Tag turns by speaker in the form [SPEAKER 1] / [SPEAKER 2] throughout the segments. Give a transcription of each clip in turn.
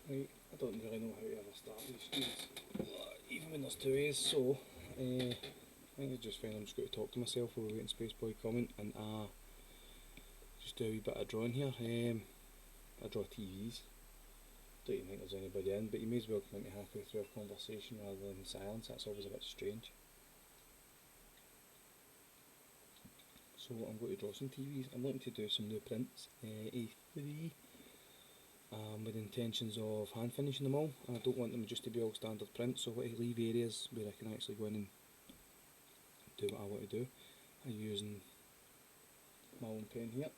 [SPEAKER 1] Right, I don't really know how to ever start these streams, even when there's two ways, so I think I just find I'm just going to talk to myself while we're waiting Spaceboy comment, and just do a wee bit of drawing here. I draw TVs, don't even think there's anybody in, but you may as well come into halfway through a conversation rather than silence, that's always a bit strange. So I'm going to draw some TVs, I'm looking to do some new prints, A3, with intentions of hand finishing them all. I don't want them just to be all standard prints, so I want to leave areas where I can actually go in and do what I want to do. I'm using my own pen here.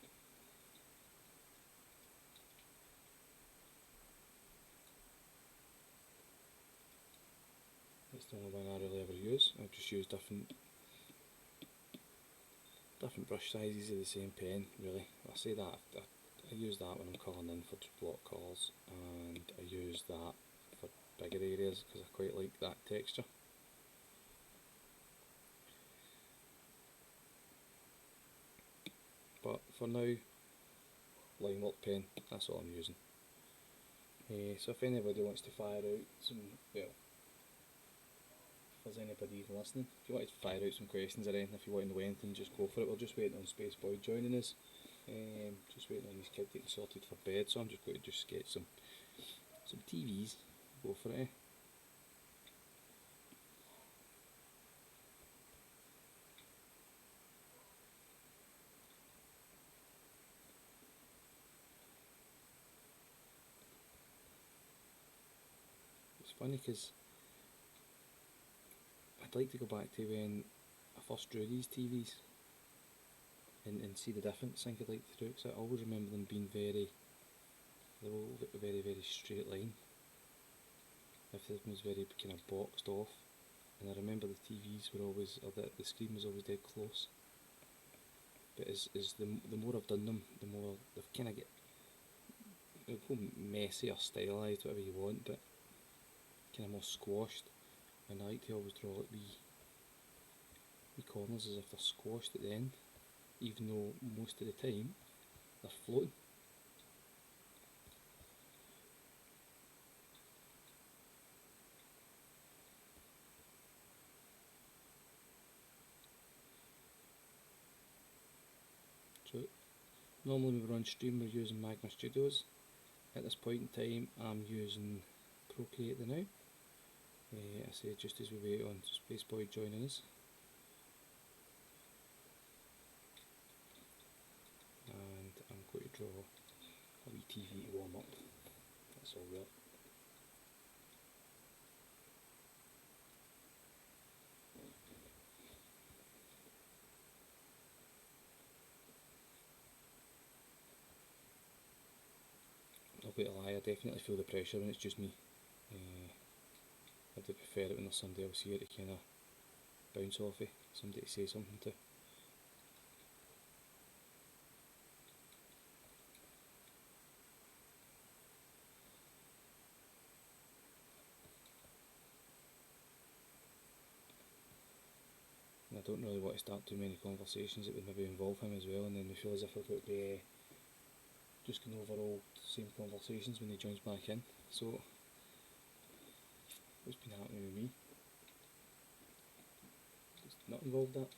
[SPEAKER 1] It's the only one I really ever use. I just use different brush sizes of the same pen, really. I say that, I use that when I'm colouring in for just block colours, and I use that for bigger areas because I quite like that texture. But for now, line work pen, that's all I'm using. So if anybody wants to fire out some, well, if there's anybody even listening, if you want to fire out some questions or anything, if you want to know anything, just go for it. We're just waiting on Spaceboy joining us. Just waiting on his kid getting sorted for bed, so I'm just going to just sketch some TVs. Go for it. It's funny because I'd like to go back to when I first drew these TVs and see the difference. I think I'd like to do it because I always remember them being very straight line. Everything was very kind of boxed off, and I remember the TVs were always, or the screen was always dead close. But as the more I've done them, the more they've kind of get, they'll go messy or stylised, whatever you want, but kind of more squashed. And I like to always draw like wee corners as if they're squashed at the end, even though most of the time they're floating. So normally when we're on stream we're using Magma Studios. At this point in time I'm using Procreate the now. I say just as we wait on Spaceboy joining us. And I'm going to draw a wee TV to warm up. That's all there. I'll be a lie, I definitely feel the pressure when it's just me. I do prefer it when there's somebody else here to kind of bounce off of, somebody to say something to. And I don't really want to start too many conversations that would maybe involve him as well, and then we feel as if we're going to be just going over all the same conversations when he joins back in. So what's been happening with me? Just not involved that.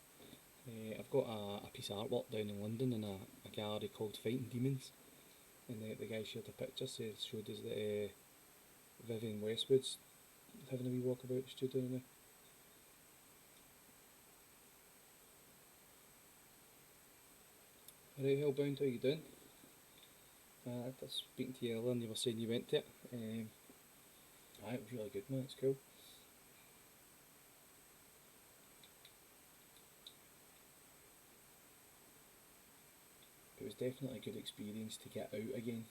[SPEAKER 1] I've got a piece of artwork down in London in a gallery called Fighting Demons, and the guy shared a picture, showed us that Vivian Westwood's having a wee walk about the studio now. Alright, Hellbound, how you doing? I was speaking to you earlier and you were saying you went to it. It was really good, man, it's cool. It was definitely a good experience to get out again,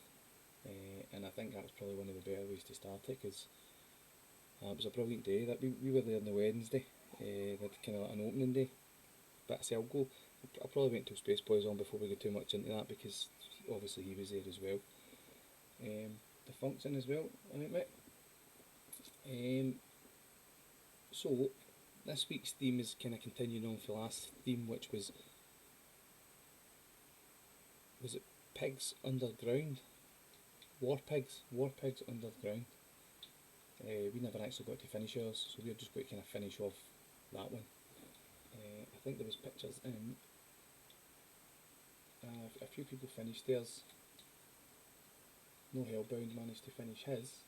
[SPEAKER 1] and I think that was probably one of the better ways to start it, because it was a brilliant day. That we were there on the Wednesday, they had kind of like an opening day, but I will go, I'll probably wait until Spaceboy's on before we get too much into that, because obviously he was there as well. The function as well, alright mate. So this week's theme is kind of continuing on for last theme, which was it pigs underground? War pigs under the ground. We never actually got to finish ours, so we're just going to kind of finish off that one. I think there was pictures in. A few people finished theirs. No Hellbound managed to finish his.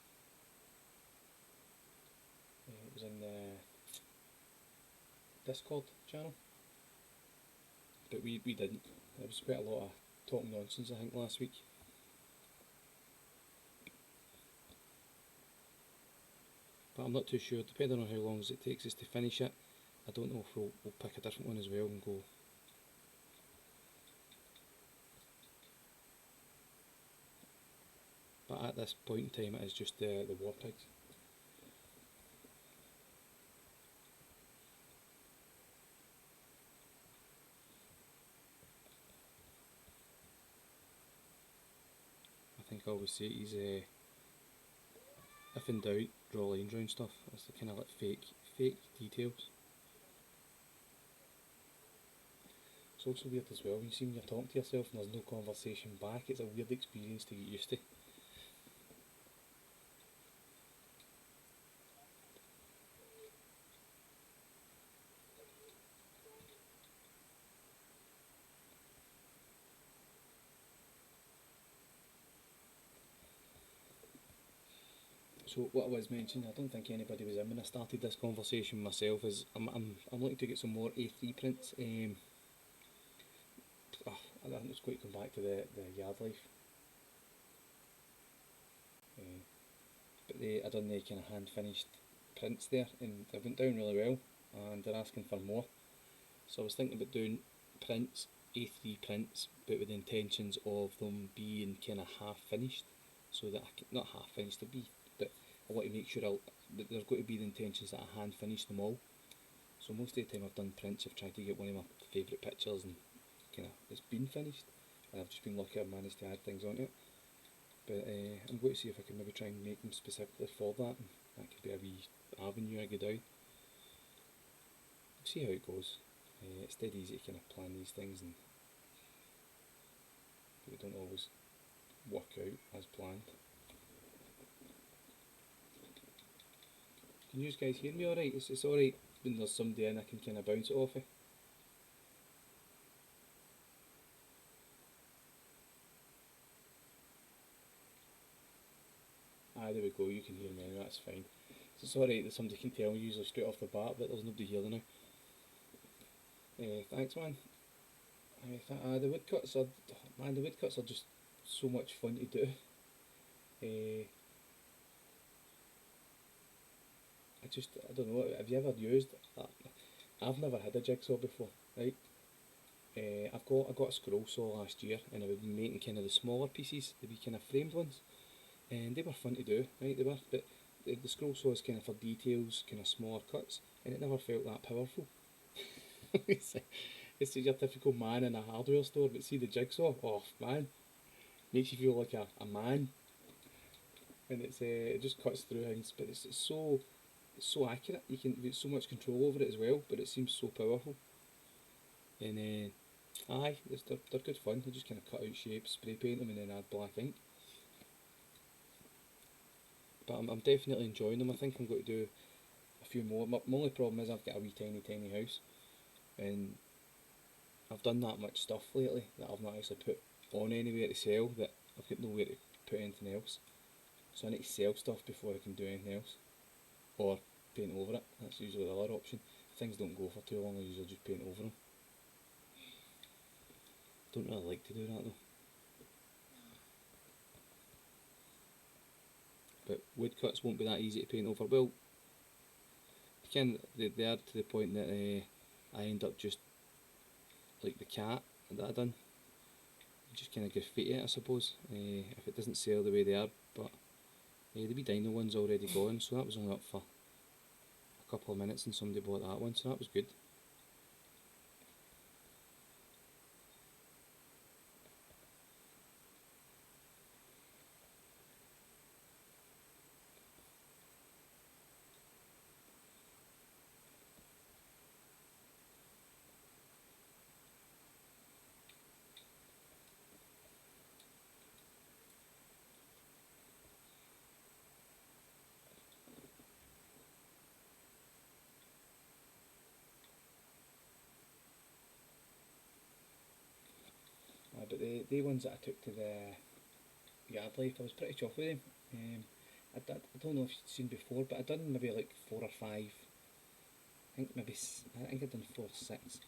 [SPEAKER 1] It was in the Discord channel, but we didn't. There was quite a lot of talking nonsense, I think, last week. But I'm not too sure, depending on how long it takes us to finish it. I don't know if we'll pick a different one as well and go. But at this point in time, it is just the War Pigs. I think I always say he's if in doubt, draw lines around stuff. It's the kind of like fake details. It's also weird as well when you see when you're talking to yourself and there's no conversation back. It's a weird experience to get used to. So what I was mentioning, I don't think anybody was in when I started this conversation myself, is I'm looking to get some more A3 prints. I think it's going to come back to the yard life. But I done the kind of hand finished prints there, and they went down really well, and they're asking for more. So I was thinking about doing prints, A3 prints, but with the intentions of them being kind of half finished, so that not half finished, to be, but I want to make sure that there's going to be the intentions that I hand finish them all. So most of the time I've done prints, I've tried to get one of my favourite pictures and kind of it's been finished, and I've just been lucky I've managed to add things onto it. But I'm going to see if I can maybe try and make them specifically for that, and that could be a wee avenue I go down. We'll see how it goes. It's dead easy to kind of plan these things, and they don't always work out as planned. Can you guys hear me alright? It's alright when there's somebody in, I can kind of bounce it off of. There we go, you can hear me now, that's fine. So it's alright that somebody can tell me usually straight off the bat, but there's nobody here now. Thanks, man. The woodcuts are just so much fun to do. I don't know, have you ever used, I've never had a jigsaw before, right? I got a scroll saw last year, and I was making kind of the smaller pieces, the wee kind of framed ones, and they were fun to do, right? They were, but the scroll saw is kind of for details, kind of smaller cuts, and it never felt that powerful. It's your typical man in a hardware store, but see the jigsaw, oh man, makes you feel like a man, and it just cuts through things, but it's so accurate. You can get so much control over it as well, but it seems so powerful. And they're good fun. You just kind of cut out shapes, spray paint them, and then add black ink. But I'm definitely enjoying them. I think I'm going to do a few more. My only problem is I've got a wee tiny house, and I've done that much stuff lately that I've not actually put on anywhere to sell, that I've got nowhere to put anything else. So I need to sell stuff before I can do anything else, or paint over it. That's usually the other option. If things don't go for too long, I usually just paint over them. Don't really like to do that though. But woodcuts won't be that easy to paint over. Well, they are to the point that I end up just like the cat that I done. Just kind of graffiti it, I suppose, if it doesn't sell the way they are. But the wee dino one's already gone, so that was only up for a couple of minutes and somebody bought that one, so that was good. the ones that I took to the yard life, I was pretty chuffed with them. I don't know if you've seen before, but I'd done maybe like 4 or 5. I think I'd done 4 or 6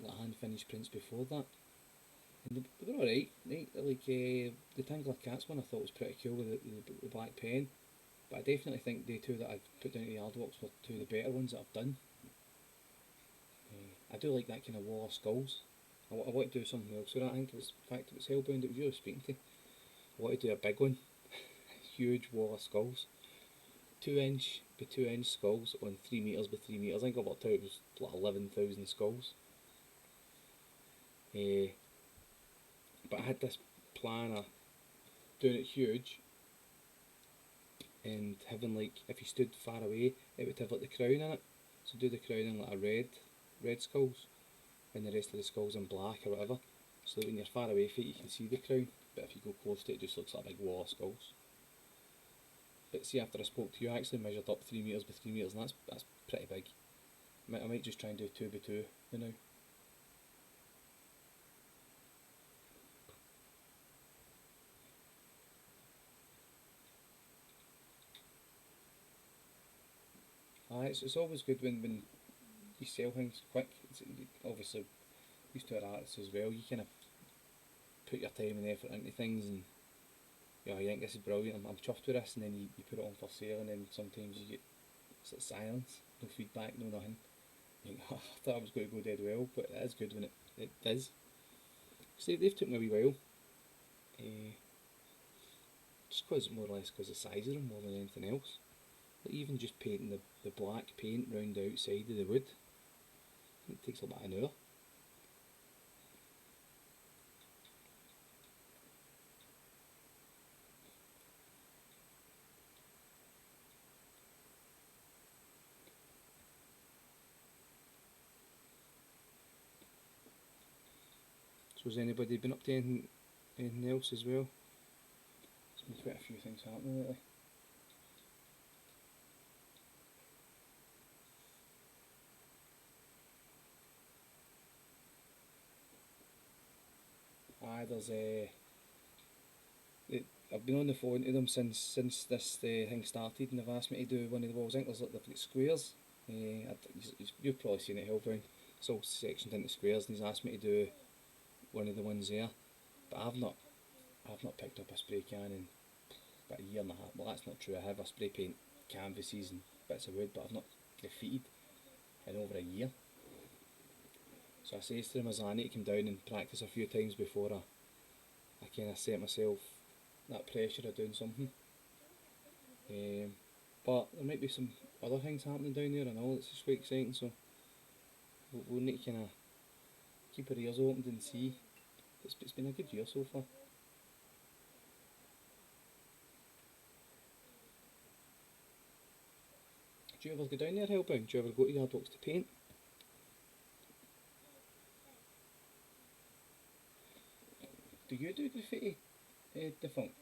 [SPEAKER 1] like hand finished prints before that, and they were alright. Right? Like the Tangler Cats one I thought was pretty cool with the black pen, but I definitely think the two that I've put down to the Yardworks were two of the better ones that I've done. I do like that kind of wall of skulls. I want to do something else with that. I think it was, in fact, it was Hellbound that was you were speaking to. I want to do a big one, huge wall of skulls, 2 inch by 2 inch skulls on 3 meters by 3 meters. I think I worked out it was like 11,000 skulls. But I had this plan of doing it huge and having, like, if you stood far away, it would have like the crown in it. So do the crown in like a red skulls, and the rest of the skulls in black or whatever. So that when you're far away from it, you can see the crown. But if you go close to it, it just looks like a big wall of skulls. But see, after I spoke to you, I actually measured up 3 meters by 3 meters, and that's pretty big. I might just try and do 2 by 2 now. It's always good when you sell things quick. Obviously, used to our artists as well, you kind of put your time and effort into things, and you think this is brilliant, I'm chuffed with this, and then you put it on for sale, and then sometimes you get sort of silence, no feedback, no nothing. You think, oh, I thought I was going to go dead well, but it is good when it does. So they've took me a wee while, just cause more or less because the size of them more than anything else. Like even just painting the black paint round the outside of the wood, it takes about an hour. So has anybody been up to anything else as well? There's been quite a few things happening lately. There's I've been on the phone to them since this thing started, and they've asked me to do one of the walls. I think they've got squares. You've probably seen it, Hellbound. It's all sectioned into squares, and he's asked me to do one of the ones there. But I've not picked up a spray can in about a year and a half. Well, that's not true. I have a spray paint canvases and bits of wood, but I've not graffitied in over a year. So I says to them, I need to come down and practice a few times before I kind of set myself that pressure of doing something. But there might be some other things happening down there and all. It's just quite exciting. So we'll need to kind of keep our ears opened and see. It's been a good year so far. Do you ever go down there, Hellbound? Do you ever go to Yardworks to paint? Do you do graffiti, Defunct?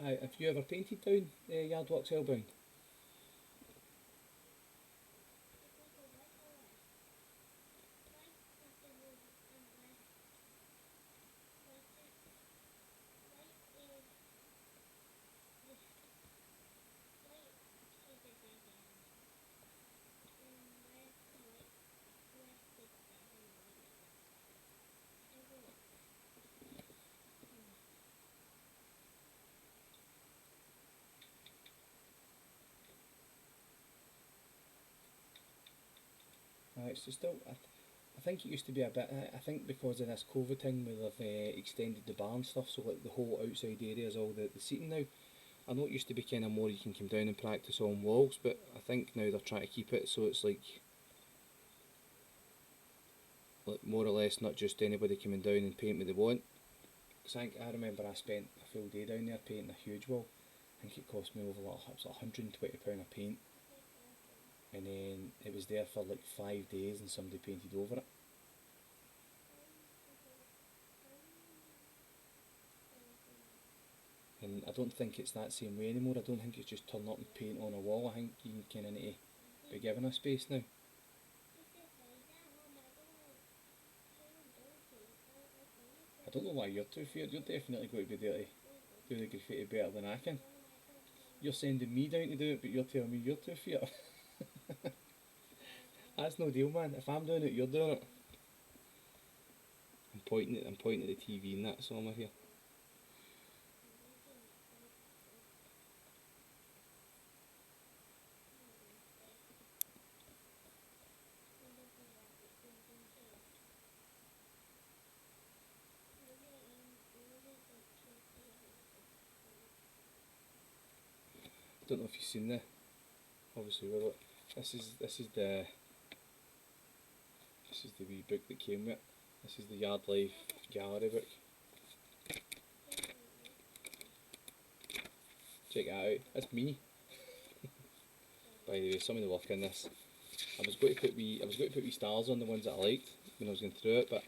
[SPEAKER 1] Have you ever painted down Yardworks, Hellbound? It's still. I think it used to be a bit. I think because of this COVID thing, where they've extended the bar and stuff, so like the whole outside area is all the seating now. I know it used to be kind of more you can come down and practice on walls, but I think now they're trying to keep it so it's like more or less not just anybody coming down and paint what they want. Because I remember I spent a full day down there painting a huge wall. I think it cost me over it was like £120 of paint, and then it was there for like 5 days and somebody painted over it. And I don't think it's that same way anymore. I don't think it's just turn up and paint on a wall. I think you kind of need to be given a space now. I don't know why you're too feared. You're definitely going to be there to do the graffiti better than I can. You're sending me down to do it, but you're telling me you're too feared. That's no deal, man. If I'm doing it, you're doing it. I'm pointing at the TV and that somewhere here. I don't know if you've seen the. Obviously, this is the wee book that came with it. This is the Yard Life gallery book. Check that out. That's me. By the way, some of the work in this. I was going to put wee stars on the ones that I liked when I was going through it, but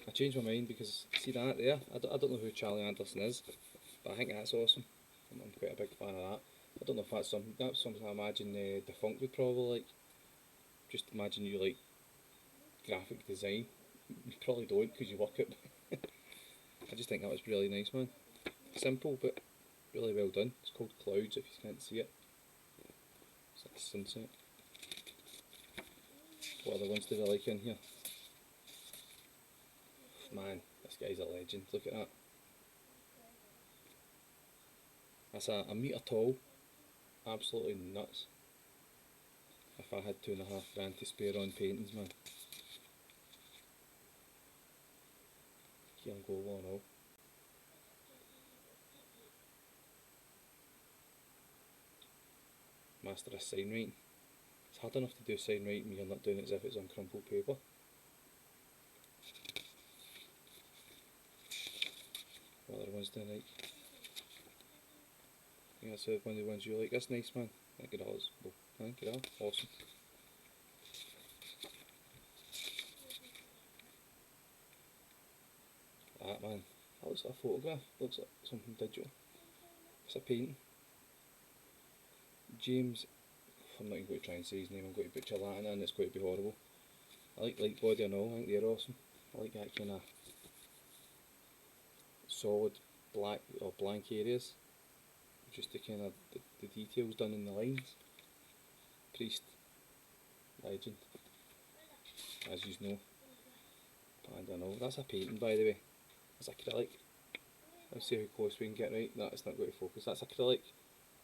[SPEAKER 1] I changed my mind because see that there. I don't know who Charlie Anderson is, but I think that's awesome. I'm quite a big fan of that. I don't know if that's something I imagine Defunct would probably like. Just imagine you like graphic design. You probably don't because you work it. I just think that was really nice, man. Simple but really well done. It's called Clouds if you can't see it. It's like a sunset. What other ones did I like in here? Man, this guy's a legend. Look at that. That's a metre tall. Absolutely nuts. If I had £2.5 to spare on paintings, man. Young Goal and all. Master of sign writing. It's hard enough to do sign writing when you're not doing it as if it's on crumpled paper. What other ones do I like? I think that's one of the ones you like. That's nice, man. Thank you, dollars. Well, thank you, awesome. That, man. That looks like a photograph. Looks like something digital. It's a painting. James, I'm not even going to try and say his name. I'm going to butcher that and it's going to be horrible. I like light body and all. I think they're awesome. I like that kind of solid black or blank areas. Just the kind of the details done in the lines. Priest, legend, as you know. But I don't know. That's a painting, by the way. That's acrylic. Let's see how close we can get. Right, that's not going to focus. That's acrylic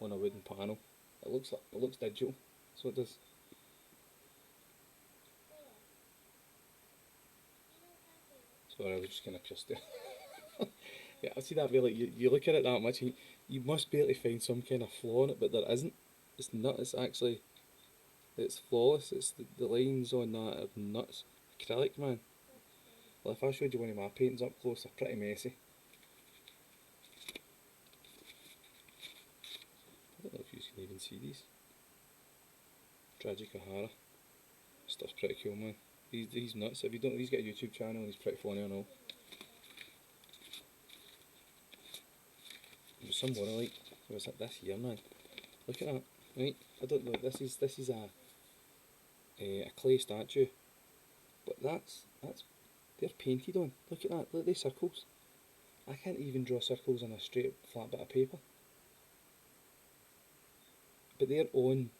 [SPEAKER 1] on a wooden panel. It looks digital, so it does. Sorry, I was just kind of pissed there. Yeah, I see that way. Like you look at it that much, and you must be able to find some kind of flaw in it, but there isn't. It's not. It's actually, it's flawless. It's the lines on that are nuts. Acrylic, man. Well, if I showed you one of my paintings up close, they're pretty messy. I don't know if you can even see these. Tragic O'Hara. Stuff's pretty cool, man. He's nuts. If you don't, he's got a YouTube channel and he's pretty funny and all. There's some more I like. What's that? This here, man. Look at that. Right. I don't know. This is a clay statue, but that's they're painted on. Look at that. Look at these circles. I can't even draw circles on a straight flat bit of paper. But they're on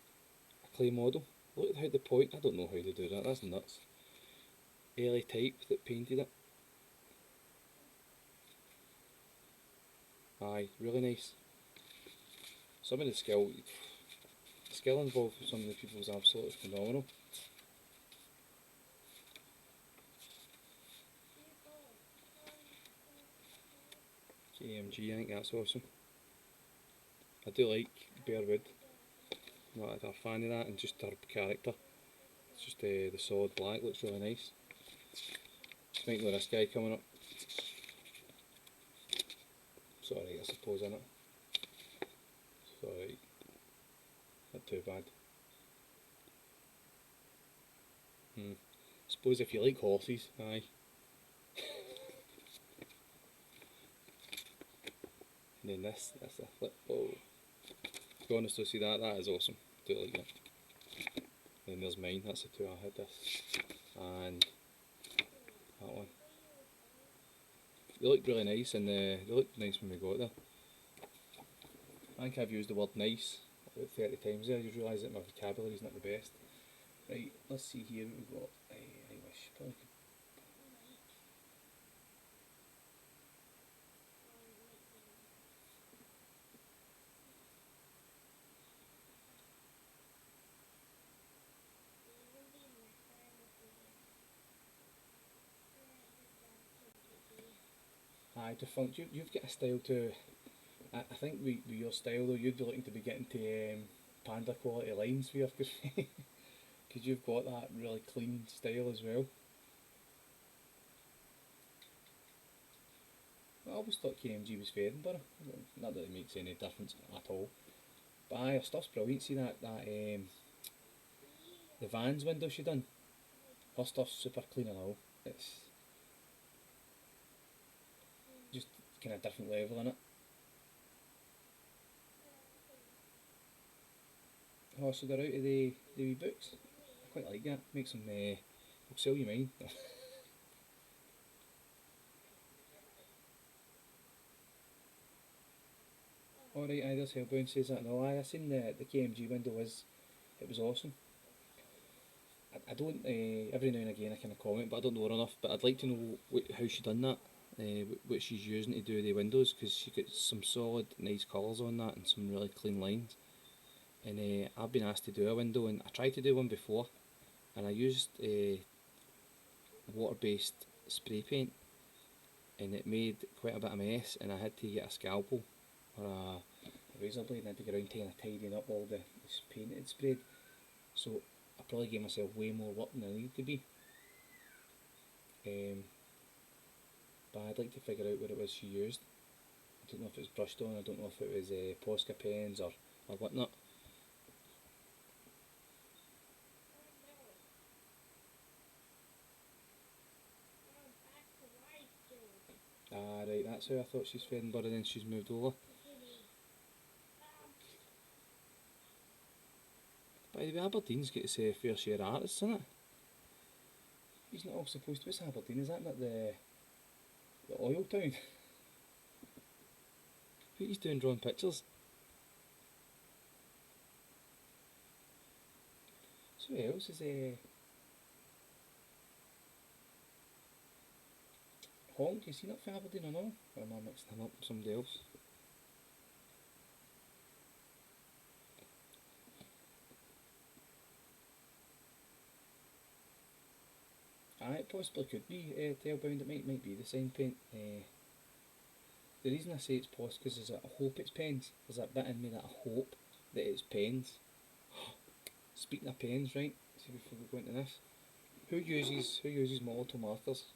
[SPEAKER 1] a clay model. Look at how the point. I don't know how they do that. That's nuts. LA Type that painted it. Aye, really nice. Some of the skill involved with some of the people is absolutely phenomenal. KMG, I think that's awesome. I do like bare wood. I'm not a fan of that, and just her character. It's just the solid black looks really nice. Might know this guy coming up. It's alright, I suppose, isn't it? It's alright. Not too bad. Suppose if you like horses, aye. And then that's a flip. Oh, to be honest, to see that, that is awesome. Do like that. And then there's mine. That's the two I had. This and that one. They look really nice, and they looked nice when we got there. I think I've used the word nice about 30 times there. I just realised that my vocabulary is not the best. Right, let's see here what we've got. I wish. Probably could. Aye, defunct. You've got a style to. I think with your style though, you'd be looking to be getting to panda quality lines for your graffiti. Because you've got that really clean style as well. I always thought KMG was for Edinburgh. Not that it makes any difference at all. But aye, her stuff's brilliant. See that the Vans window she done. Her stuff's super clean and all. It's just kind of different level in it. Oh, so they're out of the wee books. I quite like that. Makes them. I'll sell you mine. Alright, aye, there's Hellbound says that. No, aye, I seen the KMG window it was awesome. I don't, every now and again I kind of comment, but I don't know her enough. But I'd like to know how she done that, what she's using to do the windows, because she got some solid, nice colours on that and some really clean lines. And I've been asked to do a window, and I tried to do one before, and I used water-based spray paint, and it made quite a bit of mess, and I had to get a scalpel or a razor blade and I had to go around kind of tidying up all the paint it had sprayed. So I probably gave myself way more work than I needed to be. But I'd like to figure out what it was she used. I don't know if it was brushed on, I don't know if it was Posca pens or whatnot. Ah right, that's how I thought she's fed but then she's moved over. By the way, Aberdeen's got its fair share of artists in it. He's not all supposed to. What's Aberdeen? Is that not the oil town? Who's doing drawing pictures? So who else is Honk? Is he not from Aberdeen or no? Or am I mixing him up with somebody else? Aye, it possibly could be Tailbound. It might be the sign paint. The reason I say it's Poscas is that I hope it's pens. There's that bit in me that I hope that it's pens. Speaking of pens, right? See before we go into this, who uses Molotov markers?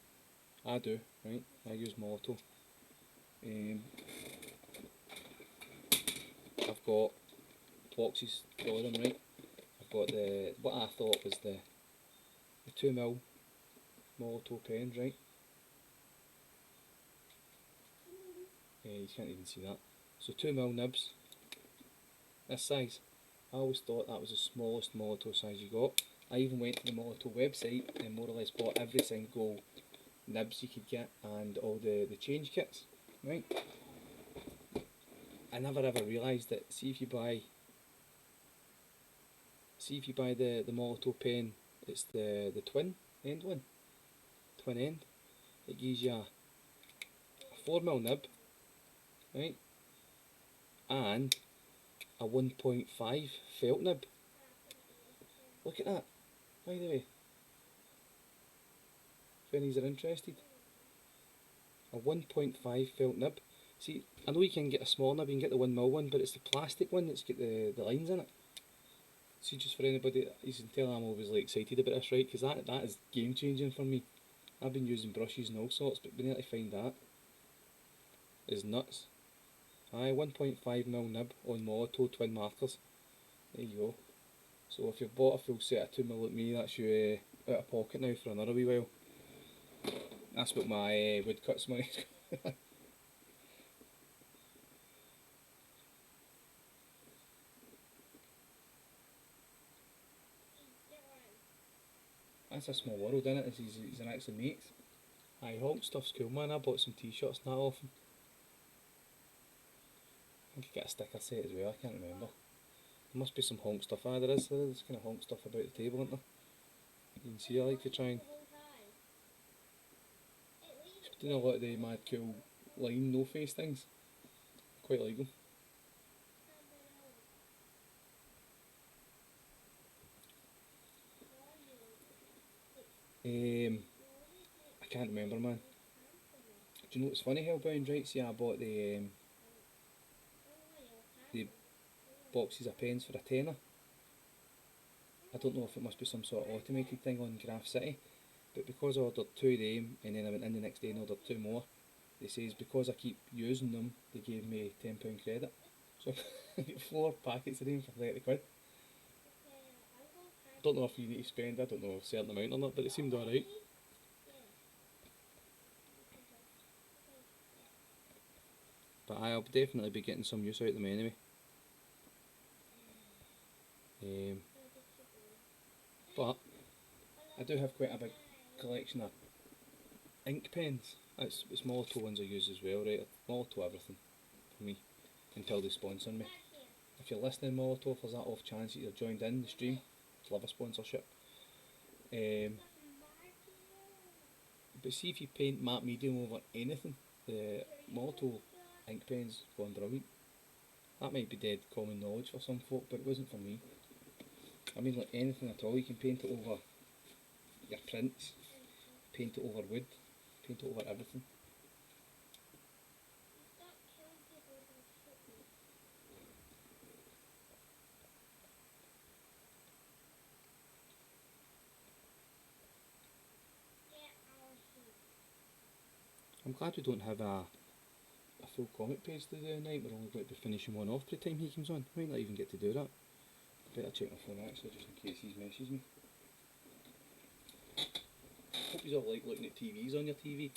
[SPEAKER 1] I do, right? I use Molotov. I've got boxes for them, right? I've got what I thought was the 2mm Molotov pens, right? You can't even see that. So 2mm nibs, this size. I always thought that was the smallest Molotov size you got. I even went to the Molotov website and more or less bought every single nibs you could get and all the change kits, right? I never ever realised that. See if you buy the Molotov pen, it's the twin end one, twin end. It gives you a 4mm nib, right, and a 1.5 felt nib. Look at that, by the way, if any are interested. A 1.5 felt nib. See, I know you can get a small nib, you can get the 1mm one, but it's the plastic one that's got the lines in it. See, just for anybody, you can tell I'm obviously excited about this, right? Because that is game changing for me. I've been using brushes and all sorts, but being able to find that is nuts. Aye, 1.5mm nib on Molotov twin markers. There you go. So if you've bought a full set of 2mm like me, that's you out of pocket now for another wee while. That's what my woodcuts money is. That's a small world, isn't it? He's actually mates. Aye, Hulk stuff's cool, man. I bought some t-shirts and that off him. I think I get a sticker set as well, I can't remember. There must be some honk stuff. Ah, there is kind of honk stuff about the table, isn't there? You can see I like to try and... He's doing a lot of the mad cool line, no face things. Quite like them. I can't remember, man. Do you know what's funny, Hellbound, right? See, I bought the boxes of pens for a tenner. I don't know if it must be some sort of automated thing on Graph City, but because I ordered two of them and then I went in the next day and ordered two more, they says because I keep using them, they gave me £10 credit. So I get 4 packets of them for 30 quid. Don't know if you need to spend, I don't know a certain amount or not, but it seemed alright. But I'll definitely be getting some use out of them anyway. But I do have quite a big collection of ink pens. It's Molotov ones I use as well, right? Molotov everything for me until they sponsor me. If you're listening, Molotov, there's that off chance that you're joined in the stream. I'd love a sponsorship. But see if you paint matte medium over anything, the Molotov ink pens going brilliant. That might be dead common knowledge for some folk, but it wasn't for me. I mean, like anything at all, you can paint it over your prints, paint it over wood, paint it over everything. I'm glad we don't have a full comic page to do tonight. We're only going to be finishing one off by the time he comes on. I might not even get to do that. Better check my phone actually, just in case he messages me. Hope you all like looking at TVs on your TV.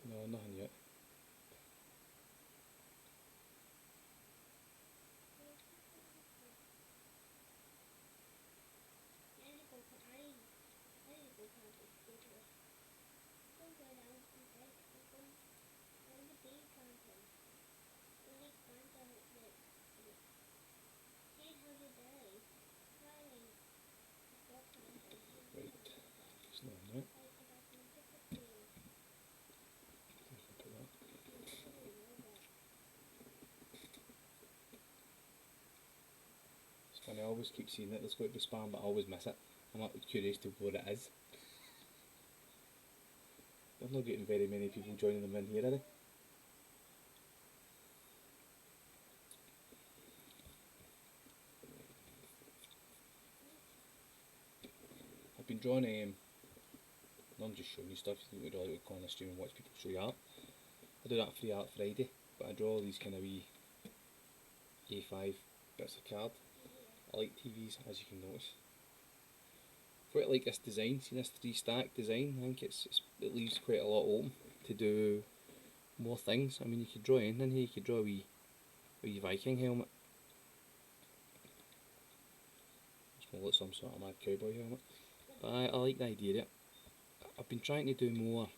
[SPEAKER 1] No, nothing yet. Right, it's not on yet. Put that. It's funny, I always keep seeing it. There's got to be spam, but I always miss it. I'm curious to what it is. They're not getting very many people joining them in here, are they? I've been drawing, no, I'm just showing you stuff. You don't really go on a stream and watch people show you art. I do that Free Art Friday, but I draw all these kind of wee A5 bits of card. I like TVs, as you can notice. Quite like this design, see this 3-stack design. I think it leaves quite a lot open to do more things. I mean, you could draw anything here. You could draw a wee Viking helmet. It's more like some sort of mad cowboy helmet. But I like the idea of it. I've been trying to do more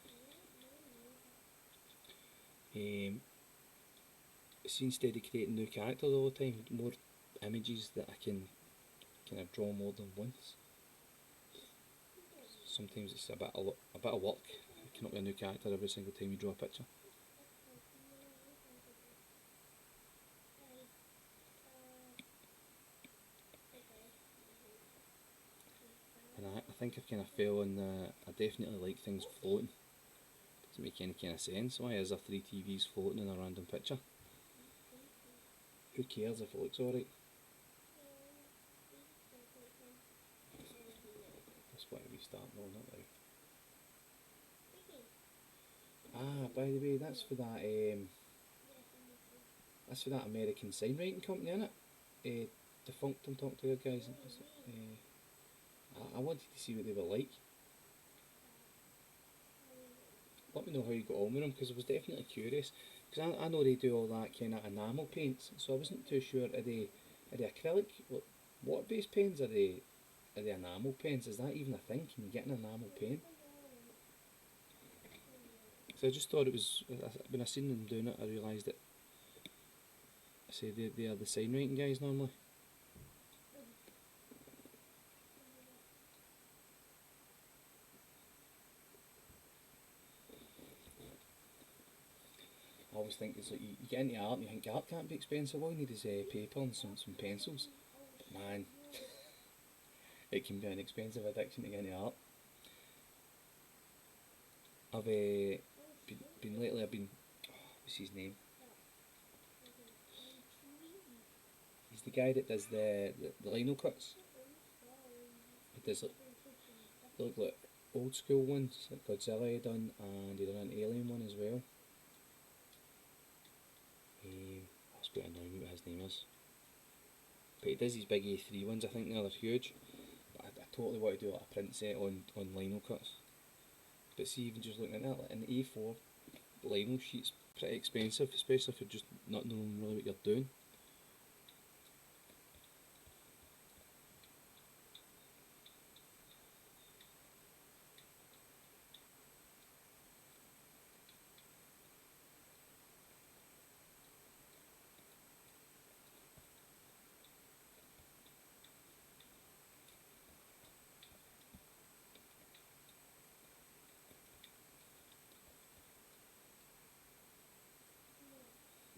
[SPEAKER 1] see, instead of creating new characters all the time, more images that I can kind of draw more than once. sometimes it's a bit of work coming up with a new character every single time you draw a picture. And I think I've kind of fell on I definitely like things floating. Doesn't make any kind of sense. Why is there three TVs floating in a random picture? Who cares if it looks alright? Just want to restart. No, not now. Ah, by the way, that's for that. That's for that American signwriting company, isn't it? Defunct. I'm talking to the guys. I wanted to see what they were like. Let me know how you got on with them, because I was definitely curious. Because I know they do all that kind of enamel paints, so I wasn't too sure. Are they acrylic? What base paints are they enamel paints? Is that even a thing? Can you get an enamel paint? So I just thought it was, when I seen them doing it, I realised that, I say they are the signwriting guys normally. I always think it's like you get into art and you think art can't be expensive. All you need is paper and some pencils. But man, it can be an expensive addiction to get into art. I've been lately. What's his name? He's the guy that does the lino cuts. He does like, they look like old school ones, like Godzilla he done, and he done an Alien one as well. That's going to annoy me what his name is. But he does these big A3 ones, I think they're huge. But I totally want to do like a print set on lino cuts. But see, even just looking at that, like an A4 lino sheet's pretty expensive, especially if you're just not knowing really what you're doing.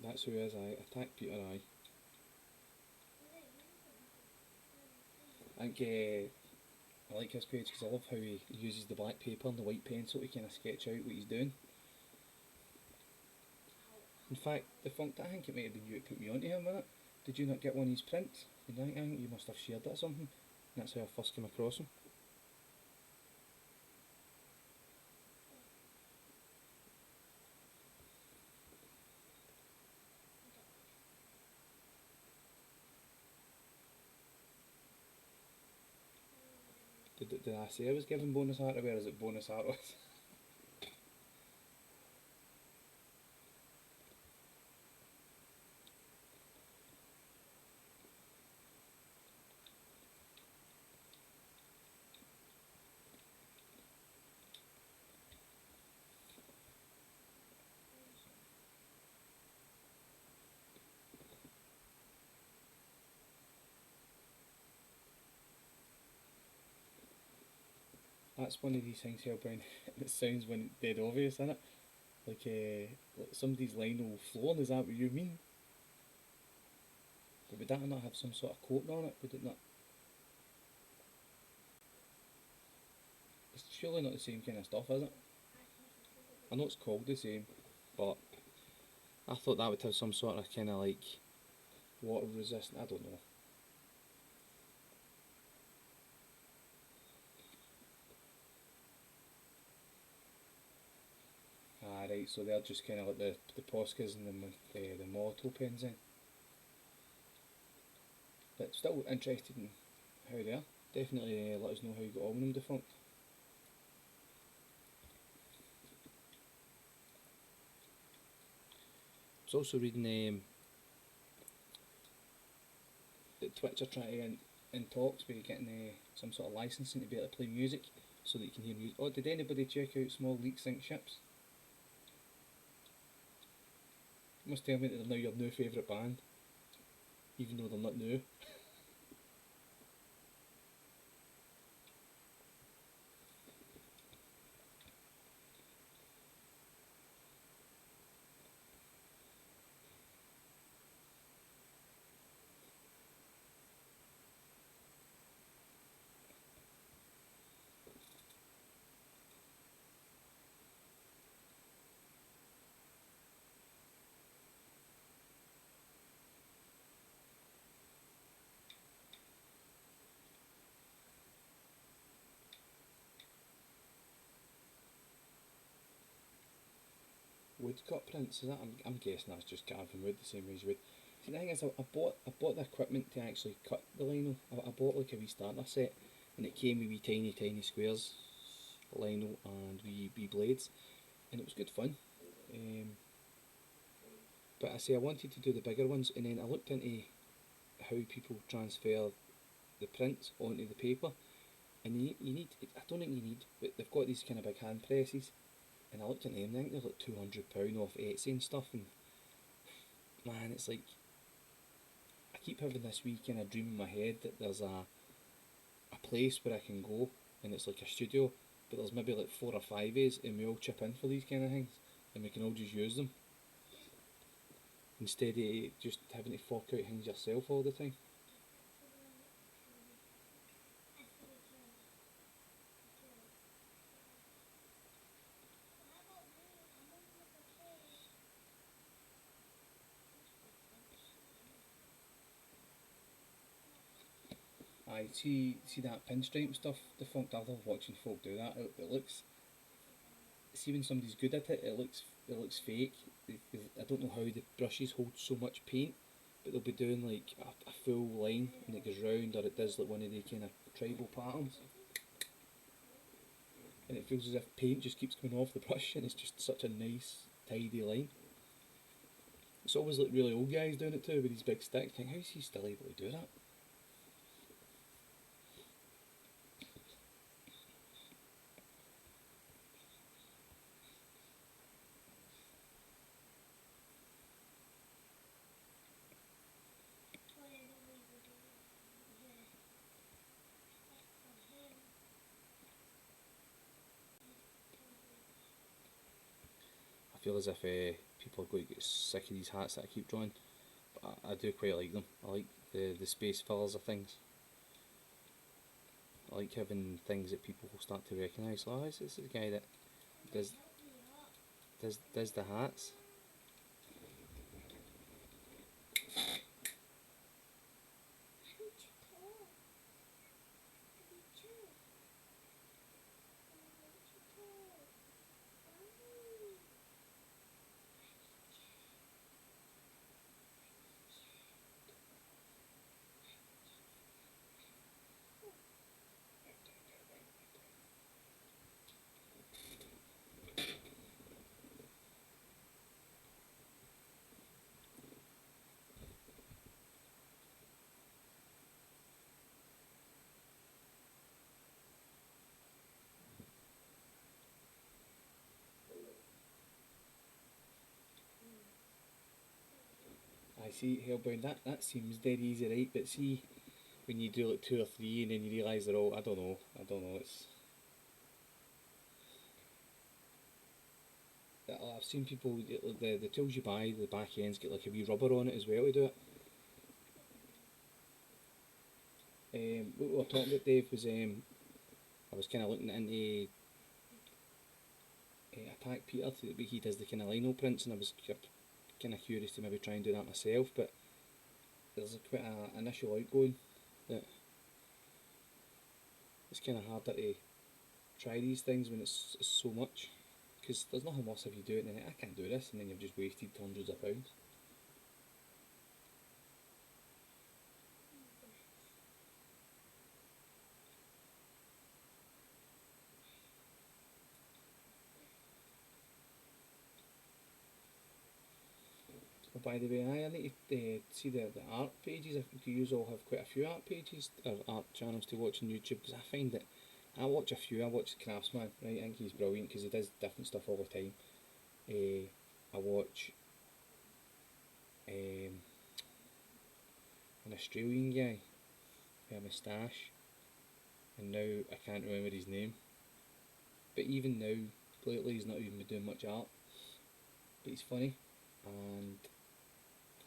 [SPEAKER 1] That's who is I. Attack Peter I. I think I like his page because I love how he uses the black paper and the white pencil to kind of sketch out what he's doing. In fact, Defunct, I think it might have been you that put me onto him with it. Did you not get one of his prints? I think you must have shared it or something. And that's how I first came across him. Did I say I was giving bonus art away, or is it bonus art? That's one of these things here, Brian. It sounds when dead obvious, isn't it? Like somebody's line will flow on. Is that what you mean? But would that not have some sort of coating on it? Would it not? It's surely not the same kind of stuff, is it? I know it's called the same, but I thought that would have some sort of kind of like water resistant. I don't know. Ah, right, so they're just kind of like the Poscas and the Molotov pens then. But still interested in how they are. Definitely let us know how you got on with them, Defunct. I was also reading that Twitch are trying to in talks with getting some sort of licensing to be able to play music so that you can hear music. Oh, did anybody check out Small Leak Sync Ships? You must tell me that they're now your new favourite band, even though they're not new. woodcut prints. So that I'm guessing that's just carving wood the same way as you would. See, the thing is, I bought the equipment to actually cut the lino. I bought like a wee starter set, and it came with wee tiny squares, lino and wee blades, and it was good fun. Um, but I say I wanted to do the bigger ones, and then I looked into how people transfer the prints onto the paper, and you need I don't think you need, but they've got these kind of big hand presses, and I looked into them. I think they're like £200 off Etsy and stuff, and man, it's like I keep having this wee kind of dream in my head that there's a place where I can go, and it's like a studio, but there's maybe like 4 or 5 and we all chip in for these kind of things, and we can all just use them instead of just having to fork out things yourself all the time. I see that pinstripe stuff. The funk. I love watching folk do that. It looks. See when somebody's good at it, it looks fake. I don't know how the brushes hold so much paint, but they'll be doing like a full line and it goes round, or it does like one of the kind of tribal patterns, and it feels as if paint just keeps coming off the brush, and it's just such a nice tidy line. It's always like really old guys doing it too with these big sticks. I think, how is he still able to do that? I feel as if people are going to get sick of these hats that I keep drawing, but I do quite like them. I like the space fillers of things. I like having things that people will start to recognise. Oh, this is the guy that does does the hats. I see, Hellbound. That seems dead easy, right? But see, when you do like two or three, and then you realise they're all. I don't know. I don't know. I've seen people the tools you buy, the back ends get like a wee rubber on it as well to do it. What we were talking about, Dave, was I was kind of looking into Attack Peter. He does the kind of lino prints, and I was kind of curious to maybe try and do that myself. But there's quite an initial outgoing that it's kind of harder to try these things when it's so much. Because there's nothing worse if you do it and then I can't do this, and then you've just wasted hundreds of pounds. Oh, by the way, I need to see the art pages. I think you all have quite a few art pages or art channels to watch on YouTube, because I find that I watch a few. I watch Craftsman, right? I think he's brilliant because he does different stuff all the time. I watch um, an Australian guy with a moustache, and now I can't remember his name. But even now, lately, he's not even been doing much art. But he's funny, and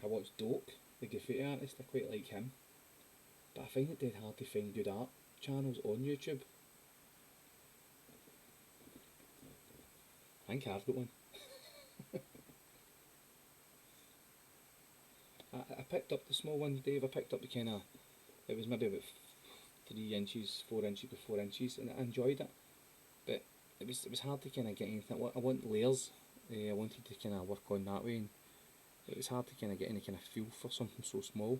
[SPEAKER 1] I watch Doke, the graffiti artist. I quite like him, but I find it dead hard to find good art channels on YouTube. I think I've got one. I picked up the small one, Dave. I picked up the kind of, it was maybe about 3 inches, 4 inches by 4 inches, and I enjoyed it. But it was hard to kind of get anything. I want layers. I wanted to kind of work on that way, and it was hard to kind of get any kind of feel for something so small.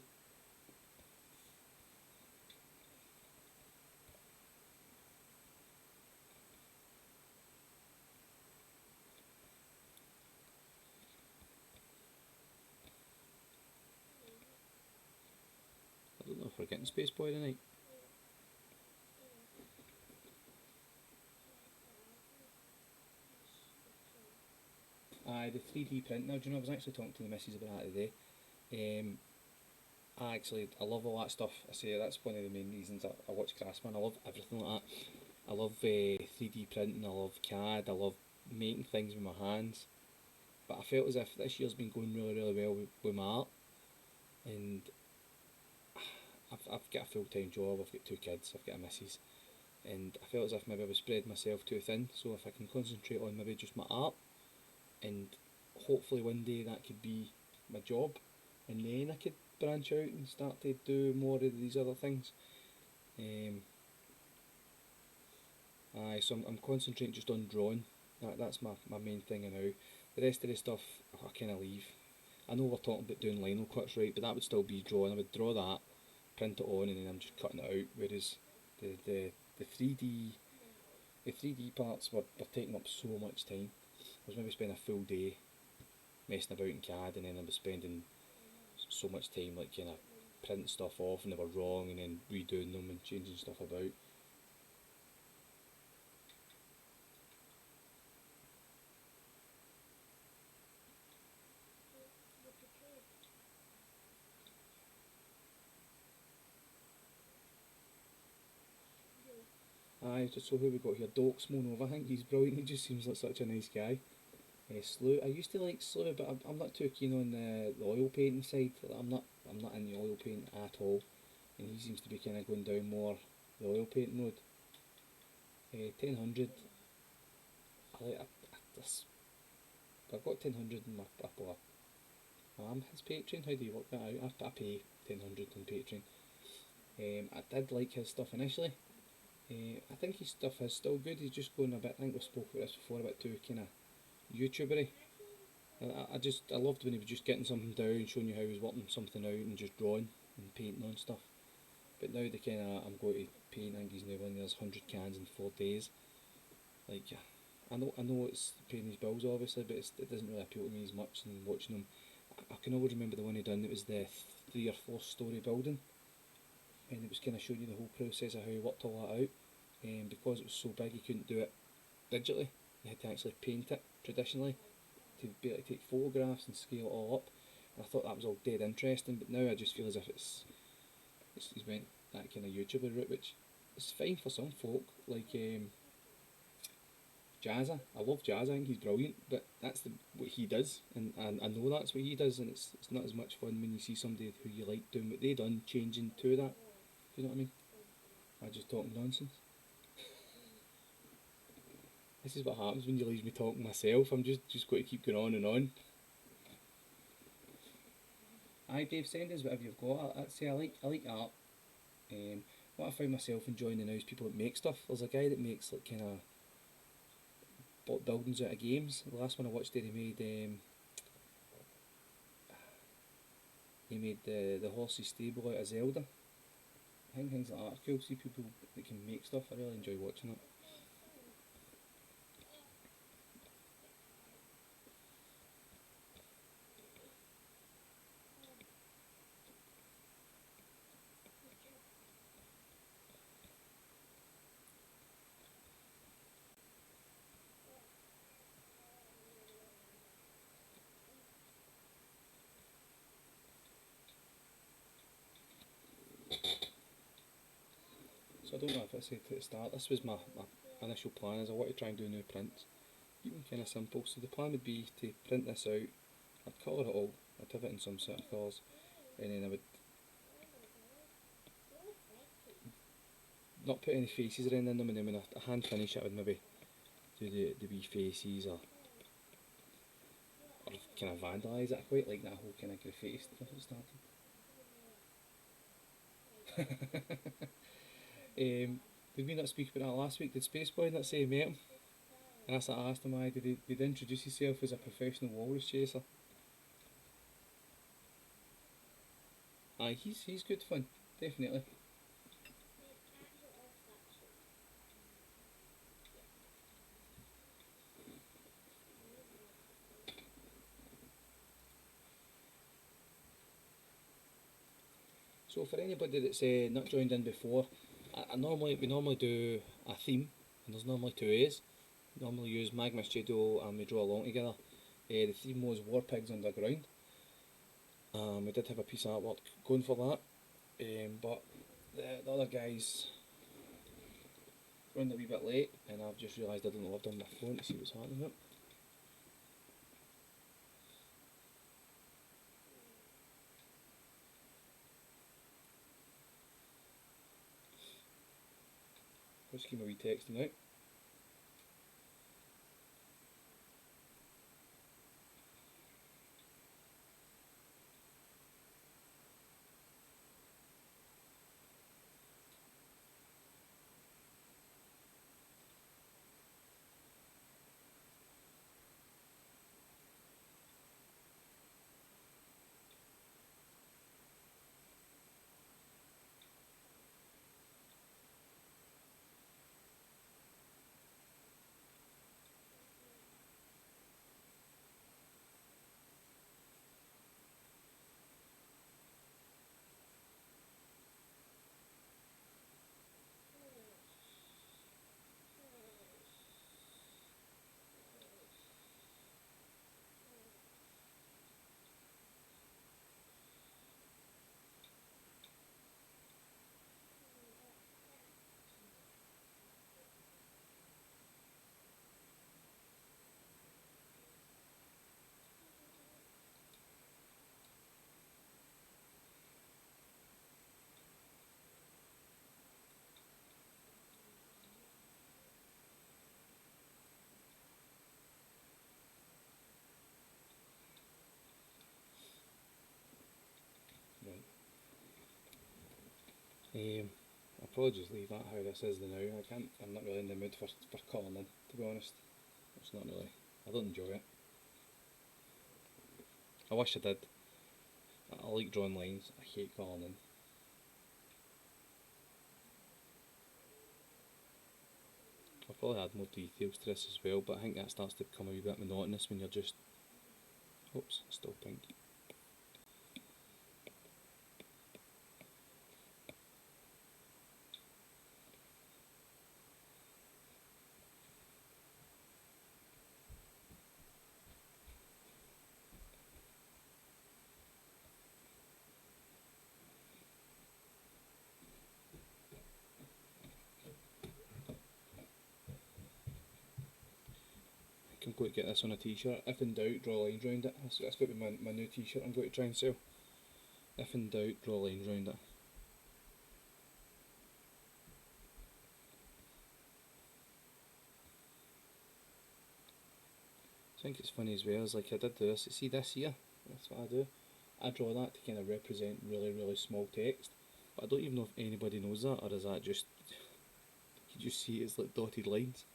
[SPEAKER 1] I don't know if we're getting Spaceboy tonight. Aye, the 3D print. Now, do you know, I was actually talking to the missus about that today. Um, I love all that stuff. I say that's one of the main reasons I watch Craftsman. I love everything like that. I love 3D printing. I love CAD. I love making things with my hands. But I felt as if this year's been going really, really well with my art. And I've got a full time job. I've got two kids. I've got a missus. And I felt as if maybe I was spreading myself too thin. So if I can concentrate on maybe just my art, and hopefully one day that could be my job, and then I could branch out and start to do more of these other things. Um, so I'm concentrating just on drawing. That's my main thing now. The rest of the stuff I kind of leave. I know we're talking about doing lino cuts, right, but that would still be drawing. I would draw that, print it on, and then I'm just cutting it out. Whereas the 3D the 3D parts were taking up so much time. I was maybe spending a full day messing about in CAD, and then I was spending so much time like kind of printing stuff off and they were wrong, and then redoing them and changing stuff about. Aye, so who we got here? Dokes Monova. I think he's brilliant. He just seems like such a nice guy. Slew. I used to like Slew, but I'm not too keen on the oil painting side. I'm not in the oil paint at all, and he seems to be kind of going down more the oil painting road. 1000. I like this. I've got 1000 in my well, I'm his Patreon. How do you work that out? I pay 1000 on Patreon. I did like his stuff initially. I think his stuff is still good. He's just going a bit. I think we spoke about this before, about too kind of YouTubery. I loved when he was just getting something down, showing you how he was working something out, and just drawing and painting on stuff. But now the kind of I'm going to paint. I think he's now one of those 100 cans in 4 days. Like I know it's paying his bills obviously, but it doesn't really appeal to me as much than watching him. I can always remember the one he done. It was the 3 or 4 story building, and it was kind of showing you the whole process of how he worked all that out. And because it was so big, he couldn't do it digitally. He had to actually paint it traditionally to be able to take photographs and scale it all up. And I thought that was all dead interesting, but now I just feel as if he's went that kind of YouTuber route, which is fine for some folk. Like Jazza, I love Jazza. I think he's brilliant, but that's what he does, and I know that's what he does, and it's not as much fun when you see somebody who you like doing what they done changing to that. Do you know what I mean? I just talking nonsense. This is what happens when you leave me talking myself. I'm just going to keep going on and on. Aye, Dave, send us whatever you've got. I say I like art. What I find myself enjoying now is people that make stuff. There's a guy that makes like kind of buildings out of games. The last one I watched there, he made the horse's stable out of Zelda. I think things like that are cool. See people that can make stuff. I really enjoy watching it. So I don't know if I said at the start. This was my initial plan. Is I want to try and do new prints. Keep them kind of simple. So the plan would be to print this out. I'd colour it all. I'd have it in some sort of colours, and then I would not put any faces or anything in them. And then when I hand finish it, I would maybe do the wee faces, or kind of vandalise it. I quite like that whole kind of graffiti stuff that started. Did we not speak about that last week? Did Spaceboy not say he met him? And I asked him why did he introduce himself as a professional walrus chaser. Aye, he's good fun, definitely. So for anybody that's not joined in before, we normally do a theme, and there's normally two A's. We normally use Magma Studio and we draw along together. The theme was War Pigs Underground. We did have a piece of artwork going for that, but the other guys running a wee bit late, and I've just realised I didn't log on my phone to see what's happening here. Just give me a wee text now. Right. I'll probably just leave that how this is now. I'm not really in the mood for calling in, to be honest. It's not really. I don't enjoy it. I wish I did. I like drawing lines. I hate calling in. I'll probably add more details to this as well, but I think that starts to become a wee bit monotonous when you're just. Oops, still pink. I'm going to get this on a t-shirt. If in doubt, draw lines round it. That's going to be my new t-shirt I'm going to try and sell. If in doubt, draw lines round it. I think it's funny as well, is like I did this, see this here, that's what I do. I draw that to kind of represent really, really small text, but I don't even know if anybody knows that, or is that just, you just see it's like dotted lines.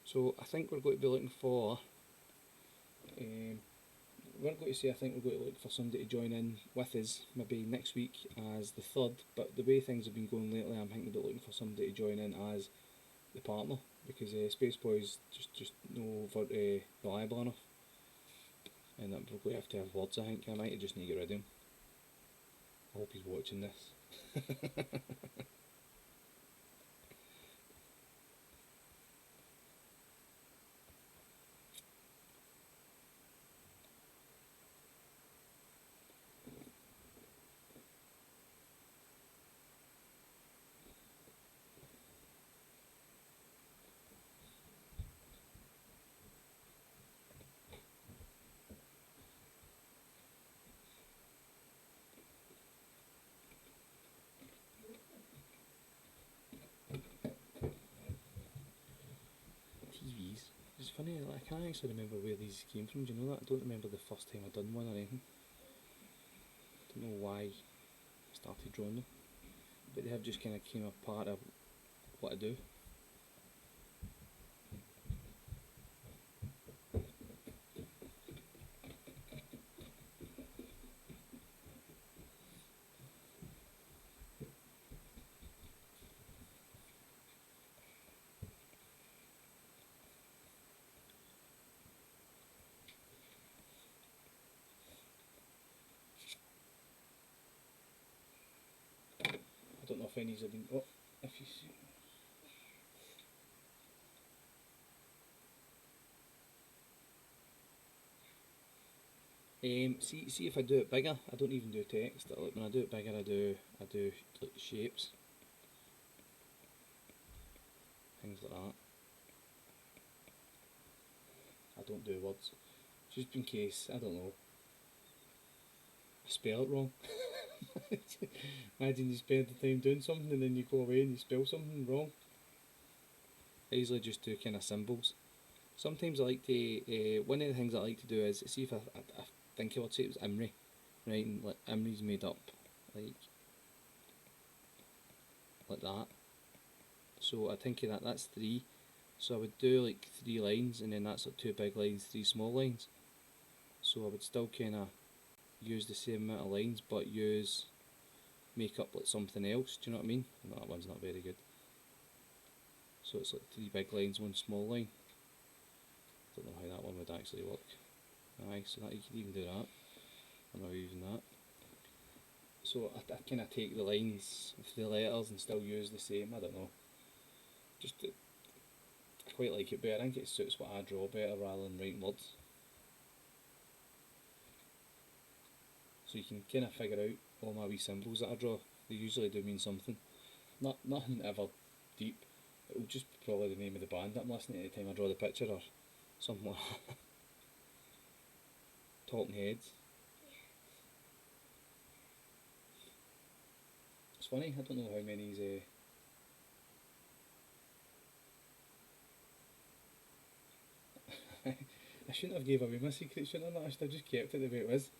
[SPEAKER 1] So I think we're going to be looking for, we're going to say I think we're going to look for somebody to join in with us maybe next week as the third, but the way things have been going lately, I'm thinking about looking for somebody to join in as the partner, because Spaceboy's just no reliable enough, and we're going to have words. I think I might just need to get rid of him. I hope he's watching this. funny, like, I can't actually remember where these came from, do you know that? I don't remember the first time I done one or anything. I don't know why I started drawing them, but they have just kind of came a part of what I do. I don't know if any have been. Oh, if you see. See if I do it bigger, I don't even do text. Like, when I do it bigger, I do like shapes, things like that. I don't do words, just in case, I don't know, I spell it wrong. Imagine you spend the time doing something and then you go away and you spell something wrong. I usually just do kind of symbols. Sometimes I like to, one of the things I like to do is see if I think I would say it was Imrie, right? And like Imrie's made up like that. So I think of that, that's three. So I would do like 3 lines, and then that's like 2 big lines, 3 small lines. So I would still kind of use the same amount of lines, but make up like something else. Do you know what I mean? No, that one's not very good. So it's like 3 big lines, 1 small line. Don't know how that one would actually work. Aye, so that you could even do that. I'm not using that. So I kind of take the lines of the letters and still use the same. I don't know. Just I quite like it better. I think it suits what I draw better rather than writing words. So you can kind of figure out all my wee symbols that I draw. They usually do mean something. Nothing ever deep. It will just be probably the name of the band that I'm listening to the time I draw the picture or something like that. Talking Heads. It's funny, I don't know how many's I shouldn't have gave away my secret, shouldn't I? I should have just kept it the way it was.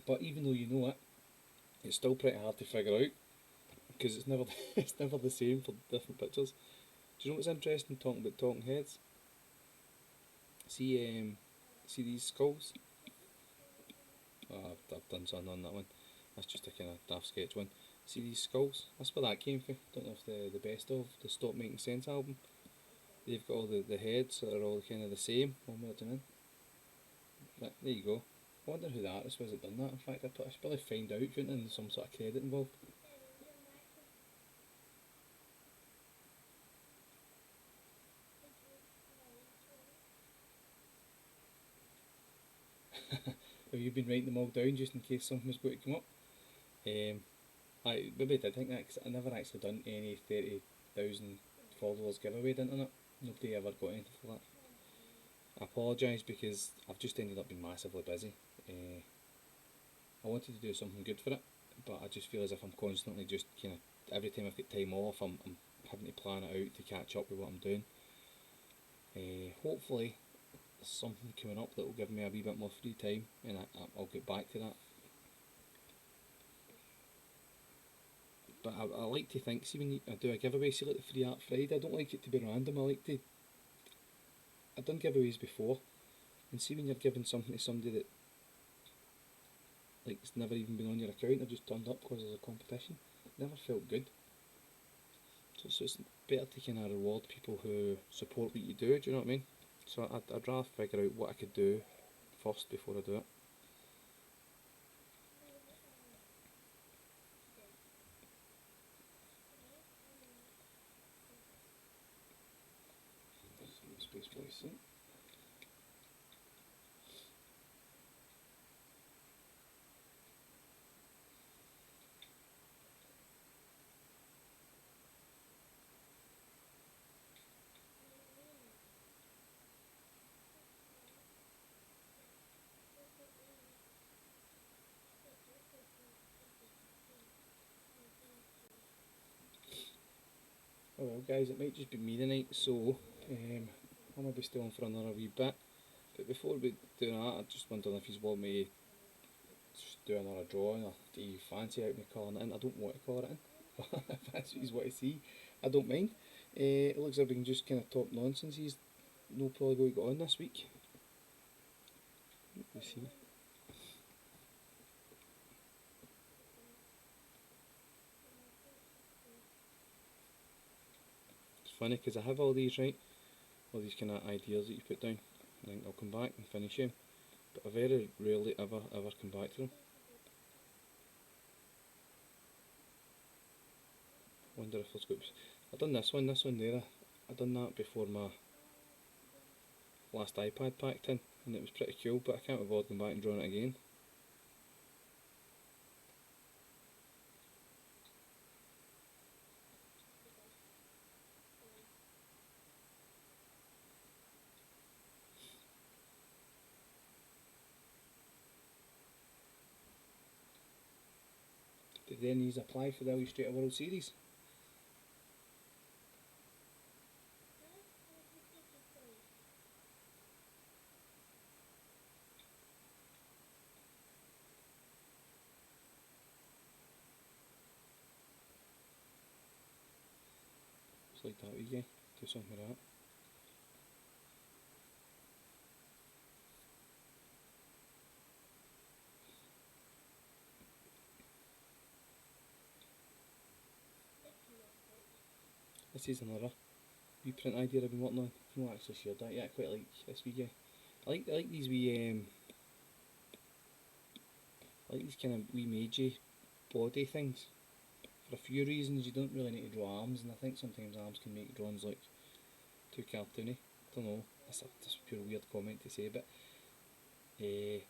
[SPEAKER 1] But even though you know it, it's still pretty hard to figure out because it's never it's never the same for different pictures. Do you know what's interesting talking about talking heads? See these skulls? Oh, I've done something on that one. That's just a kind of daft sketch one. See these skulls? That's where that came from. Don't know if the best of the Stop Making Sense album. They've got all the heads that are all kind of the same, one way or another. But there you go. I wonder who the artist was that done that. In fact, I should probably find out, shouldn't I? There's some sort of credit involved. Have you been writing them all down just in case something was going to come up? I maybe did think that because I never actually done any 30,000 followers giveaway on it. Nobody ever got anything for that. I apologise because I've just ended up being massively busy. I wanted to do something good for it, but I just feel as if I'm constantly just kind of every time I've got time off, I'm having to plan it out to catch up with what I'm doing. Hopefully, there's something coming up that will give me a wee bit more free time, and I'll get back to that. But I like to think, see when I do a giveaway, see like the Free Art Friday, I don't like it to be random. I've done giveaways before, and see when you're giving something to somebody that like it's never even been on your account, they've just turned up because there's a competition. Never felt good. So it's better to kind of reward people who support what you do. Do you know what I mean? So I'd rather figure out what I could do first before I do it. Spaceboy suit. Oh well guys, it might just be me tonight, so I might be still on for another wee bit. But before we do that, I just wondering if you want me to just do another drawing, or do you fancy out me calling it in? I don't want to call it in, but if that's what you want to see, I don't mind. It looks like we can just kind of talk nonsense. He's no probably going to go on this week. Let me see. It's funny because I have all these right, all these kind of ideas that you put down, and then I'll come back and finish them. But I very rarely ever come back to them. Wonder if there's got. I done this one there. I done that before my last iPad packed in, and it was pretty cool. But I can't be bothered going back and drawing it again. Did any of these apply for the Illustrator World Series? It's like that, guy. Do something like that. This is another wee print idea I've been working on. I've not actually shared that yet. I quite like this wee guy. I like these wee I like these kind of wee Meiji body things. For a few reasons, you don't really need to draw arms, and I think sometimes arms can make drawings look too cartoony. I don't know. That's a pure weird comment to say, but I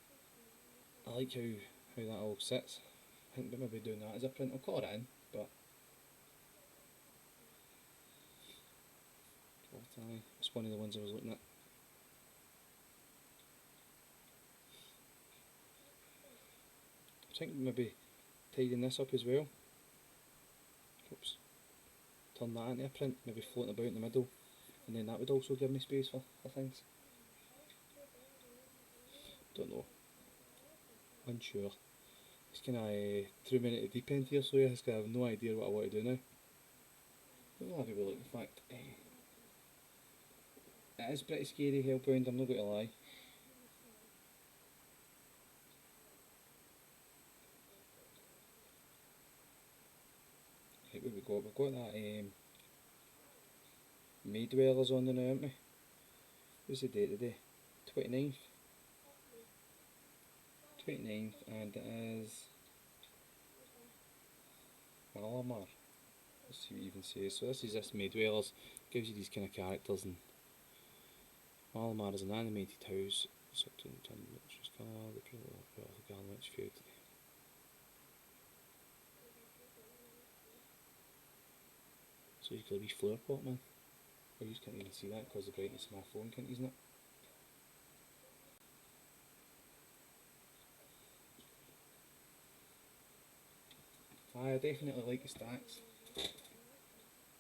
[SPEAKER 1] like how that all sits. I think maybe doing that as a print. I'll call it in, but it's one of the ones I was looking at. I think maybe tidying this up as well. Oops. Turn that into a print, maybe floating about in the middle, and then that would also give me space for things. Don't know. Unsure. It's kind of threw me into the deep end here, so yeah, I have no idea what I want to do now. We'll have a wee look. In fact, it is pretty scary, Hellbound, I'm not going to lie. Right, where we got? We've got that May Dwellers on there now, haven't we? What's the date today? 29th. 29th, and it is Malamar. Let's see what it even says. So this is this May Dwellers. Gives you these kind of characters, and Malamar is an animated house. Subtle turn luxurious colour, the of the garments feud. So you got a wee flower pot, man. Oh, you can't even see that because the brightness of my phone can't, isn't it? I definitely like the stacks.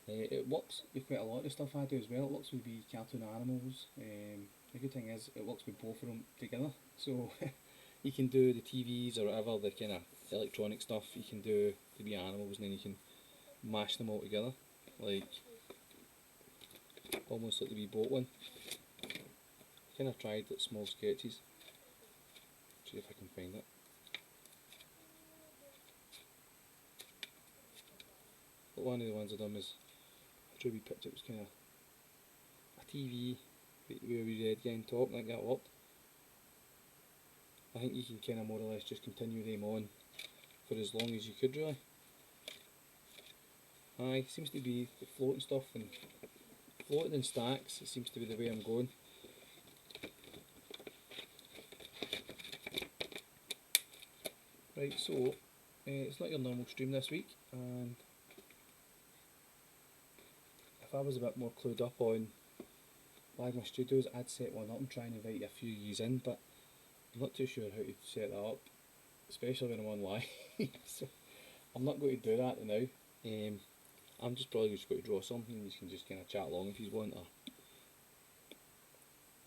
[SPEAKER 1] It works with quite a lot of stuff I do as well. It works with the cartoon animals. The good thing is it works with both of them together. So you can do the TVs or whatever, the kind of electronic stuff. You can do the wee animals, and then you can mash them all together, like almost like the wee boat one. I kind of tried like small sketches. See if I can find it. But one of the ones I done was I drew a wee picture. It was kind of a TV with a wee red guy on top. I think that worked. I think you can kind of more or less just continue them on for as long as you could, really. Aye, seems to be the floating stuff and floating in stacks. It seems to be the way I'm going. Right, so it's not your normal stream this week, and if I was a bit more clued up on Magma Studios, I'd set one up and try and invite a few years in, but I'm not too sure how to set that up, especially when I'm on live. So I'm not going to do that now. I'm just probably just going to draw something, and you can just kind of chat along if you want, or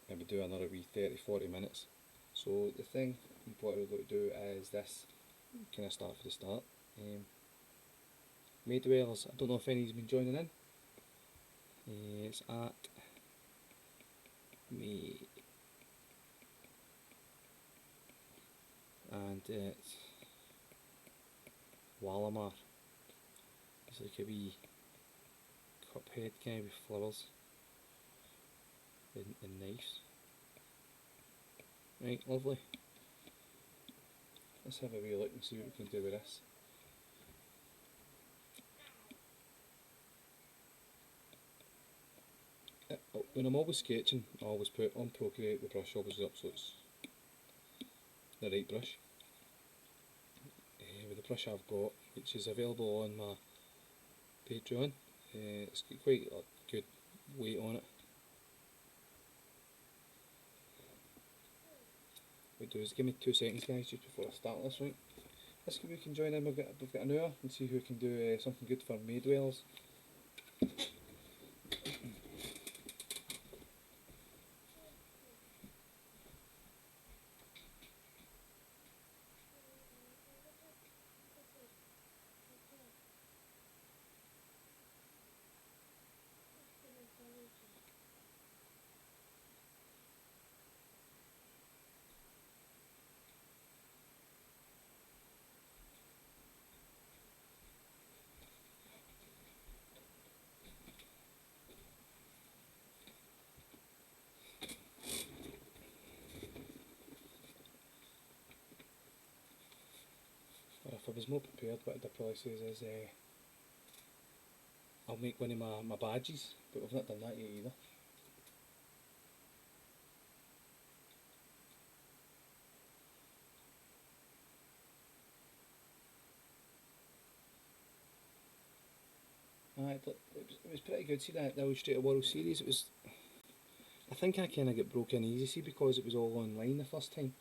[SPEAKER 1] maybe do another wee 30-40 minutes. So the thing, what we're going to do is this, kind of start for the start. Maid Dwellers, I don't know if any's been joining in. It's at me, and it's Walamar. It's like a wee cuphead guy with flowers and knives. Right, lovely. Let's have a wee look and see what we can do with this. When I'm always sketching, I always put on Procreate the brush always up so it's the right brush. With the brush I've got, which is available on my Patreon, it's got quite a good weight on it. What we do is give me 2 seconds, guys, just before I start this. Right, let's see if we can join in. We've got an hour and see who can do something good for Maid Dwellers. Or if I was more prepared, what I'd probably say is I'll make one of my badges, but we've not done that yet either. It was pretty good. See that Illustrator World Series? It was. I think I kind of got broken easy, see, because it was all online the first time.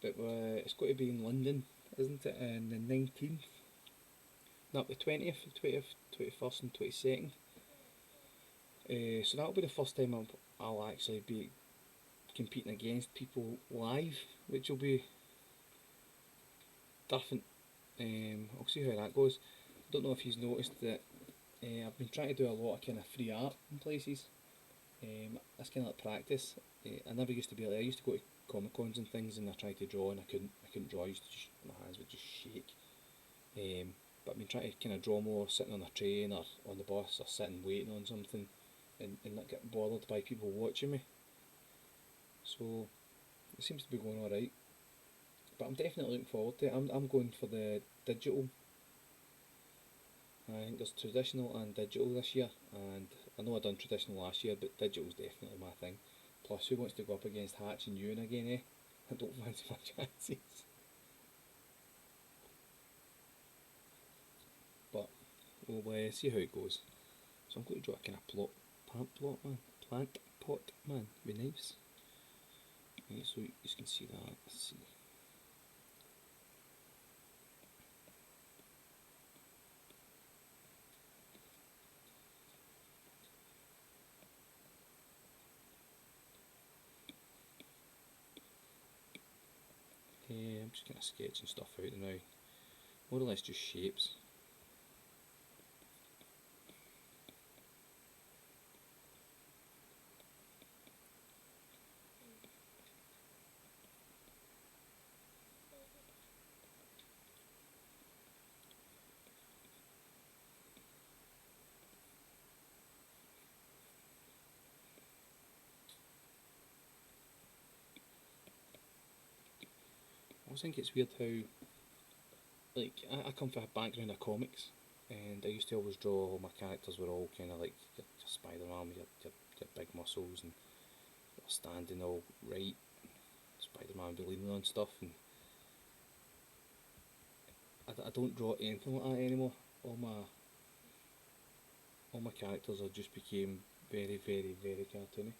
[SPEAKER 1] But it's got to be in London, isn't it? On the 19th. No, the 20th, 21st, and 22nd. So that'll be the first time I'll actually be competing against people live, which will be different. I'll see how that goes. I don't know if you've noticed that I've been trying to do a lot of kind of free art in places. That's kind of like practice. I never used to be like I used to go to Comic Cons and things, and I tried to draw, and I couldn't draw. My hands would just shake. But I've been trying to kind of draw more sitting on a train or on the bus or sitting waiting on something, and not get bothered by people watching me. So it seems to be going alright. But I'm definitely looking forward to it. I'm going for the digital. I think there's traditional and digital this year, and I know I done traditional last year, but digital's definitely my thing. Plus, who wants to go up against Hatch and Ewan again, eh? I don't fancy my chances. But we'll see how it goes. So I'm going to draw a kind of plant pot man with knives. Right, so you can see that. Let's see. I'm just kind of sketching stuff out now. More or less just shapes. I always think it's weird how, like, I come from a background of comics, and I used to always draw all my characters were all kind of like your Spider-Man with your big muscles and standing all right. Spider-Man be leaning on stuff, and I don't draw anything like that anymore. All my characters have just became very, very, very cartoony.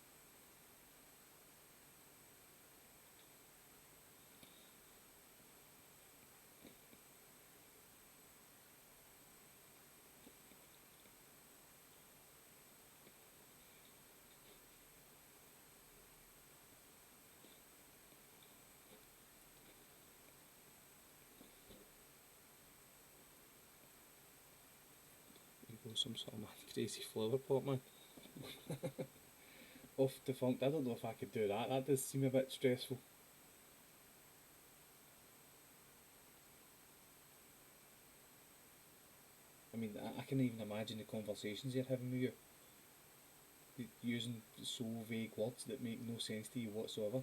[SPEAKER 1] some sort of mad crazy flower pot, man. Off defunct. I don't know if I could do that. That does seem a bit stressful. I mean, I can even imagine the conversations you're having with you, using so vague words that make no sense to you whatsoever.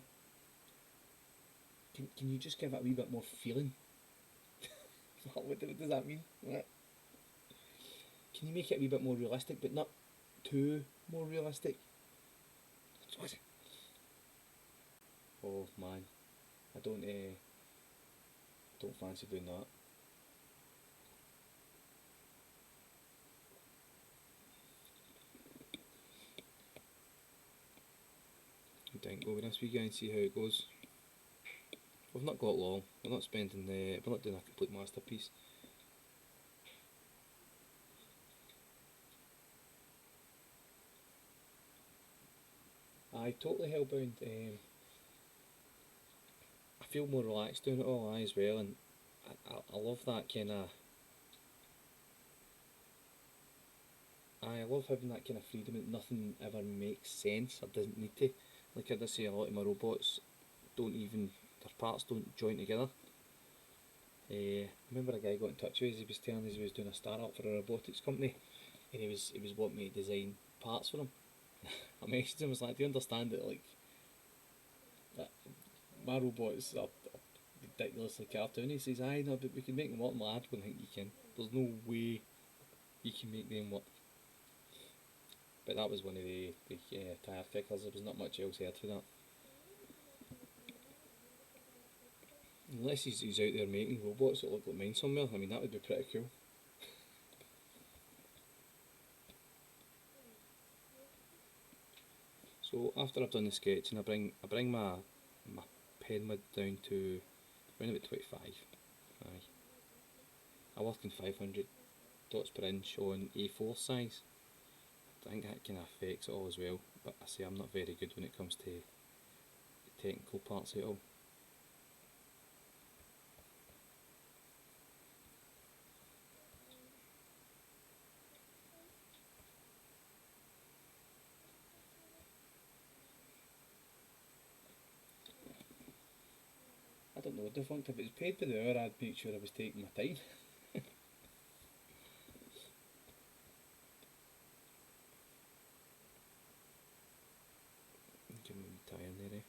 [SPEAKER 1] Can you just give it a wee bit more feeling? What does that mean? What? Can you make it a wee bit more realistic, but not too more realistic? Oh man, I don't fancy doing that. I think go with this weekend and see how it goes. We've not got long. We're not we're not doing a complete masterpiece. I totally hellbound. I feel more relaxed doing it all as well, and I love that kind of. I love having that kind of freedom that nothing ever makes sense or doesn't need to. Like I say, a lot of my robots don't even their parts don't join together. I remember a guy got in touch with us. He was telling us he was doing a startup for a robotics company, and he was wanting me to design parts for him. I messaged him. I was like, "Do you understand that that my robots are ridiculously cartoony?" He says, "I know, but we can make them work." I'm like, "I don't think you can. There's no way you can make them work." But that was one of the tire kickers. There was not much else heard for that. Unless he's out there making robots that look like mine somewhere. I mean, that would be pretty cool. So after I've done the sketching, I bring my pen mid down to around about 25. Aye. I work in 500 dots per inch on A4 size. I think that kind of affects it all as well. But I say I'm not very good when it comes to the technical parts of it all. I don't know, defunct. If it was paid by the hour, I'd make sure I was taking my time. Give me a wee tie in there, eh?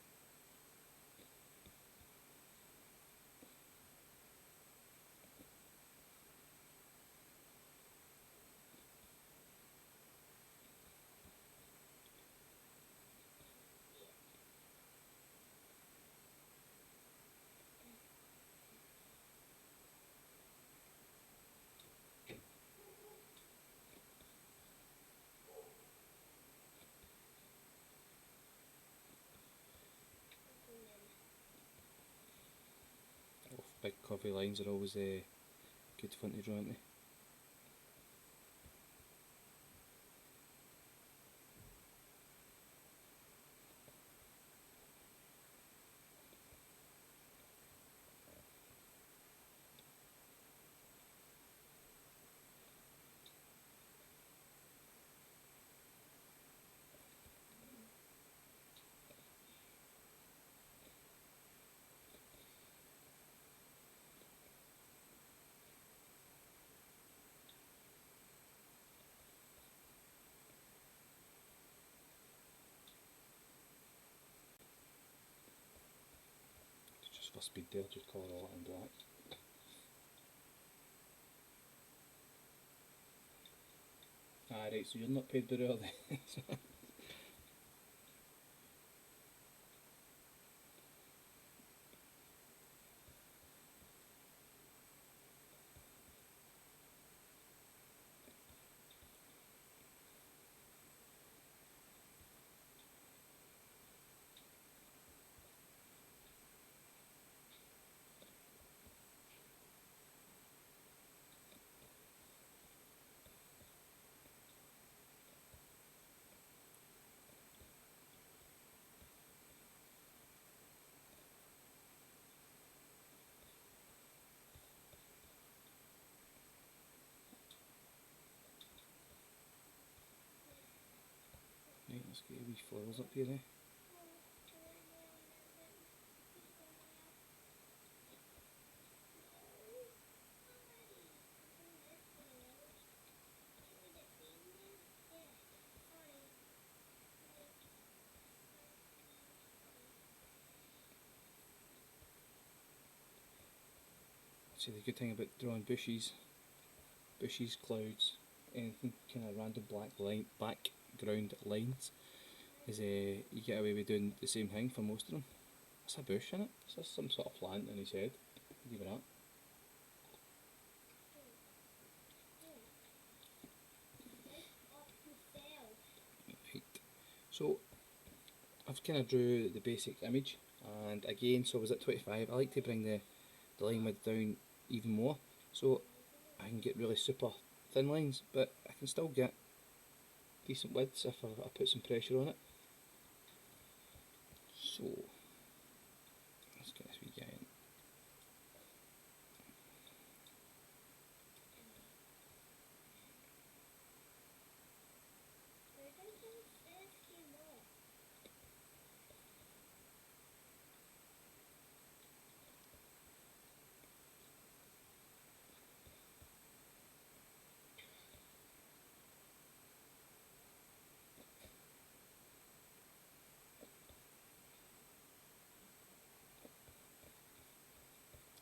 [SPEAKER 1] Oh, big curvy lines are always good fun to draw, aren't they? Just for speed there, just colour all that in black. Ah, right, so you're not paid by the hour then. Let's get a wee flowers up here, eh? See, the good thing about drawing bushes, clouds, anything kind of random background lines is you get away with doing the same thing for most of them. That's a bush, isn't it? Is this some sort of plant in his head? Leave it at. Right. So I've kind of drew the basic image, and again, so I was at 25. I like to bring the line width down even more, so I can get really super thin lines, but I can still get decent widths if I put some pressure on it. So let's get this wee guy in.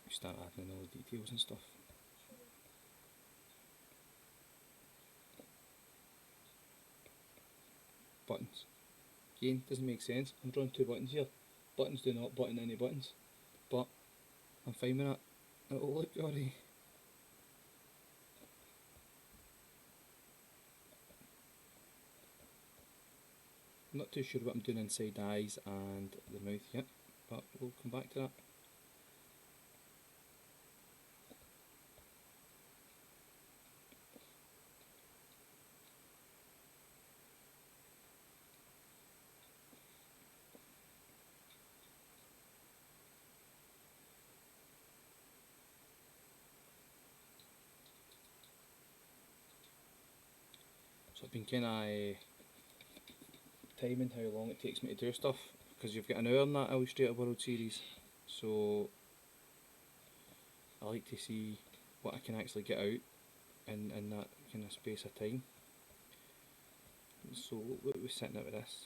[SPEAKER 1] Start adding in all the details and stuff. Buttons. Again, doesn't make sense. I'm drawing two buttons here. Buttons do not button any buttons, but I'm fine with that. It'll look alright. I'm not too sure what I'm doing inside the eyes and the mouth yet, but we'll come back to that. So I've been kind of timing how long it takes me to do stuff, because you've got an hour in that Illustrator World Series, so I like to see what I can actually get out in that kind of space of time. So what are we sitting at with this?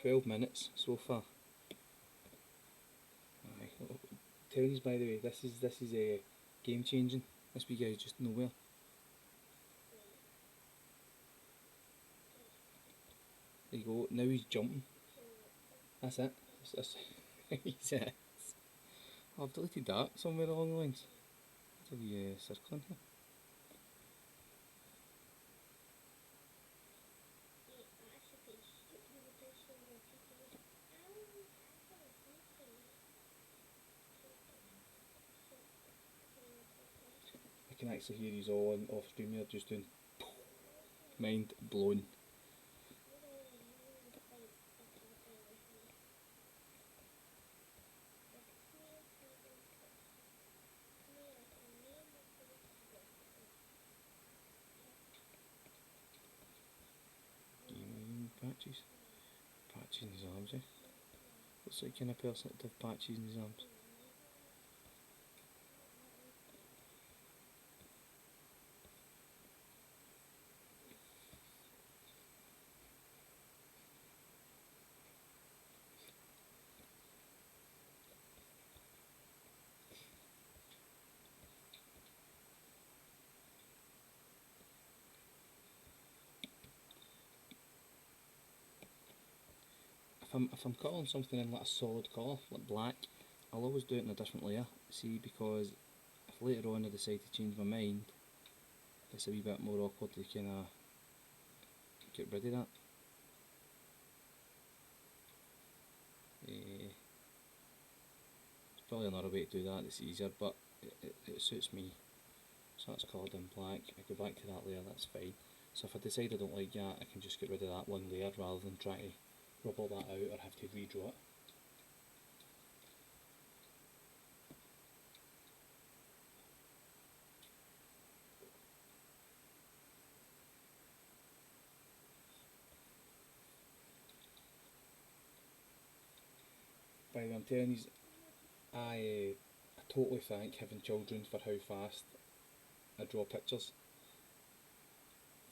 [SPEAKER 1] £12 so far. Aye. Tell you by the way, this is a game changing. This wee guy's just nowhere. There you go. Now he's jumping. That's it. He's it. Oh, I've deleted that somewhere along the lines. There's a wee circle in here. I can actually hear he's all on off stream there just doing mind blown. Patches. Patches in his arms, eh? Looks like kind of person that would have patches in his arms. If I'm colouring something in like a solid colour, like black, I'll always do it in a different layer. See, because if later on I decide to change my mind, it's a wee bit more awkward to kind of get rid of that. There's probably another way to do that that's easier, but it suits me. So that's coloured in black. I go back to that layer, that's fine. So if I decide I don't like that, I can just get rid of that one layer rather than try to rub all that out or have to redraw it. By the way, I'm telling you, I totally thank having children for how fast I draw pictures.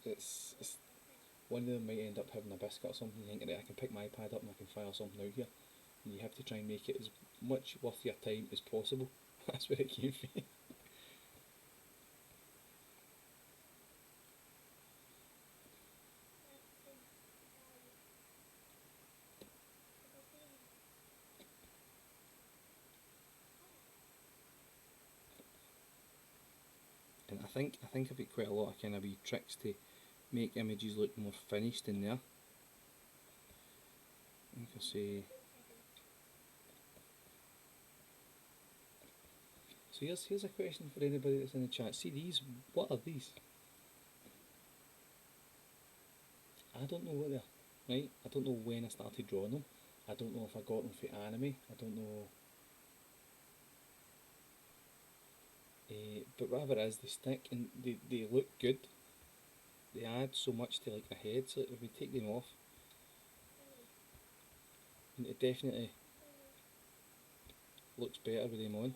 [SPEAKER 1] It's one of them might end up having a biscuit or something. You think, right, I can pick my iPad up and I can fire something out here. And you have to try and make it as much worth your time as possible. That's where it came from. And I think I've got quite a lot of kind of wee tricks to make images look more finished in there. I think I'll say. So here's a question for anybody that's in the chat. See these? What are these? I don't know what they are. Right? I don't know when I started drawing them. I don't know if I got them for anime. I don't know. But whatever it is, they stick and they look good. They add so much to like the heads. Like if we take them off, and it definitely looks better with them on.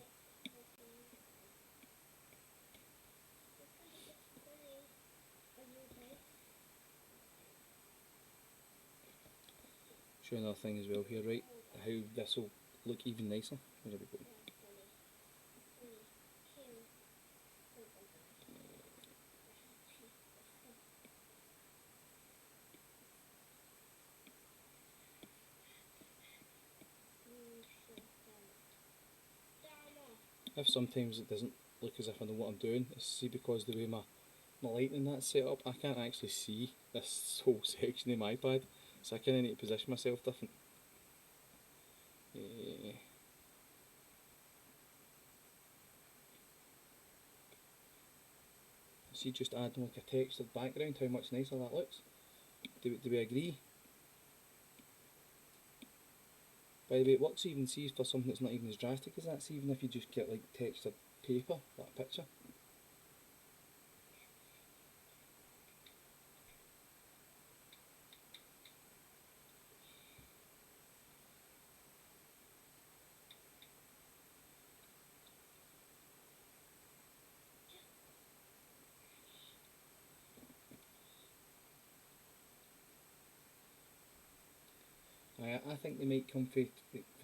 [SPEAKER 1] Show another thing as well here, right? How this will look even nicer. Where do we go? If sometimes it doesn't look as if I know what I'm doing, it's see because the way my lighting that's set up, I can't actually see this whole section of my iPad, so I kind of need to position myself different. See, just adding like a textured background, how much nicer that looks. Do we agree? By the way, it works even see for something that's not even as drastic as that. See, even if you just get like textured paper, that picture. I think they might come for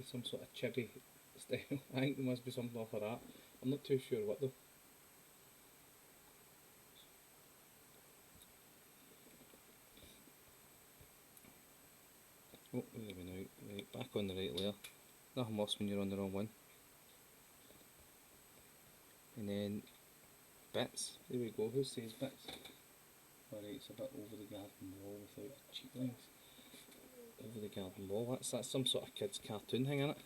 [SPEAKER 1] some sort of chibi style. I think there must be something off of that. I'm not too sure what though. Oh, where are we now? Right, back on the right layer. Nothing worse when you're on the wrong one. And then bits. There we go. Who says bits? Alright, it's a bit over the garden wall without cheap lines. Over the garden wall. That's some sort of kids' cartoon thing, isn't it?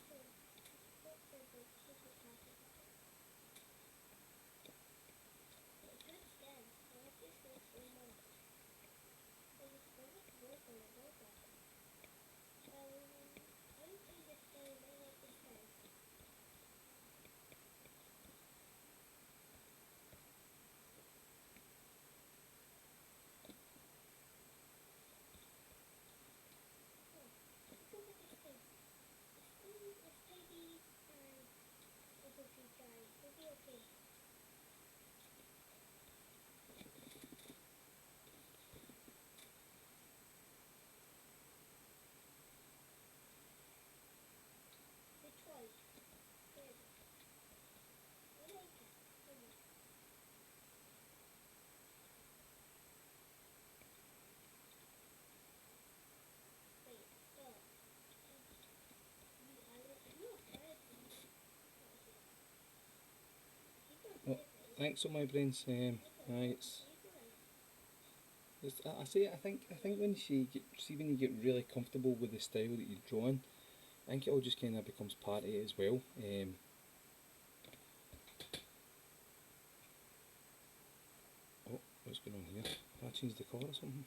[SPEAKER 1] Oh, thanks on my brains. I say I think when when you get really comfortable with the style that you're drawing, I think it all just kind of becomes part of it as well. Oh, what's going on here? Did I change the colour or something?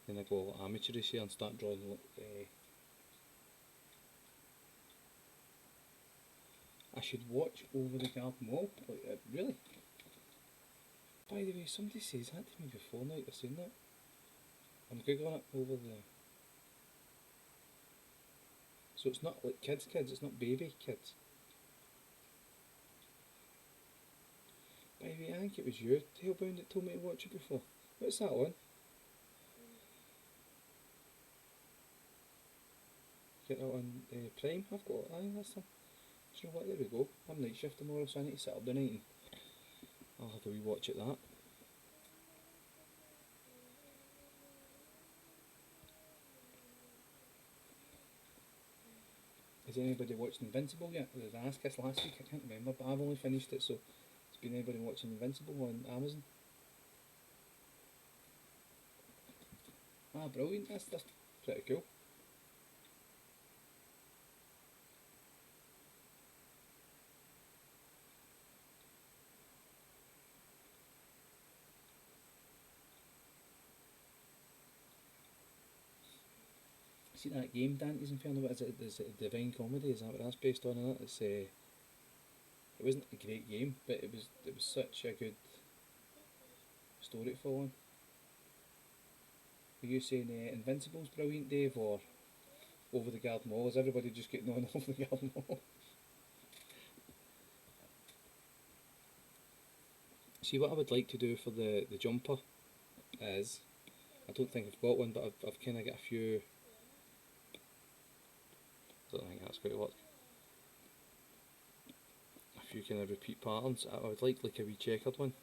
[SPEAKER 1] Then I go amateurish here and start drawing. I should watch over the garden wall. Like, really? By the way, somebody says that to me before now. They're saying that. I'm googling it over the. So it's not like kids, it's not baby kids. By the way, I think it was you, Tailbound, that told me to watch it before. What's that on? Get that on Prime? I've got it. Aye, that's them. Do you know what? There we go. I'm night shift tomorrow, so I need to sit up the night and I'll have a wee watch at that. Has anybody watched Invincible yet? Did I ask us last week? I can't remember, but I've only finished it, so has been anybody watching Invincible on Amazon? Ah, brilliant. That's pretty cool. See that game, Dante's Inferno? What is it? Divine Comedy? Is that what that's based on? It? It wasn't a great game, but it was such a good story to follow on. Are you saying Invincible's brilliant, Dave, or Over the Garden Wall? Is everybody just getting on Over the Garden Wall? See, what I would like to do for the jumper is, I don't think I've got one, but I've kind of got a few. I don't think that's going to work. A few kind of repeat patterns. I would like a wee checkered one.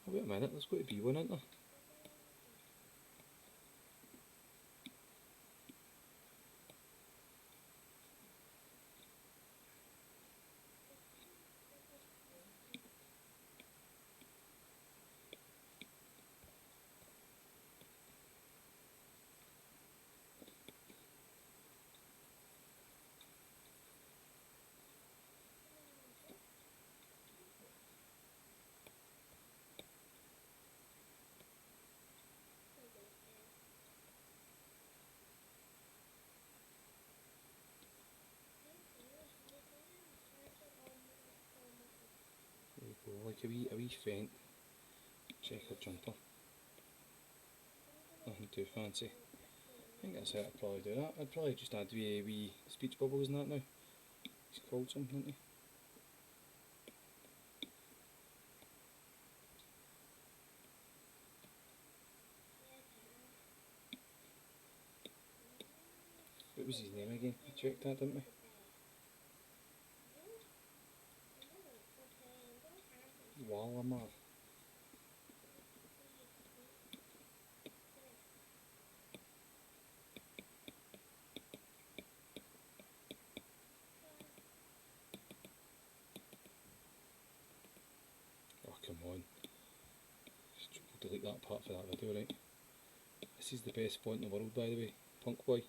[SPEAKER 1] Oh, wait a minute, there's going to be one, isn't there? There you go, like a wee faint checkered jumper. Nothing too fancy. I think that's how I'd probably do that. I'd probably just add wee speech bubbles in that now. He's called something, isn't he? What was his name again? We checked that, didn't we? Walamar. Oh, come on. We'll delete that part for that video, right? This is the best font in the world, by the way. Punk Boy.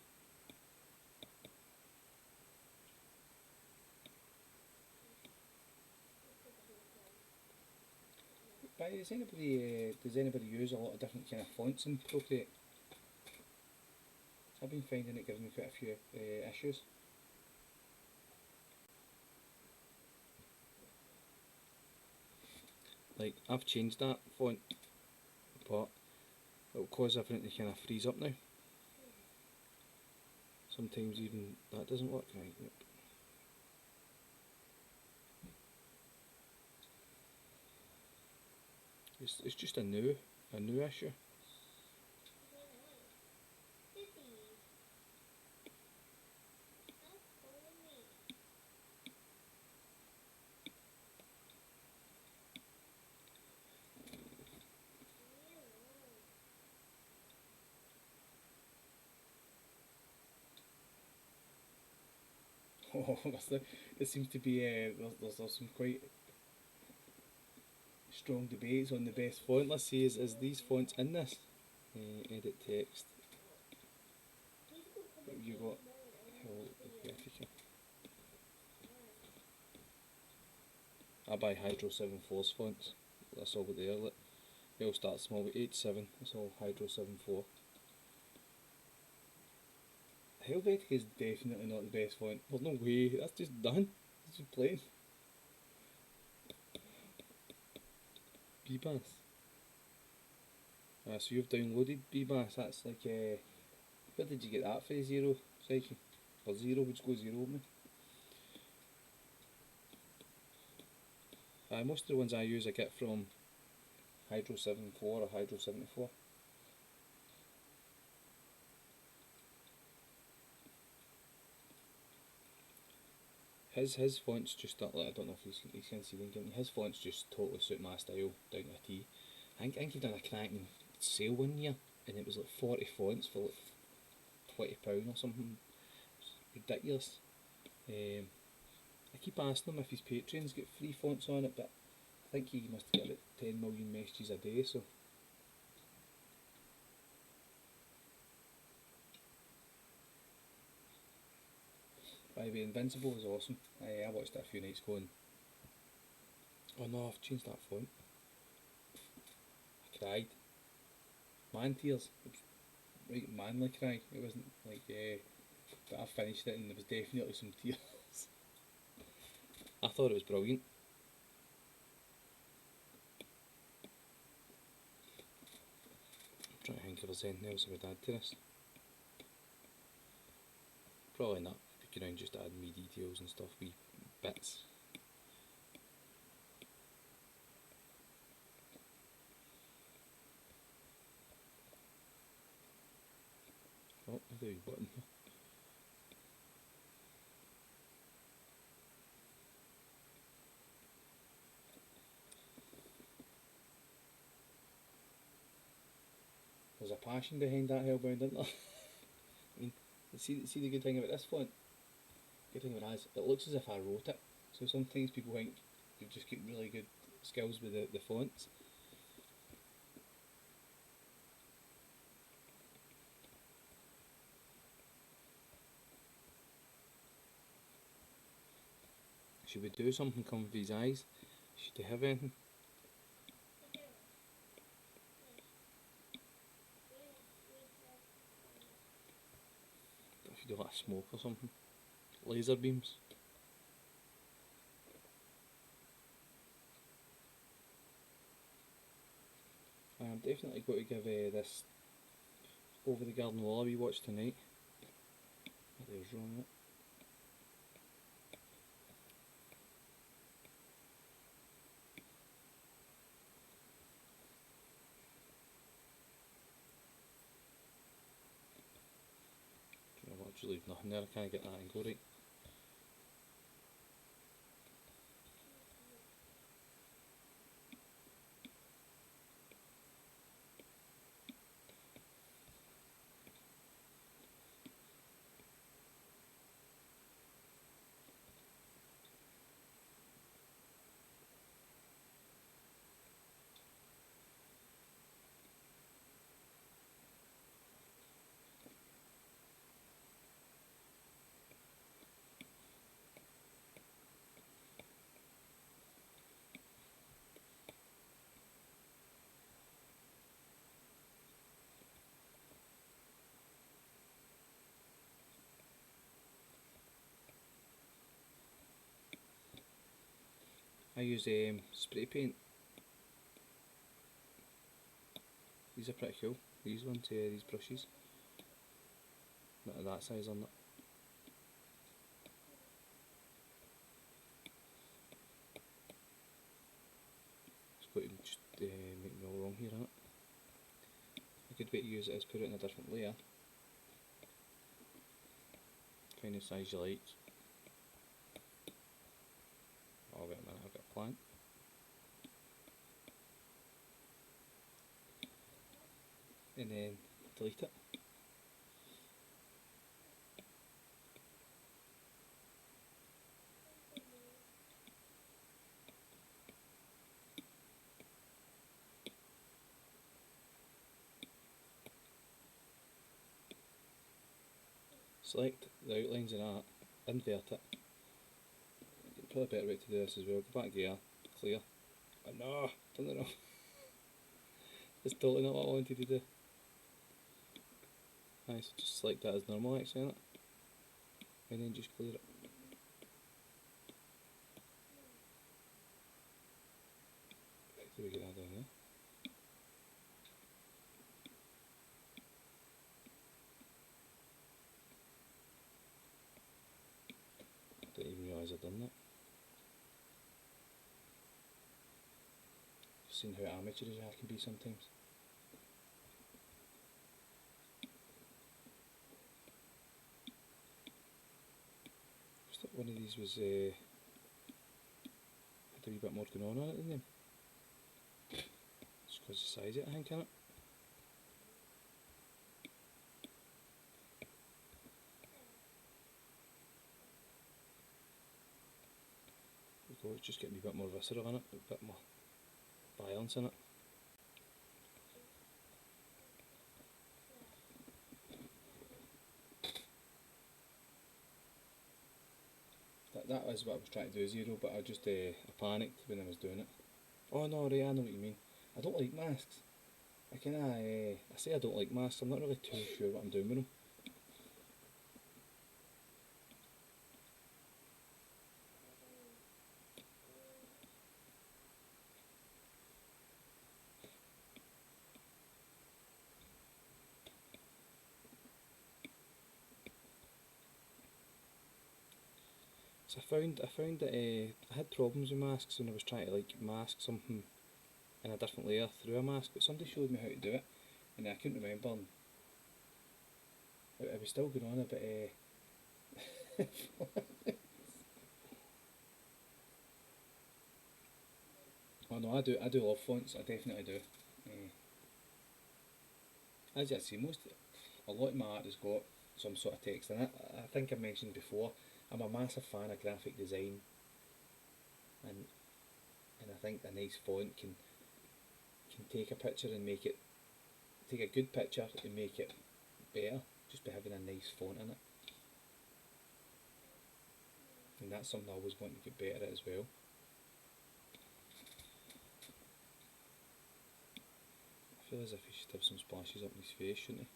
[SPEAKER 1] Does anybody use a lot of different kind of fonts in Procreate? I've been finding it gives me quite a few issues. Like, I've changed that font, but it'll cause everything to kind of freeze up now. Sometimes even that doesn't work. Right, yep. It's just a new issue. Oh, there seems to be there's some quite strong debates on the best font. Let's see, is these fonts in this? Edit text. What have you got? Helvetica. I buy Hydro 7.4's fonts. That's all there. They all start small with 8.7. That's all Hydro 7.4. Helvetica is definitely not the best font. There's no way. That's just done. It's just plain. BBass. So you've downloaded BBass. That's like, where did you get that for, Zero Psyche? or zero would go zero with me. Most of the ones I use I get from Hydro 74 or Hydro 74. His fonts just don't, like, I don't know if you can see them. His fonts just totally suit my style down to a T. I think he done a cracking sale one year, and it was like 40 fonts for like £20 or something. It's ridiculous. I keep asking him if his Patreon's got free fonts on it, but I think he must get about 10 million messages a day, so. By the way, Invincible is awesome. I watched it a few nights ago and, oh no, I've changed that font. I cried. Man tears. It was right manly cry. It wasn't like, but I finished it and there was definitely some tears. I thought it was brilliant. I'm trying to think if there's anything else I would add to this. Probably not. You can just add me details and stuff, wee bits. Oh, there's a wee button here. There's a passion behind that hellbound, isn't there? I mean, see the good thing about this font? The good thing about it is, it looks as if I wrote it. So sometimes people think you've just got really good skills with the fonts. Should we do something come for his eyes? Should they have anything? If you do like smoke or something. Laser beams. I'm definitely going to give this Over the Garden Wall a wee watch tonight. What the hell's wrong with it? Do you know what, just leave nothing there, I can't get that angle right. I use spray paint. These are pretty cool. These ones, these brushes. Not that size on that. It's going to just make me all wrong here, isn't it? A good way to use it is put it in a different layer. Find the size you like. Oh wait a minute, I've got a plant. And then delete it. Select the outlines of that, invert it. Probably a better way to do this as well. Go back gear, clear. Oh no, turn it off. It's totally not what I wanted to do. Nice, so just select that as normal actually, innit? And then just clear it. Right, do we get that down there? realise I'd done that. Just seeing how amateurish I can be sometimes. Just thought one of these was had a wee bit more going on it than them. Just because of the size of it, I think, innit? It's just getting a bit more visceral in it, a bit more violence in it. That is what I was trying to do, Zero, but I just I panicked when I was doing it. Oh no, right, I know what you mean. I don't like masks. I say I don't like masks, I'm not really too sure what I'm doing with them. So I found that I had problems with masks when I was trying to like mask something in a different layer through a mask, but somebody showed me how to do it, and I couldn't remember. And I was still going on about oh no, I do love fonts. I definitely do. As you see, a lot of my art has got some sort of text in it. I think I mentioned before, I'm a massive fan of graphic design, and I think a nice font can take a picture and take a good picture and make it better just by having a nice font in it. And that's something I always want to get better at as well. I feel as if he should have some splashes up in his face, shouldn't he?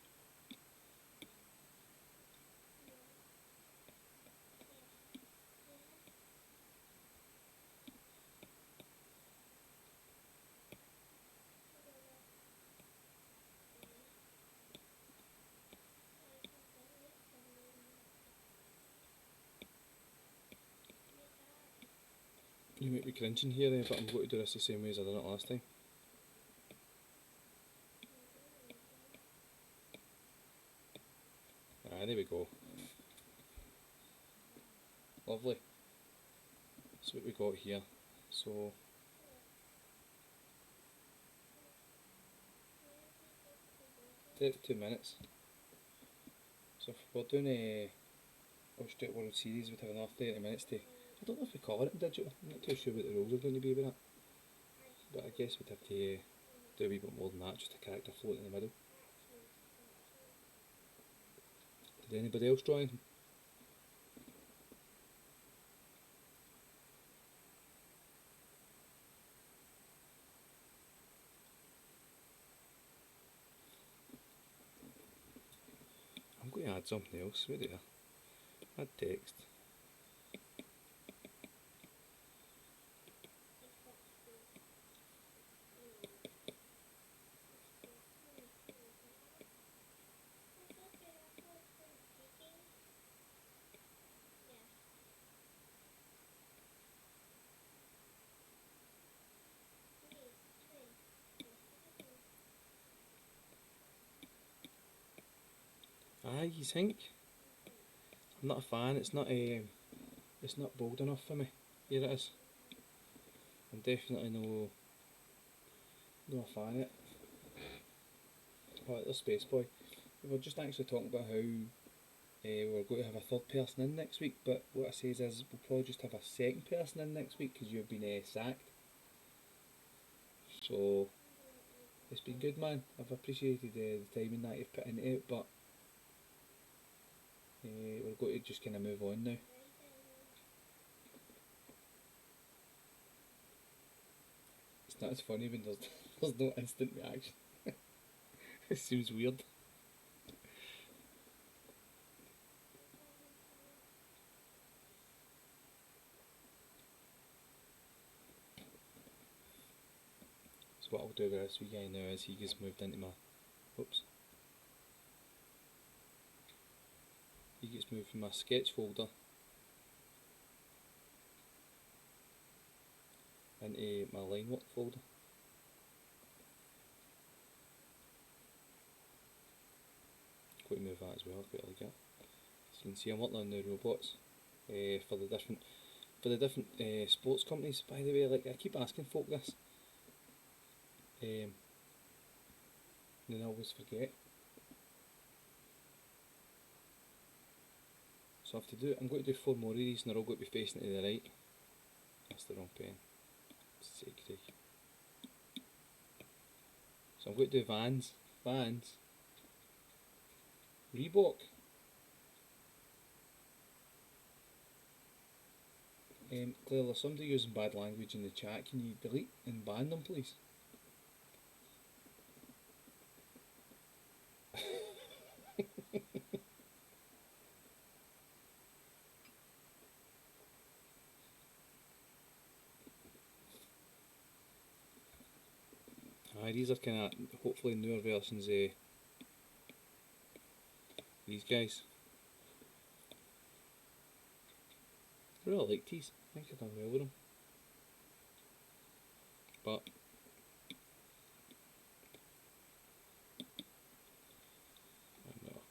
[SPEAKER 1] You might be cringing here, but I'm going to do this the same way as I done it last time. Ah, there we go. Lovely. That's what we got here. So 32 minutes. So if we're doing a Australian World Series, we'd have another 30 minutes to. I don't know if we call it digital. I'm not too sure what the rules are going to be with that. But I guess we'd have to do a wee bit more than that, just a character float in the middle. Did anybody else draw anything? I'm going to add something else. Wait there. Add text. Aye, you think? I'm not a fan. It's not bold enough for me. Here it is. I'm definitely no a fan of it. Right, the spaceboy. We were just actually talking about how we're going to have a third person in next week, but what I say is we'll probably just have a second person in next week because you've been sacked. So it's been good, man. I've appreciated the time and that you've put into it, but we're going to just kind of move on now. It's not as funny when there's no instant reaction. It seems weird. So what I'll do with this wee guy now is he gets moved into my, oops, he gets moved from my sketch folder into my line work folder. Going to move that as well, quite like that. So you can see I'm working on the robots for the different sports companies. By the way, like I keep asking folk this, and then I always forget. So I have to do. I'm going to do 4 more of these, and they're all going to be facing to the right. That's the wrong pen. Sacred. So I'm going to do Vans, Reebok. Claire, there's somebody using bad language in the chat. Can you delete and ban them, please? These are kind of hopefully newer versions of these guys. I really like these. I think I've done well with them. But no.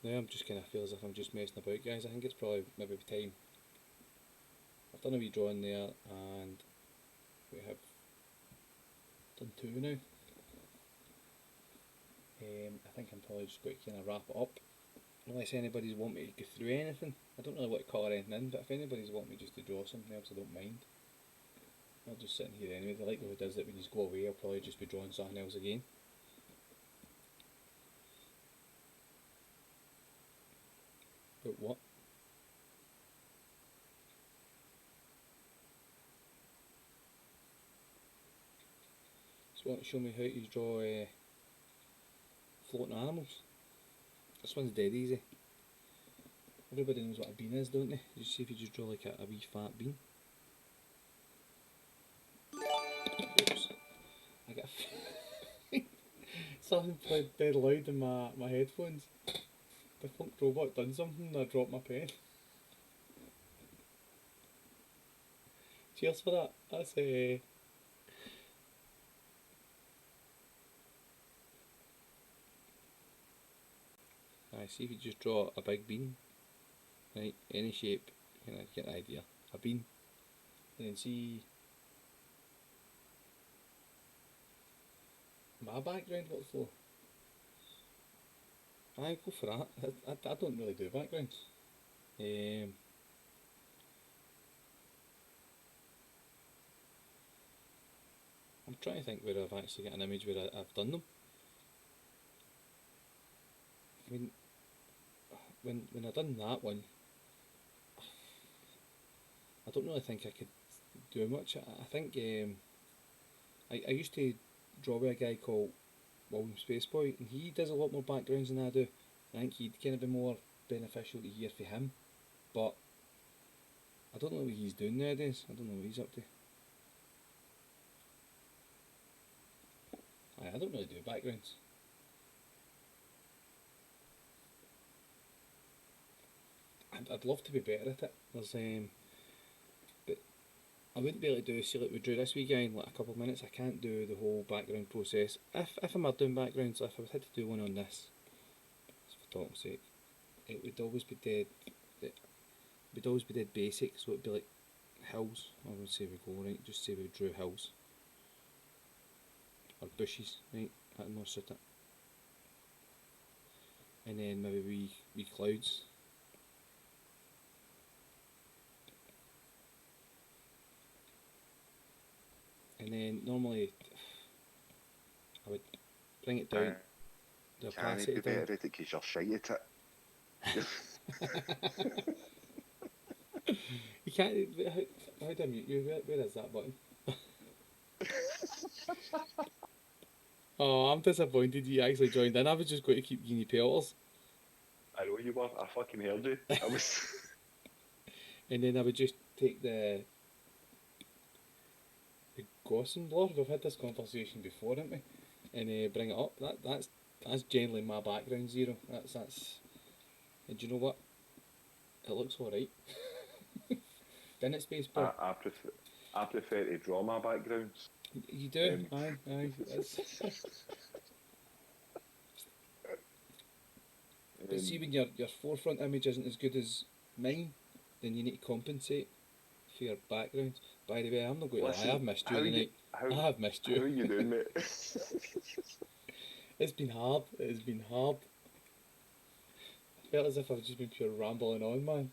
[SPEAKER 1] Now I'm just kind of feel as if I'm just messing about, guys. I think it's probably maybe time. I've done a wee drawing there, and we have done 2 now. I think I'm probably just going to kind of wrap it up. Unless anybody's want me to go through anything. I don't really want to colour anything in, but if anybody's want me just to draw something else, I don't mind. I'll just sit in here anyway. The likelihood is that when you go away, I'll probably just be drawing something else again. But what? So want to show me how to draw floating animals? This one's dead easy. Everybody knows what a bean is, don't they? You see if you just draw like a wee fat bean. Oops. I got something played dead loud in my headphones. The funk robot done something and I dropped my pen. Cheers for that. That's I see if you just draw a big bean, right, any shape, you can get the idea. A bean, and then see my background what for. I go for that. I don't really do backgrounds. I'm trying to think where I've actually got an image where I've done them. I mean, when I done that one, I don't really think I could do much. I think I used to draw with a guy called Spaceboy, and he does a lot more backgrounds than I do. I think he'd kind of be more beneficial to hear for him, but I don't know what he's doing nowadays. I don't know what he's up to. I don't really do backgrounds. I'd love to be better at it. There's but I wouldn't be able to do, see like we drew this wee guy in like a couple of minutes. I can't do the whole background process. If I'm doing backgrounds, if I had to do one on this, for talk's sake, it would always be dead. It would always be dead basic. So it'd be like hills. I would say we go right. Just say we drew hills or bushes, right? That'd more suit it. And then maybe wee clouds. And then normally I would bring it down. The opacity
[SPEAKER 2] be better at it because you're shy at it.
[SPEAKER 1] You can't. How do I mute you? Where is that button? Oh, I'm disappointed you actually joined in. I was just going to keep giving you pelters.
[SPEAKER 2] I know you were. I fucking heard you. I was.
[SPEAKER 1] And then I would just take the Gaussian blur. We've had this conversation before, haven't we? And bring it up. That's That's generally my background zero. That's. And do you know what? It looks alright. Didn't it, spaceboy?
[SPEAKER 2] I prefer to draw my backgrounds.
[SPEAKER 1] You do?
[SPEAKER 2] Um,
[SPEAKER 1] Aye, aye. That's... But see,
[SPEAKER 2] um,
[SPEAKER 1] when your forefront image isn't as good as mine, then you need to compensate for your background. By the way, I'm not going to lie,
[SPEAKER 2] listen,
[SPEAKER 1] I've missed you tonight. I have missed
[SPEAKER 2] how
[SPEAKER 1] you.
[SPEAKER 2] are you doing, mate?
[SPEAKER 1] It's been hard. It's been hard. I felt as if I've just been pure rambling on, man.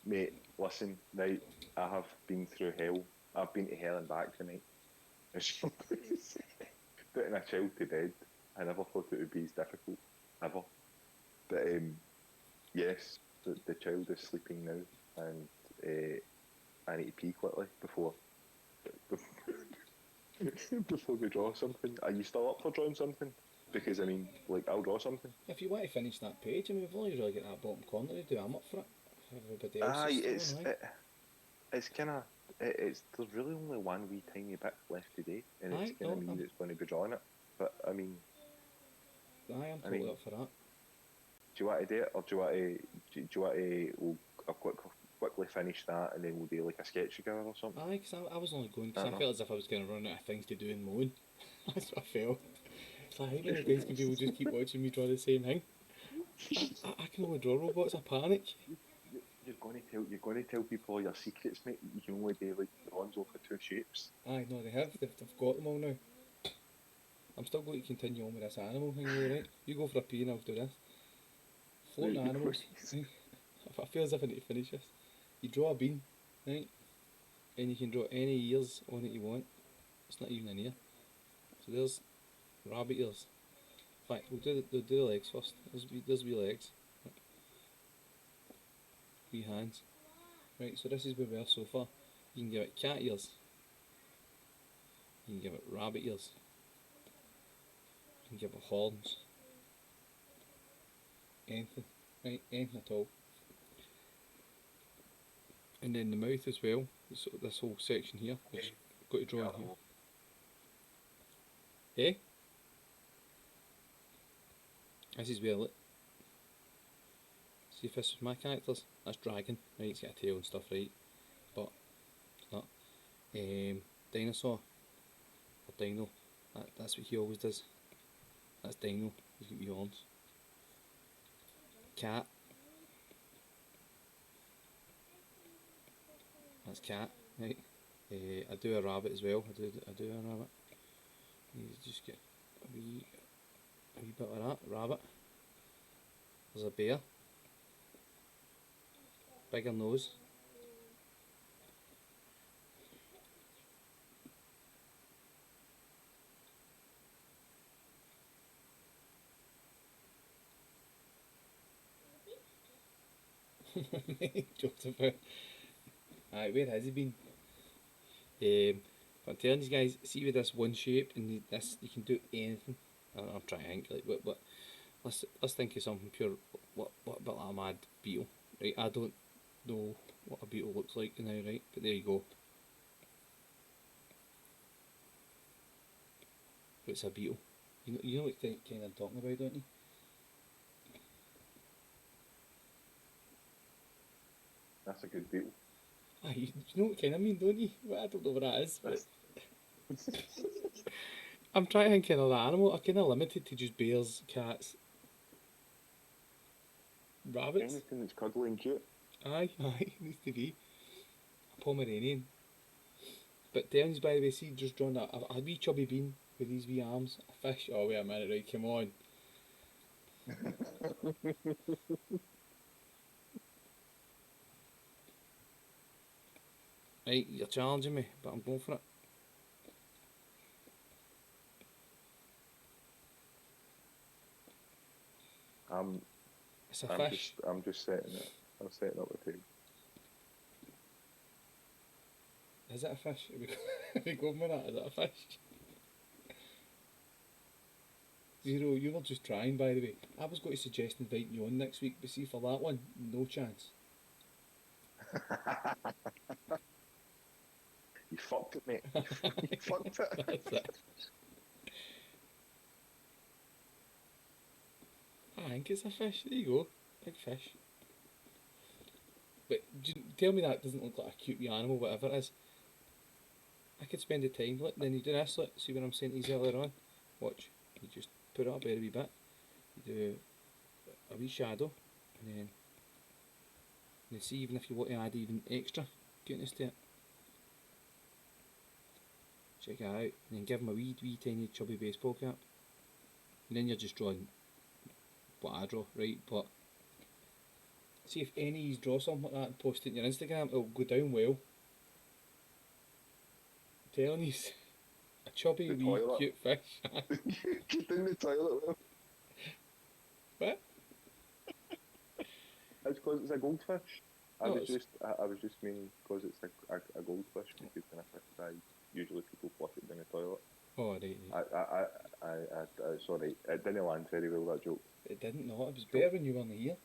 [SPEAKER 2] Mate, listen, right, I have been through hell. I've been to hell and back tonight. Putting a child to bed, I never thought it would be as difficult, ever. But yes, the child is sleeping now, and I need to pee quickly before we draw something. Are you still up for drawing something? Because I mean, like, I'll draw something.
[SPEAKER 1] If you want to finish that page, I mean, we've only really got that bottom corner to do. I'm up for it. If everybody else is
[SPEAKER 2] Aye,
[SPEAKER 1] still on, aye.
[SPEAKER 2] it's kind of it's there's really only one wee tiny bit left today, and it's
[SPEAKER 1] Aye,
[SPEAKER 2] kind of
[SPEAKER 1] no,
[SPEAKER 2] me that's going to be drawing it. But
[SPEAKER 1] I'm
[SPEAKER 2] I
[SPEAKER 1] totally
[SPEAKER 2] mean,
[SPEAKER 1] up for that.
[SPEAKER 2] do you want to do it, or do you want to do you want to I'll quickly finish that, and then we'll do like a sketch together or something?
[SPEAKER 1] Aye, because I was only going
[SPEAKER 2] I
[SPEAKER 1] because I
[SPEAKER 2] don't know.
[SPEAKER 1] felt as if I was going to run out of things to do in mowing. That's what I felt. It's like, how many days can people just keep watching me draw the same thing? I can only draw robots, I panic.
[SPEAKER 2] You're going to tell people all your secrets, mate. You can only do like the ones over two shapes.
[SPEAKER 1] Aye, no, they've got them all now. I'm still going to continue on with this animal thing though, right? You go for a pee and I'll do this.
[SPEAKER 2] Right,
[SPEAKER 1] Floating animals. I feel as if I need to finish this. You draw a bean, right? And you can draw any ears on it you want. It's not even an ear. So there's rabbit ears. In fact, we'll do the legs first. There's wee legs. Wee hands. Right, so this is where we are so far. You can give it cat ears. You can give it rabbit ears. You can give it horns. Anything. Right, anything at all. And then the mouth as well. So this whole section here, which I've got to draw in here. Eh? This is where, look. See if this was my characters? That's dragon, right? It's got a tail and stuff, right? But it's not. Dinosaur. Or dino. That's what he always does. That's dino. He's got wee horns. Cat. That's cat, right? I do a rabbit as well. I do a rabbit. You just get a wee bit of that rabbit. There's a bear. Bigger nose. Jokes about. Aye, where has he been? But I'm telling you guys, see with this one shape and this, you can do anything. I'm trying to think like, but let's think of something pure. What about a mad beetle? Right, I don't know what a beetle looks like now, right? But there you go. It's a beetle. You know what kind I'm talking about, don't you?
[SPEAKER 2] That's a good beetle.
[SPEAKER 1] Aye, you know what kind I mean, don't you? Well, I don't know what that is, but I'm trying to think of another animal. I'm kind of limited to just bears, cats, rabbits.
[SPEAKER 2] Anything that's cuddly and cute.
[SPEAKER 1] Aye, aye, needs to be a Pomeranian. But Terence, by the way, see, just drawn a wee chubby bean with these wee arms, a fish. Oh, wait a minute, right, come on. Right, you're challenging me, but I'm going for it.
[SPEAKER 2] I'm
[SPEAKER 1] It's a fish.
[SPEAKER 2] I'm just setting it. I'm setting up the tail.
[SPEAKER 1] Is it a fish? Are we going with that? Is it a fish? Zero, you were just trying, by the way. I was going to suggest inviting you on next week, but see, for that one, no chance.
[SPEAKER 2] You fucked it, mate. You fucked it.
[SPEAKER 1] That's it. think it's a fish. There you go. Big fish. But tell me that doesn't look like a cute wee animal, whatever it is. I could spend the time. Look, then you do this. Look, see what I'm saying to you earlier on. Watch. You just put it up there a wee bit. You do a wee shadow, and then see even if you want to add even extra cuteness to it. Check it out, and then give him a wee tiny chubby baseball cap. And then you're just drawing what I draw, right? But see if any of you draw something like that and post it on your Instagram, it'll go down well. I'm telling you, a chubby
[SPEAKER 2] The
[SPEAKER 1] wee
[SPEAKER 2] toilet.
[SPEAKER 1] cute fish.
[SPEAKER 2] Get in the toilet with him.
[SPEAKER 1] What?
[SPEAKER 2] It's because it's a goldfish. I
[SPEAKER 1] No,
[SPEAKER 2] was
[SPEAKER 1] it's-
[SPEAKER 2] just meaning because it's a goldfish. Because when a fish dies, usually people flush it down the toilet.
[SPEAKER 1] Oh, right.
[SPEAKER 2] Sorry, it didn't land very well, that joke.
[SPEAKER 1] It didn't, no. It was better when you weren't here.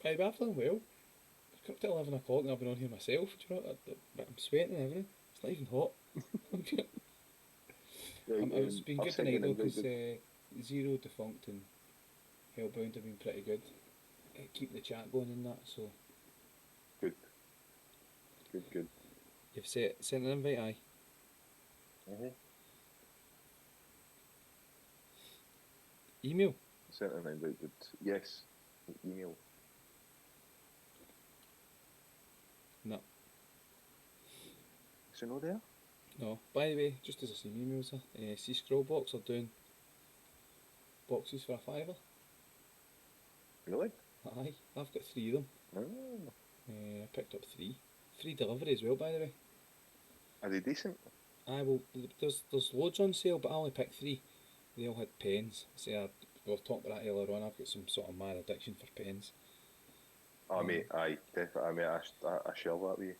[SPEAKER 1] Hey, but I've done well. I've come up to 11 o'clock and I've been on here myself. Do you know what? I'm sweating and everything. It's not even hot. It's been good tonight though, because Zero, Defunct and Hellbound have been pretty good. Keep the chat going and that, so.
[SPEAKER 2] Good.
[SPEAKER 1] You've sent an invite, aye? Email?
[SPEAKER 2] Sent an invite, but yes, email.
[SPEAKER 1] No.
[SPEAKER 2] Is it not there?
[SPEAKER 1] No. By the way, just as I seen emails, see Scrollbox are doing boxes for a £5.
[SPEAKER 2] Really?
[SPEAKER 1] Aye, I've got 3 of them.
[SPEAKER 2] Oh.
[SPEAKER 1] I picked up 3. Free delivery as well, by the way.
[SPEAKER 2] Are they decent?
[SPEAKER 1] Aye, well, there's loads on sale, but I only picked 3. They all had pens. See, we were talking about that earlier on. I've got some sort of mad addiction for pens.
[SPEAKER 2] Oh, mate, aye, definitely. I mean, I share that with you.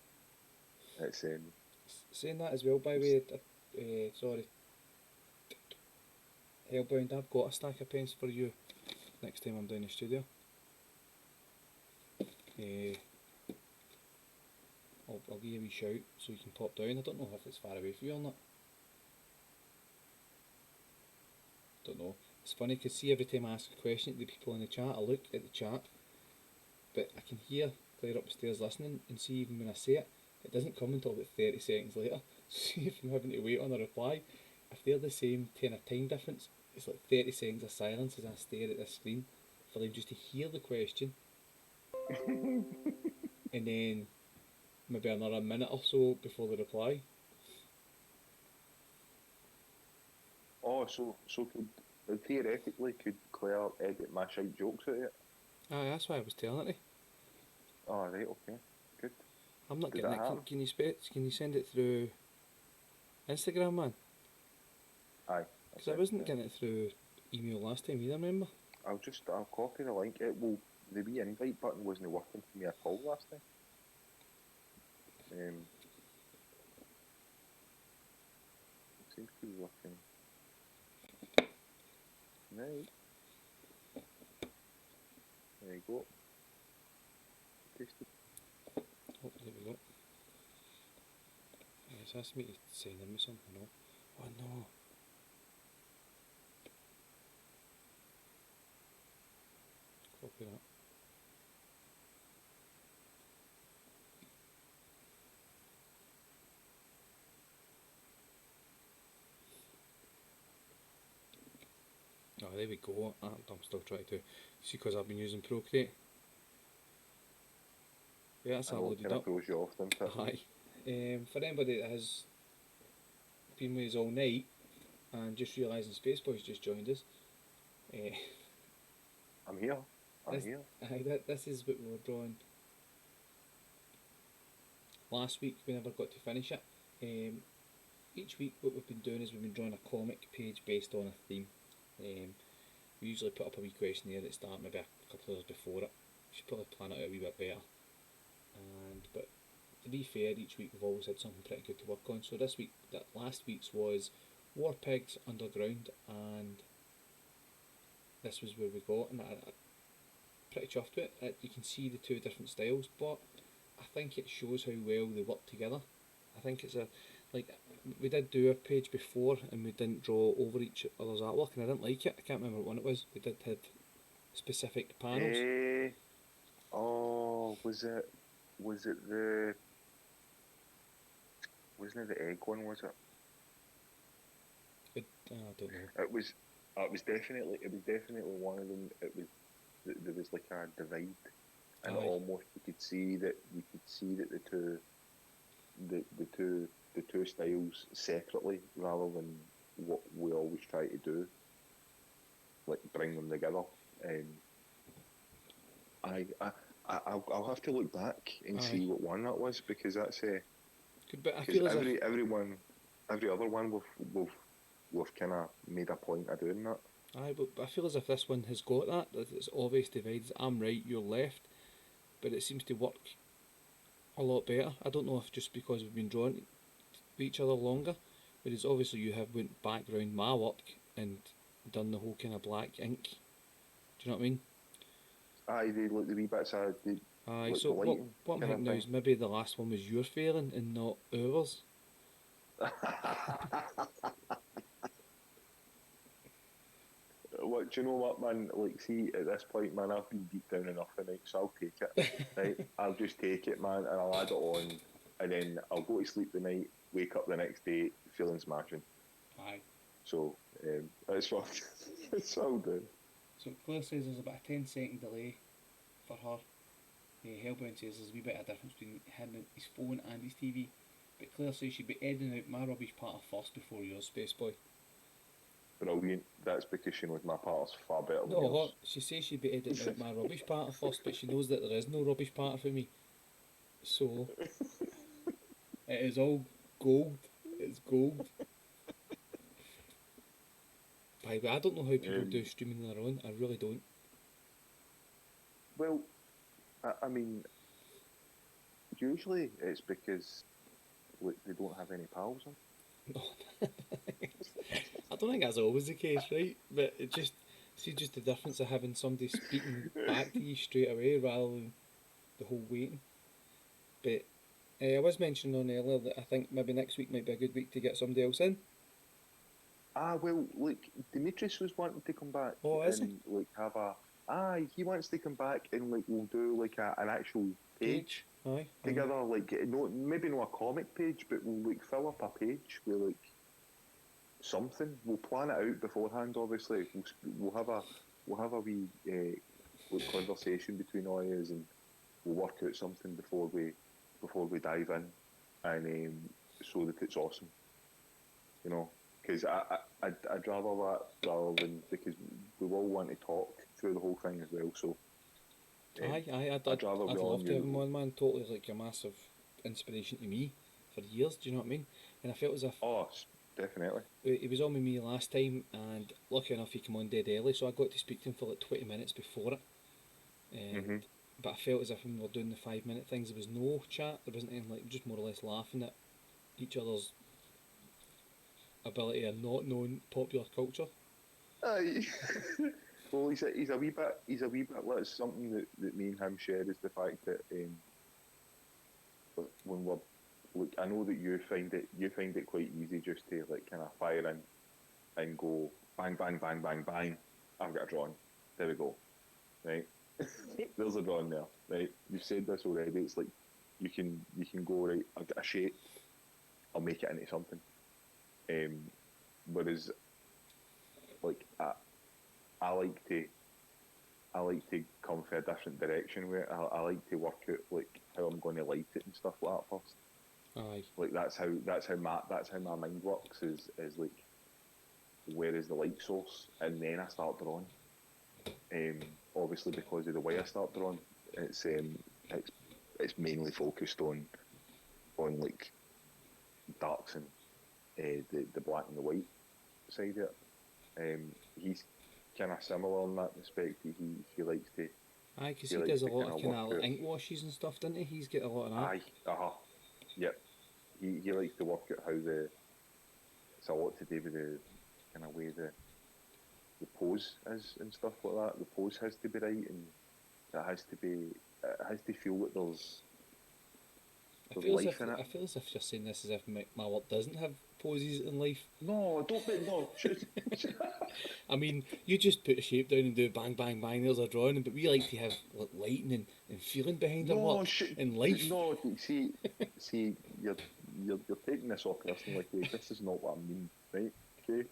[SPEAKER 2] It's
[SPEAKER 1] Saying that as well, by the way, sorry, Hellbound, I've got a stack of pens for you next time I'm down the studio. I'll give you a wee shout so you can pop down. I don't know if it's far away for you or not. Don't know. It's funny because see, every time I ask a question to the people in the chat, I look at the chat, but I can hear Claire upstairs listening, and see even when I say it, it doesn't come until about 30 seconds later. See if I'm having to wait on a reply. If they're the same kind of time difference, it's like 30 seconds of silence as I stare at this screen for them just to hear the question, and then maybe another minute or so before the reply.
[SPEAKER 2] Oh, so theoretically, could Claire edit my shite jokes out of it?
[SPEAKER 1] Aye, that's why I was telling it.
[SPEAKER 2] Oh, right, okay, good.
[SPEAKER 1] I'm not
[SPEAKER 2] Did
[SPEAKER 1] getting
[SPEAKER 2] that
[SPEAKER 1] it.
[SPEAKER 2] happen?
[SPEAKER 1] Can you send it through Instagram, man?
[SPEAKER 2] Aye.
[SPEAKER 1] Because I wasn't getting it through email last time either, remember?
[SPEAKER 2] I'll copy the link. The wee invite button wasn't working for me at all last time. It seems to be working. Right. There you go. Paste it.
[SPEAKER 1] Oh, there we go. It's asking me to sign in with something, no? Oh no. Copy that. Oh, there we go. I'm still trying to see because I've been using Procreate. Yeah, that's all loaded up.
[SPEAKER 2] Throws you off, doesn't it?
[SPEAKER 1] Aye. For anybody that has been with us all night and just realising Spaceboy's just joined us,
[SPEAKER 2] I'm here. Here.
[SPEAKER 1] Aye, this is what we were drawing last week. We never got to finish it. Each week what we've been doing is we've been drawing a comic page based on a theme. We usually put up a wee questionnaire at the start, maybe a couple of hours before it. We should probably plan it out a wee bit better. But to be fair, each week we've always had something pretty good to work on. So last week's was War Pigs Underground, and this was where we got, and I'm pretty chuffed with it. You can see the two different styles, but I think it shows how well they work together. I think it's Like, we did do a page before and we didn't draw over each other's artwork, and I didn't like it. I can't remember what one it was. We did have specific panels.
[SPEAKER 2] Eh, oh, was it the, wasn't it the egg one, was it?
[SPEAKER 1] I don't know.
[SPEAKER 2] It was, it was definitely one of them. It was, there was like a divide, and
[SPEAKER 1] Aye.
[SPEAKER 2] almost you could see that the, the two, the two styles separately rather than what we always try to do, like bring them together. Um, I, I, I'll have to look back and
[SPEAKER 1] Aye.
[SPEAKER 2] see what one that was because that's
[SPEAKER 1] But I
[SPEAKER 2] because
[SPEAKER 1] feel as if
[SPEAKER 2] every other one we've kind of made a point of doing that.
[SPEAKER 1] aye, but I feel as if this one has got that. That it's obvious divides. I'm right, you're left, but it seems to work a lot better. I don't know if just because we've been drawn to each other longer, whereas obviously you have went back round my work and done the whole kind of black ink. Do you know what I mean?
[SPEAKER 2] Aye, they like the wee bits of the
[SPEAKER 1] Aye.
[SPEAKER 2] like
[SPEAKER 1] So
[SPEAKER 2] the
[SPEAKER 1] what
[SPEAKER 2] lighting
[SPEAKER 1] what I'm
[SPEAKER 2] kind of
[SPEAKER 1] thinking now
[SPEAKER 2] thing.
[SPEAKER 1] is maybe the last one was your failing and not ours.
[SPEAKER 2] What do you know what, man? Like, see, at this point, man, I've been beat down enough tonight, so I'll take it. Right, I'll just take it, man, and I'll add it on, and then I'll go to sleep the night, wake up the next day feeling smashing.
[SPEAKER 1] Aye.
[SPEAKER 2] So that's what that's what I'll do.
[SPEAKER 1] So Claire says there's about a 10-second delay for her. Hellbound says there's a wee bit of difference between him and his phone and his TV. But Claire says she'd be editing out my rubbish part first before yours, Spaceboy.
[SPEAKER 2] Brilliant. That's because she knows my part's far better than
[SPEAKER 1] No,
[SPEAKER 2] yours.
[SPEAKER 1] she says she'd be editing out my rubbish part first, but she knows that there is no rubbish part for me. So it is all gold. It's gold. By the way, I don't know how people do
[SPEAKER 2] Um,
[SPEAKER 1] streaming on their own. I really don't.
[SPEAKER 2] well, I mean, usually it's because like, they don't have any pals on.
[SPEAKER 1] No, I don't think that's always the case, right? But it just see just the difference of having somebody speaking back to you straight away rather than the whole waiting. But I was mentioning on earlier that I think maybe next week might be a good week to get somebody else in.
[SPEAKER 2] Ah, well, look, Demetrius was wanting to come back
[SPEAKER 1] Oh, is he?
[SPEAKER 2] and like have a. Ah, he wants to come back and like we'll do like an actual
[SPEAKER 1] Page?
[SPEAKER 2] page
[SPEAKER 1] Aye, aye.
[SPEAKER 2] together. Like no, maybe not a comic page, but we'll like fill up a page with like something. We'll plan it out beforehand. Obviously, we'll have a wee like conversation between all of us, and we'll work out something before we dive in, and so that it's awesome, you know. Because I'd rather that rather than because we all want to talk through the whole thing as well. So
[SPEAKER 1] Aye, aye,
[SPEAKER 2] I'd rather we
[SPEAKER 1] I'd
[SPEAKER 2] all
[SPEAKER 1] love to have him
[SPEAKER 2] knew.
[SPEAKER 1] on, man. Totally like a massive inspiration to me for years, do you know what I mean? And I felt as if
[SPEAKER 2] Oh, definitely.
[SPEAKER 1] he was on with me last time, and lucky enough he came on dead early, so I got to speak to him for like 20 minutes before it. And
[SPEAKER 2] Mhm.
[SPEAKER 1] but I felt as if when we were doing the 5 minute things, there was no chat. There wasn't anything like just more or less laughing at each other's ability of not knowing popular culture.
[SPEAKER 2] Aye. Well, he's a wee bit. That's something that me and him share is the fact that when we're look, I know that you find it quite easy just to like kind of fire in and go bang bang bang bang bang. I've got a drawing. There we go. Right. There's a drawing there. Right. You've said this already. It's like you can go right. I've got a shape. I'll make it into something. Um, whereas like I like to I like to come for a different direction where I like to work out like how I'm going to light it and stuff like that first.
[SPEAKER 1] Aye,
[SPEAKER 2] Like that's how my mind works is like where is the light source and then I start drawing. Obviously because of the way I start drawing, it's um it's it's mainly focused on like darks and the black and the white side of it. He's kind of similar in that respect. He likes to
[SPEAKER 1] aye, because
[SPEAKER 2] he
[SPEAKER 1] he
[SPEAKER 2] likes
[SPEAKER 1] does a
[SPEAKER 2] to
[SPEAKER 1] lot
[SPEAKER 2] kind
[SPEAKER 1] of
[SPEAKER 2] of
[SPEAKER 1] kind
[SPEAKER 2] work
[SPEAKER 1] of
[SPEAKER 2] out.
[SPEAKER 1] ink washes and stuff, doesn't he? He's got a lot of that.
[SPEAKER 2] Aye, yep. He likes to work out how the it's a lot to do with the kind of way the pose is and stuff like that. The pose has to be right, and it has to feel that there's There's life in it.
[SPEAKER 1] I feel as if you're saying this as if my work doesn't have poses in life.
[SPEAKER 2] No, don't be no.
[SPEAKER 1] I mean, you just put a shape down and do bang, bang, bang. There's a drawing, but we like to have like, lighting and feeling behind our
[SPEAKER 2] No,
[SPEAKER 1] work in life.
[SPEAKER 2] no. See, you're taking this all personally. Okay? This is not what I mean, right? Okay.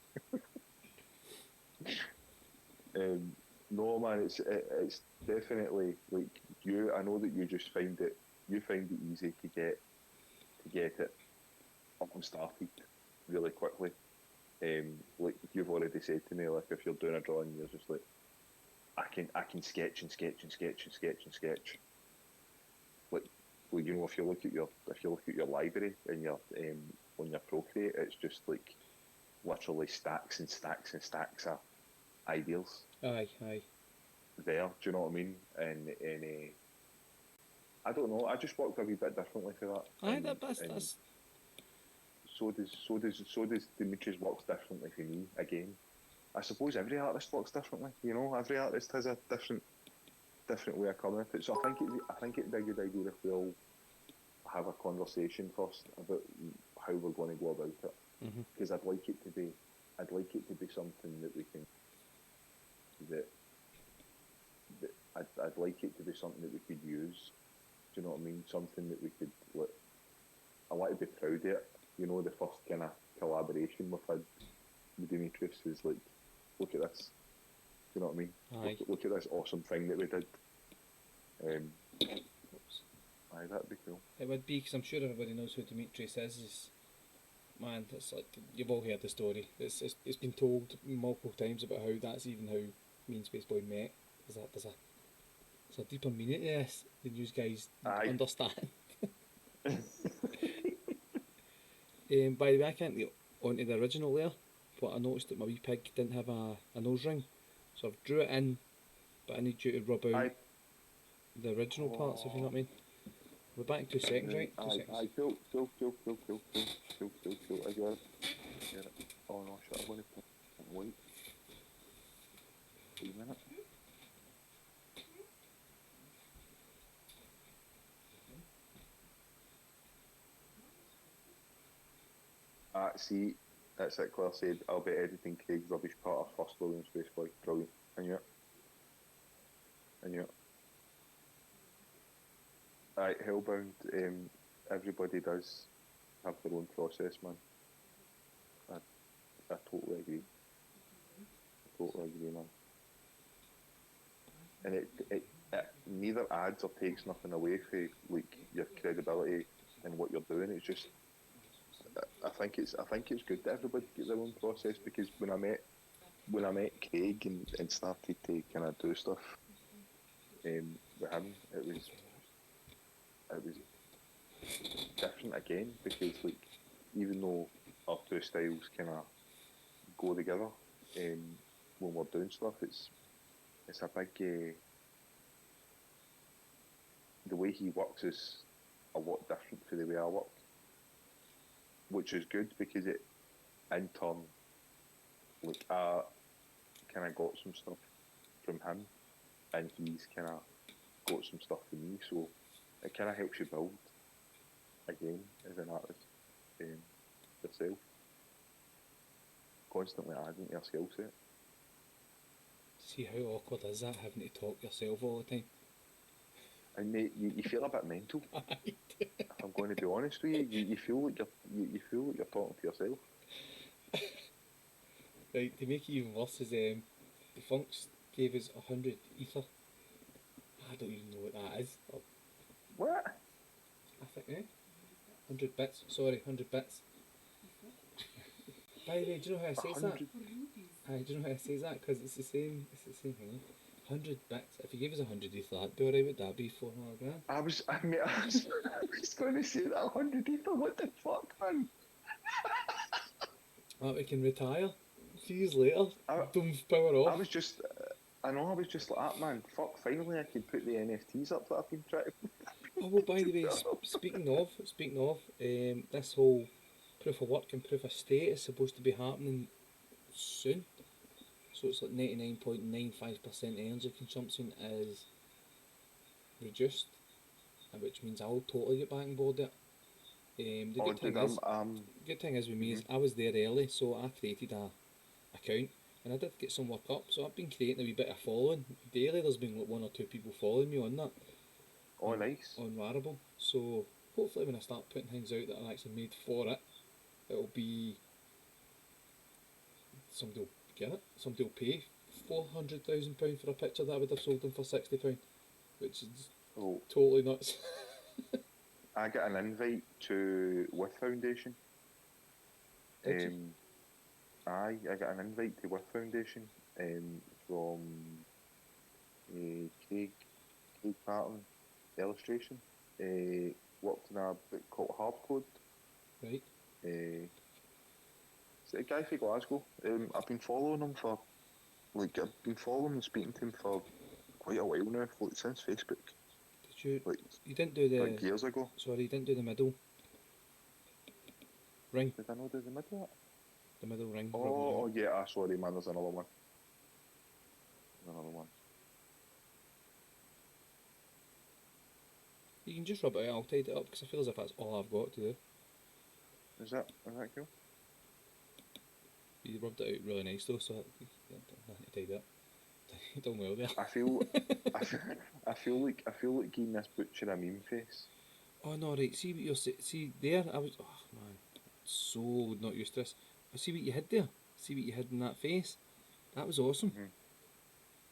[SPEAKER 2] Um, no, man, it's definitely like you. I know that you just find it. You find it easy to get it up and started really quickly. Like you've already said to me, like if you're doing a drawing, you're just like, I can sketch and sketch and sketch and sketch and sketch. Like, well, you know, if you look at your library and your on your Procreate, it's just like literally stacks and stacks and stacks of ideas
[SPEAKER 1] Aye, aye.
[SPEAKER 2] there. Do you know what I mean? And I don't know. I just worked a wee bit differently for that,
[SPEAKER 1] Aye,
[SPEAKER 2] and
[SPEAKER 1] that's
[SPEAKER 2] so does Dimitri's works differently for me. Again, I suppose every artist works differently. You know, every artist has a different way of coming at it. So I think it'd be a good idea if we all have a conversation first about how we're going to go about it. Because I'd like it to be something that we can that, I'd like it to be something that we could use. Do you know what I mean? Something that we could. Like, I want to be proud of it. You know, the first kind of collaboration we've had with Demetrius is like, look at this. Do you know what I mean?
[SPEAKER 1] aye.
[SPEAKER 2] Look at this awesome thing that we did. Aye, that'd be cool.
[SPEAKER 1] It would be because I'm sure everybody knows who Demetrius is. Man, it's like you've all heard the story. It's been told multiple times about how that's even how me and Spaceboy met. There's a deeper meaning to this than you guys understand. By the way, I can't get onto the original there, but I noticed that my wee pig didn't have a nose ring, so I've drew it in, but I need you to rub out the original parts, if you know what I mean. We're back in 2 seconds, right? 2 seconds.
[SPEAKER 2] Cool. I got it. Oh no, shit, I'm going to put it in white. Wait a minute. See, that's it. Claire said, I'll be editing Craig's rubbish part of First William Spaceboy. Brilliant. I knew it. Aye, Hellbound, everybody does have their own process, man. I totally agree. Man. And it neither adds or takes nothing away from like your credibility and what you're doing. It's just I think it's good that everybody get their own process, because when I met Craig and started to kind of do stuff with him, it was different again, because like even though our two styles kind of go together when we're doing stuff, it's a big the way he works is a lot different to the way I work, which is good, because it in turn, like, I kind of got some stuff from him and he's kind of got some stuff from me, so it kind of helps you build again as an artist yourself, constantly adding to your skill set.
[SPEAKER 1] See how awkward is that, having to talk yourself all the time?
[SPEAKER 2] And mate, you feel a bit mental. If I'm going to be honest with you, you feel like you're talking to yourself.
[SPEAKER 1] Right, to make it even worse is the Funks gave us 100 ether. I don't even know what that is.
[SPEAKER 2] What?
[SPEAKER 1] I think, 100 bits. Sorry, 100 bits. By the way, do you know how I say that? Do you know how I say that? Because it's the same thing. 100 bits. If you gave us 100 ether, that'd be alright. Would that be 400 grand?
[SPEAKER 2] I was going to say that 100 ether. What the fuck, man?
[SPEAKER 1] We can retire. 3 years later, boom, power off.
[SPEAKER 2] I was just like that, man. Fuck, finally I can put the NFTs up that I've been trying to.
[SPEAKER 1] Oh, well, by the way, speaking of, this whole proof of work and proof of state is supposed to be happening soon. So it's like 99.95% energy consumption is reduced, which means I'll totally get back on board it. The
[SPEAKER 2] Oh,
[SPEAKER 1] good thing
[SPEAKER 2] dude,
[SPEAKER 1] is,
[SPEAKER 2] I'm.
[SPEAKER 1] good thing is with me
[SPEAKER 2] Mhm.
[SPEAKER 1] is I was there early, so I created a account and I did get some work up. So I've been creating a wee bit of following daily. There's been like one or two people following me on that
[SPEAKER 2] Oh, nice.
[SPEAKER 1] on Rarible. So hopefully when I start putting things out that are actually made for it, it'll be somebody will get it. Somebody will pay £400,000 for a picture that I would have sold them for £60, which is
[SPEAKER 2] Oh,
[SPEAKER 1] totally nuts.
[SPEAKER 2] I got an invite to With Foundation.
[SPEAKER 1] Did you?
[SPEAKER 2] Um, I got an invite to With Foundation from Craig Patton, illustration. Worked in a book called Hardcode.
[SPEAKER 1] Right.
[SPEAKER 2] Uh, it's a guy from Glasgow. I've been following him for I've been following and speaking to him for quite a while now, like since Facebook,
[SPEAKER 1] Did you?
[SPEAKER 2] like
[SPEAKER 1] You didn't do the.
[SPEAKER 2] like years ago.
[SPEAKER 1] Sorry, you didn't do the middle ring.
[SPEAKER 2] Did I know there's a middle?
[SPEAKER 1] The middle ring rubbing it
[SPEAKER 2] Oh,
[SPEAKER 1] out.
[SPEAKER 2] oh yeah, sorry man, there's another one. There's another one.
[SPEAKER 1] You can just rub it out. I'll tidy it up because I feel as if that's all I've got to do.
[SPEAKER 2] Is that cool?
[SPEAKER 1] You rubbed it out really nice though, so nothing to tidy up. You done well there.
[SPEAKER 2] I feel I feel I feel like giving this butcher a meme face.
[SPEAKER 1] Oh no, right. See what you're see there. I was. Oh man, so not used to this. But see what you had there. See what you had in that face. That was awesome.
[SPEAKER 2] Mm-hmm.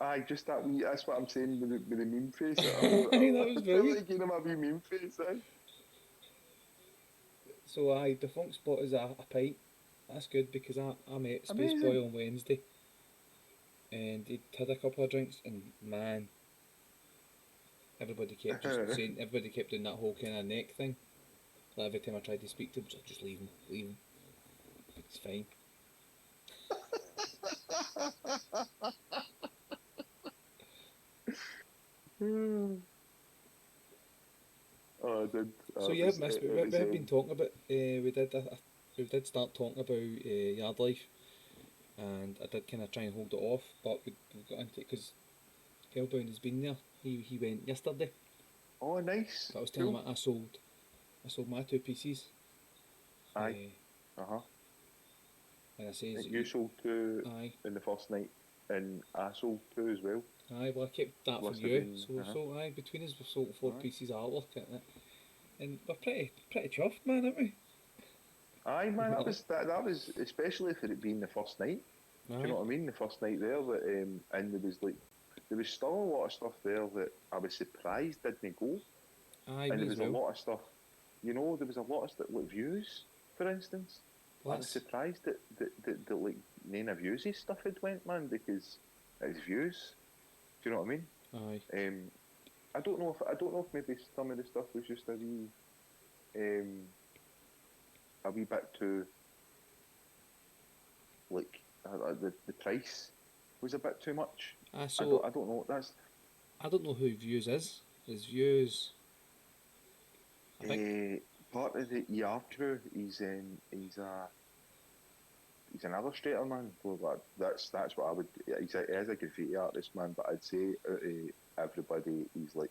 [SPEAKER 2] Aye, just that wee. That's what I'm saying with the meme face.
[SPEAKER 1] That was
[SPEAKER 2] I feel
[SPEAKER 1] brilliant.
[SPEAKER 2] like giving him a wee meme face. Eh?
[SPEAKER 1] So I the funk spot is a pint. That's good because I met
[SPEAKER 2] Amazing.
[SPEAKER 1] Spaceboy on Wednesday and he'd had a couple of drinks and man, everybody kept just saying everybody kept doing that whole kind of neck thing. Like every time I tried to speak to him, just leave him, leave him. It's fine.
[SPEAKER 2] Oh, I did.
[SPEAKER 1] So
[SPEAKER 2] It
[SPEAKER 1] yeah,
[SPEAKER 2] was
[SPEAKER 1] miss.
[SPEAKER 2] it
[SPEAKER 1] We
[SPEAKER 2] was
[SPEAKER 1] have been talking about. We did start talking about yard life, and I did kind of try and hold it off, but we got into it because Hellbound has been there. He went yesterday.
[SPEAKER 2] oh nice,
[SPEAKER 1] But I was telling
[SPEAKER 2] cool.
[SPEAKER 1] him I sold my two pieces,
[SPEAKER 2] Aye,
[SPEAKER 1] uh,
[SPEAKER 2] uh-huh.
[SPEAKER 1] and I
[SPEAKER 2] I
[SPEAKER 1] says,
[SPEAKER 2] think you sold two
[SPEAKER 1] aye,
[SPEAKER 2] in the first night, and I sold two as well.
[SPEAKER 1] aye. Well, I kept that for
[SPEAKER 2] Must have
[SPEAKER 1] you.
[SPEAKER 2] been,
[SPEAKER 1] So aye, between us we've sold four
[SPEAKER 2] Aye.
[SPEAKER 1] pieces of artwork, and we're pretty chuffed, man, aren't we?
[SPEAKER 2] Aye, man, that was especially for it being the first night. Do you
[SPEAKER 1] Aye,
[SPEAKER 2] know what I mean? The first night there, that and there was still a lot of stuff there that I was surprised didn't go,
[SPEAKER 1] aye,
[SPEAKER 2] and
[SPEAKER 1] me
[SPEAKER 2] there
[SPEAKER 1] as
[SPEAKER 2] was a
[SPEAKER 1] well.
[SPEAKER 2] lot of stuff. You know, there was a lot of stuff like views, for instance.
[SPEAKER 1] Well,
[SPEAKER 2] I was
[SPEAKER 1] that's
[SPEAKER 2] surprised that like none of views' stuff had went, man, because it's views. Do you know what I mean?
[SPEAKER 1] aye.
[SPEAKER 2] Um, I don't know if maybe some of the stuff was just um, a wee bit too like the price was a bit too much. I don't
[SPEAKER 1] So
[SPEAKER 2] I don't know. That's
[SPEAKER 1] I don't know who Views is. Is Views? I think.
[SPEAKER 2] part of the ER crew. He's an illustrator, man. Well, that's what I would. He is a graffiti artist, man. But I'd say out of everybody, he's like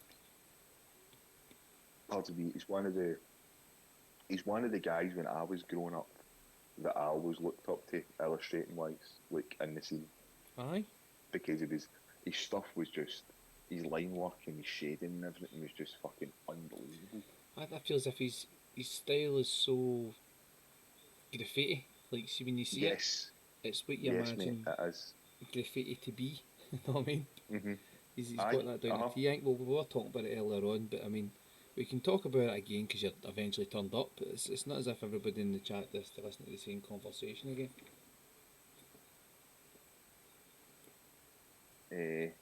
[SPEAKER 2] part of the. He's one of the guys when I was growing up that I always looked up to illustrating wise, like in the scene,
[SPEAKER 1] Aye.
[SPEAKER 2] because his stuff was just his line work and his shading and everything was just fucking unbelievable.
[SPEAKER 1] I feel as if his style is so graffiti. Like, see when you see it,
[SPEAKER 2] Yes,
[SPEAKER 1] it's what you
[SPEAKER 2] yes, mate,
[SPEAKER 1] imagine
[SPEAKER 2] it is.
[SPEAKER 1] graffiti to be. You know what I mean?
[SPEAKER 2] Mhm.
[SPEAKER 1] He's
[SPEAKER 2] Aye.
[SPEAKER 1] got that down
[SPEAKER 2] Uh
[SPEAKER 1] to
[SPEAKER 2] huh.
[SPEAKER 1] T. I think we were talking about it earlier on, but I mean, we can talk about it again because you're eventually turned up. But it's not as if everybody in the chat is to listen to the same conversation again.
[SPEAKER 2] Aye,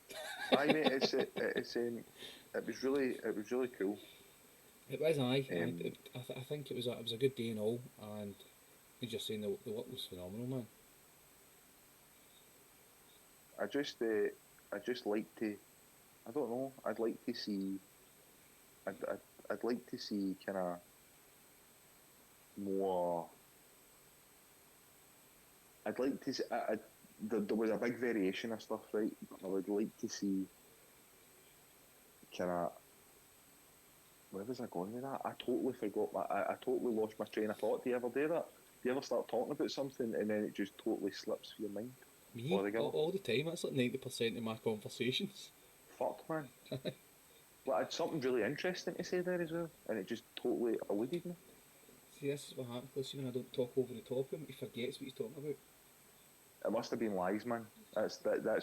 [SPEAKER 2] mate. It was really cool.
[SPEAKER 1] It was
[SPEAKER 2] Um,
[SPEAKER 1] I think it was a good day and all, and as you're saying, the work was phenomenal, man.
[SPEAKER 2] I just I just like to. I don't know. I'd like to see. I'd like to see kind of more. I'd like to see. There was a big variation of stuff, right? But I would like to see kind of Where was I going with that? I totally forgot. I totally lost my train of thought. Do you ever do that? Do you ever start talking about something and then it just totally slips from your mind
[SPEAKER 1] Me,
[SPEAKER 2] altogether?
[SPEAKER 1] all the time. That's like 90% of my conversations.
[SPEAKER 2] Fuck, man. Well, I had something really interesting to say there as well, and it just totally eluded me.
[SPEAKER 1] See, this is what happens, Lucy, when I don't talk over the top of him. He forgets what he's talking about.
[SPEAKER 2] It must have been lies, man. That's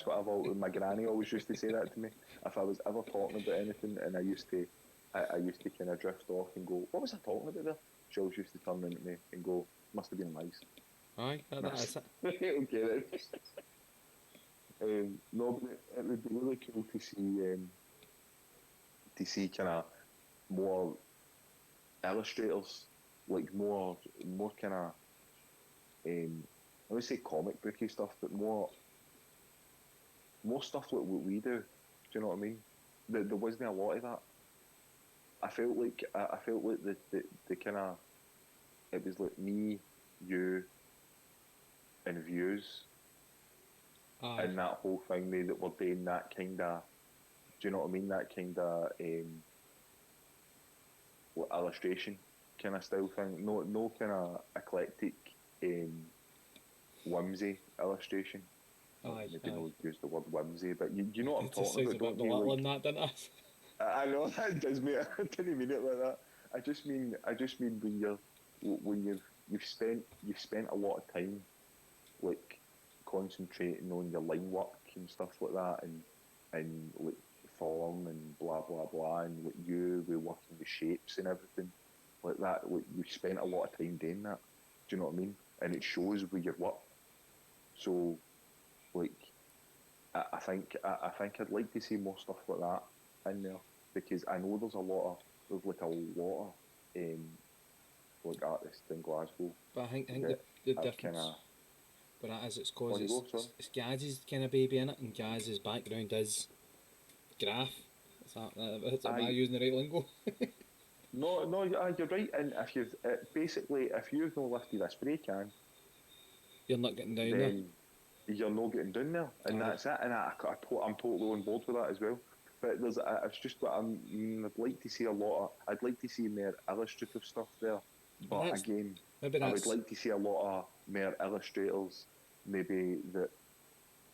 [SPEAKER 2] what I've always. My granny always used to say that to me. If I was ever talking about anything, and I used to kind of drift off and go, "What was I talking about there?" She always used to turn into me and go, "Must have been lies."
[SPEAKER 1] Aye, that is it.
[SPEAKER 2] Okay then. No, but it would be really cool to see kind of more illustrators, like more kind of I would say comic booky stuff, but more stuff like what we do. Do you know what I mean? There wasn't a lot of that. I felt like the kind of it was like me, you, and views,
[SPEAKER 1] Aye.
[SPEAKER 2] and that whole thing there that were doing that kind of. Do you know what I mean? That kind of illustration kind of style thing. No kind of eclectic um, whimsy illustration.
[SPEAKER 1] Aye,
[SPEAKER 2] Maybe
[SPEAKER 1] aye.
[SPEAKER 2] not use the word whimsy, but you know what I'm
[SPEAKER 1] It just
[SPEAKER 2] talking
[SPEAKER 1] sounds
[SPEAKER 2] about,
[SPEAKER 1] a bit
[SPEAKER 2] don't you?
[SPEAKER 1] belittling,
[SPEAKER 2] Like
[SPEAKER 1] that, doesn't it?
[SPEAKER 2] I know that does, mate. I didn't mean it like that. I just mean when you've spent a lot of time like concentrating on your line work and stuff like that, and like form and blah blah blah, and like you with working with shapes and everything like that. Like you've spent a lot of time doing that. Do you know what I mean? And it shows with your work. So like I think I'd like to see more stuff like that in there because I know there's like a lot of like artists in Glasgow
[SPEAKER 1] But I think
[SPEAKER 2] that
[SPEAKER 1] the
[SPEAKER 2] have kind
[SPEAKER 1] difference
[SPEAKER 2] of
[SPEAKER 1] with that is it's cause
[SPEAKER 2] on you go, sorry.
[SPEAKER 1] it's Gaz's kind of baby in it, and Gaz's background is graph. Am I
[SPEAKER 2] I
[SPEAKER 1] using the right lingo?
[SPEAKER 2] no, you're right. And if you've basically if you've not lifted a spray can,
[SPEAKER 1] You're not getting down there.
[SPEAKER 2] then you're not getting down there, and
[SPEAKER 1] Aye.
[SPEAKER 2] that's it. And I'm totally on board with that as well. But it's just that I'd like to see a lot of. I'd like to see more illustrative stuff there.
[SPEAKER 1] But
[SPEAKER 2] But again,
[SPEAKER 1] maybe
[SPEAKER 2] I would
[SPEAKER 1] that's
[SPEAKER 2] like to see a lot of more illustrators, maybe that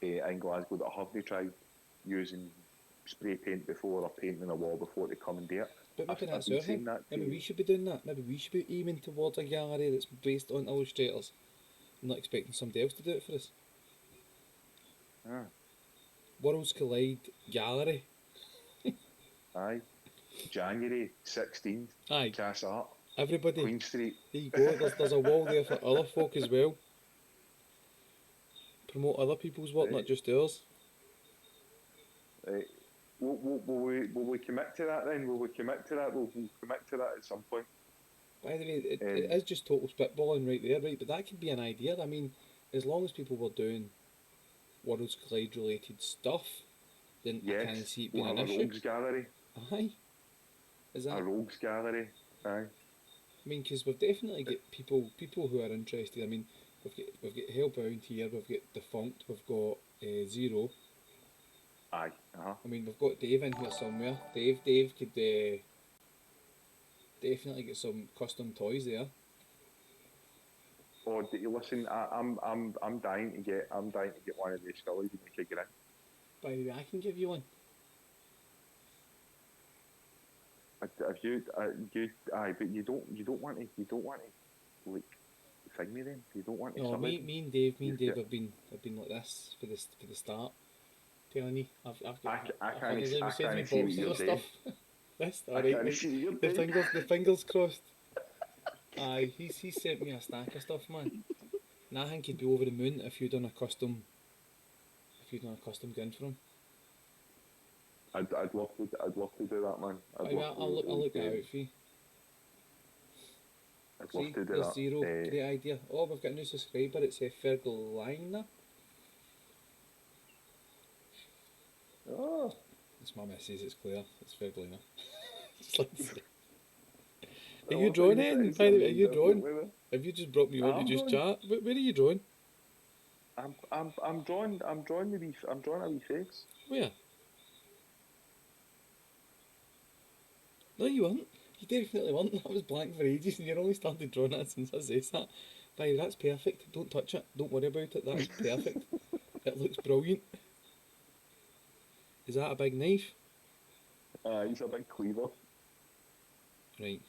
[SPEAKER 2] in Glasgow that haven't tried using spray paint before or painting a wall before to come and do it.
[SPEAKER 1] but maybe
[SPEAKER 2] I've
[SPEAKER 1] that's
[SPEAKER 2] been
[SPEAKER 1] our thing.
[SPEAKER 2] saying that
[SPEAKER 1] Maybe
[SPEAKER 2] to.
[SPEAKER 1] we should be doing that. Maybe we should be aiming towards a gallery that's based on illustrators, and not expecting somebody else to do it for us.
[SPEAKER 2] Ah,
[SPEAKER 1] Worlds Collide Gallery.
[SPEAKER 2] aye, January 16th,
[SPEAKER 1] Aye,
[SPEAKER 2] Cass Art,
[SPEAKER 1] everybody.
[SPEAKER 2] Queen Street.
[SPEAKER 1] There you go. There's a wall there for other folk as well. Promote other people's work, not
[SPEAKER 2] Right,
[SPEAKER 1] just ours.
[SPEAKER 2] right. Will we commit to that then? Will we commit to that? We'll commit to that at some point.
[SPEAKER 1] By the way, it
[SPEAKER 2] Um,
[SPEAKER 1] is just total spitballing right there, right? But that could be an idea. I mean, as long as people were doing Worlds Collide related stuff, then I can't
[SPEAKER 2] yes,
[SPEAKER 1] see it being
[SPEAKER 2] we'll
[SPEAKER 1] an
[SPEAKER 2] have a
[SPEAKER 1] issue.
[SPEAKER 2] rogues gallery.
[SPEAKER 1] Aye, is
[SPEAKER 2] A
[SPEAKER 1] that?
[SPEAKER 2] rogues gallery. Aye.
[SPEAKER 1] I mean, because we've definitely got people who are interested. I mean, we've got Hellbound here, we've got Defunct, we've got Zero.
[SPEAKER 2] Aye. Uh-huh.
[SPEAKER 1] I mean, we've got Dave in here somewhere. Dave could definitely get some custom toys there.
[SPEAKER 2] Or do you listen? I'm dying to get one of these scullies and make a grin.
[SPEAKER 1] By the way, I can give you one.
[SPEAKER 2] If you, aye, but you don't want to like thing me then. You don't want to
[SPEAKER 1] No,
[SPEAKER 2] sell
[SPEAKER 1] me,
[SPEAKER 2] it.
[SPEAKER 1] me and Dave
[SPEAKER 2] You've
[SPEAKER 1] have been like this for the start. Telling you, I've got,
[SPEAKER 2] I
[SPEAKER 1] I
[SPEAKER 2] can't
[SPEAKER 1] think
[SPEAKER 2] I
[SPEAKER 1] he's sending me
[SPEAKER 2] can't see what
[SPEAKER 1] boxes
[SPEAKER 2] you're
[SPEAKER 1] of stuff.
[SPEAKER 2] doing.
[SPEAKER 1] This,
[SPEAKER 2] I
[SPEAKER 1] alright,
[SPEAKER 2] can't
[SPEAKER 1] mate.
[SPEAKER 2] see what you're doing.
[SPEAKER 1] The fingers crossed. Aye, he's sent me a stack of stuff, man. And I think he'd be over the moon if you'd done a custom gin for him.
[SPEAKER 2] I'd love to do that, man.
[SPEAKER 1] By the way, I'll look that out for you.
[SPEAKER 2] I'd love
[SPEAKER 1] See,
[SPEAKER 2] to do
[SPEAKER 1] there's
[SPEAKER 2] that.
[SPEAKER 1] Zero. Great idea. Oh, we've got a new subscriber. It's a Fergalina.
[SPEAKER 2] Oh,
[SPEAKER 1] It's my missus. It's Claire. It's Fergalina. Just like to say.
[SPEAKER 2] I
[SPEAKER 1] Are you
[SPEAKER 2] love how
[SPEAKER 1] drawing
[SPEAKER 2] you try
[SPEAKER 1] in?
[SPEAKER 2] to
[SPEAKER 1] By
[SPEAKER 2] say
[SPEAKER 1] the
[SPEAKER 2] my
[SPEAKER 1] way, are
[SPEAKER 2] name
[SPEAKER 1] you drawing?
[SPEAKER 2] differently there.
[SPEAKER 1] Have you just brought me on to
[SPEAKER 2] I'm
[SPEAKER 1] just
[SPEAKER 2] drawing.
[SPEAKER 1] chat? Where are you drawing?
[SPEAKER 2] I'm drawing a wee face.
[SPEAKER 1] Where? No, you weren't. You definitely weren't. I was blank for ages, and you're only started drawing that since I said that. By the way, that's perfect. Don't touch it. Don't worry about it. That is perfect. It looks brilliant. Is that a big knife?
[SPEAKER 2] He's a big cleaver.
[SPEAKER 1] Right.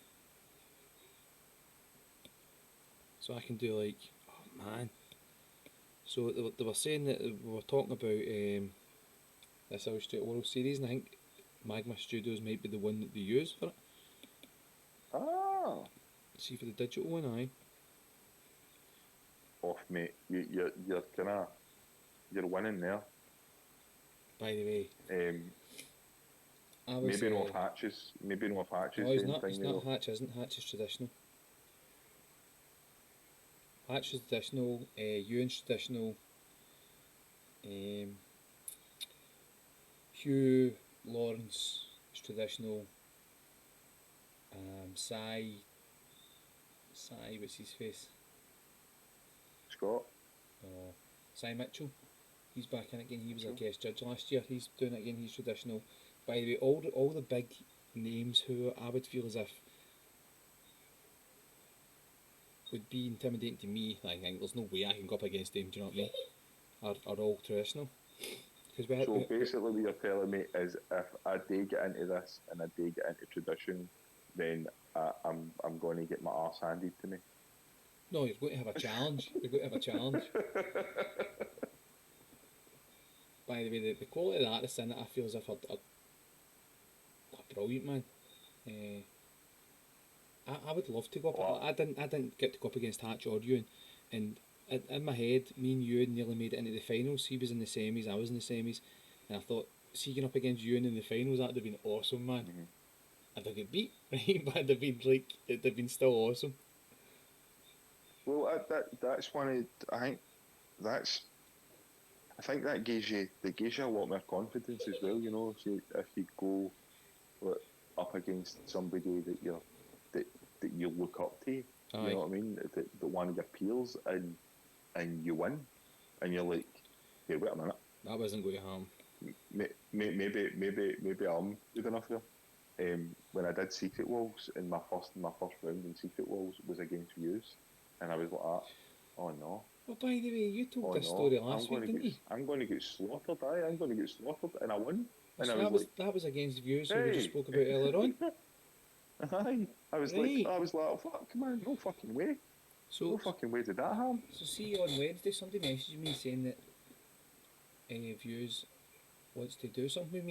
[SPEAKER 1] So I can do like, oh man. So they were saying that we were talking about this Illustrated World series, and I think Magma Studios might be the one that they use for it.
[SPEAKER 2] Ah,
[SPEAKER 1] See for the digital one, aye.
[SPEAKER 2] off mate. You're kinda you're winning there.
[SPEAKER 1] By the way, I was.
[SPEAKER 2] Maybe no off hatches. Maybe no off hatches
[SPEAKER 1] Oh, he's
[SPEAKER 2] doing
[SPEAKER 1] not. He's
[SPEAKER 2] thing
[SPEAKER 1] not
[SPEAKER 2] there.
[SPEAKER 1] Hatch, isn't Hatch is traditional. Hatch is traditional. Ewan's traditional. Um, Hugh Lawrence is traditional. What's his face?
[SPEAKER 2] Scott.
[SPEAKER 1] Oh, Cy Mitchell. He's back in again. He was a
[SPEAKER 2] Mitchell.
[SPEAKER 1] guest judge last year. He's doing it again. He's traditional. By the way, all the big names who I would feel as if would be intimidating to me. I think there's no way I can go up against them. Do you know what I mean? Are all traditional. Because
[SPEAKER 2] So basically, what you're telling me is, if I do get into this and I do get into tradition, then I'm going to get my arse handed to me.
[SPEAKER 1] no, you're going to have a challenge. You're going to have a challenge. By the way, the quality of the artists in it, I feel as if are brilliant, man. I would love to go up.
[SPEAKER 2] Wow.
[SPEAKER 1] I didn't get to go up against Hatch or Ewan, and in my head, me and Ewan nearly made it into the finals. He was in the semis, I was in the semis, and I thought, see, going up against Ewan in the finals, that'd have been awesome, man.
[SPEAKER 2] Mm-hmm.
[SPEAKER 1] I'd have got beat, right? But it'd have been like, it'd have been still awesome.
[SPEAKER 2] Well, that's one of I think that's I think that gives you a lot more confidence as well. You know, if you go like, up against somebody that that you look up to, you
[SPEAKER 1] Aye,
[SPEAKER 2] know what I mean? That one of your peers, and you win, and you're like, hey, wait a minute,
[SPEAKER 1] that wasn't going to harm.
[SPEAKER 2] maybe I'm good enough here. When I did Secret Walls in my first round in Secret Walls was against views, and I was like, oh no,
[SPEAKER 1] Well, by the way, you told
[SPEAKER 2] oh
[SPEAKER 1] this
[SPEAKER 2] no,
[SPEAKER 1] story last week, didn't you?
[SPEAKER 2] I'm going to get slaughtered. I'm going to get slaughtered, and I won. And I
[SPEAKER 1] So
[SPEAKER 2] was like,
[SPEAKER 1] that was against views who we just
[SPEAKER 2] hey,
[SPEAKER 1] spoke about earlier on,
[SPEAKER 2] aye.
[SPEAKER 1] right?
[SPEAKER 2] I was like, oh, fuck, man, no fucking way, no
[SPEAKER 1] So
[SPEAKER 2] fucking way did that happen.
[SPEAKER 1] so see on Wednesday, somebody messaged me saying that views wants to do something with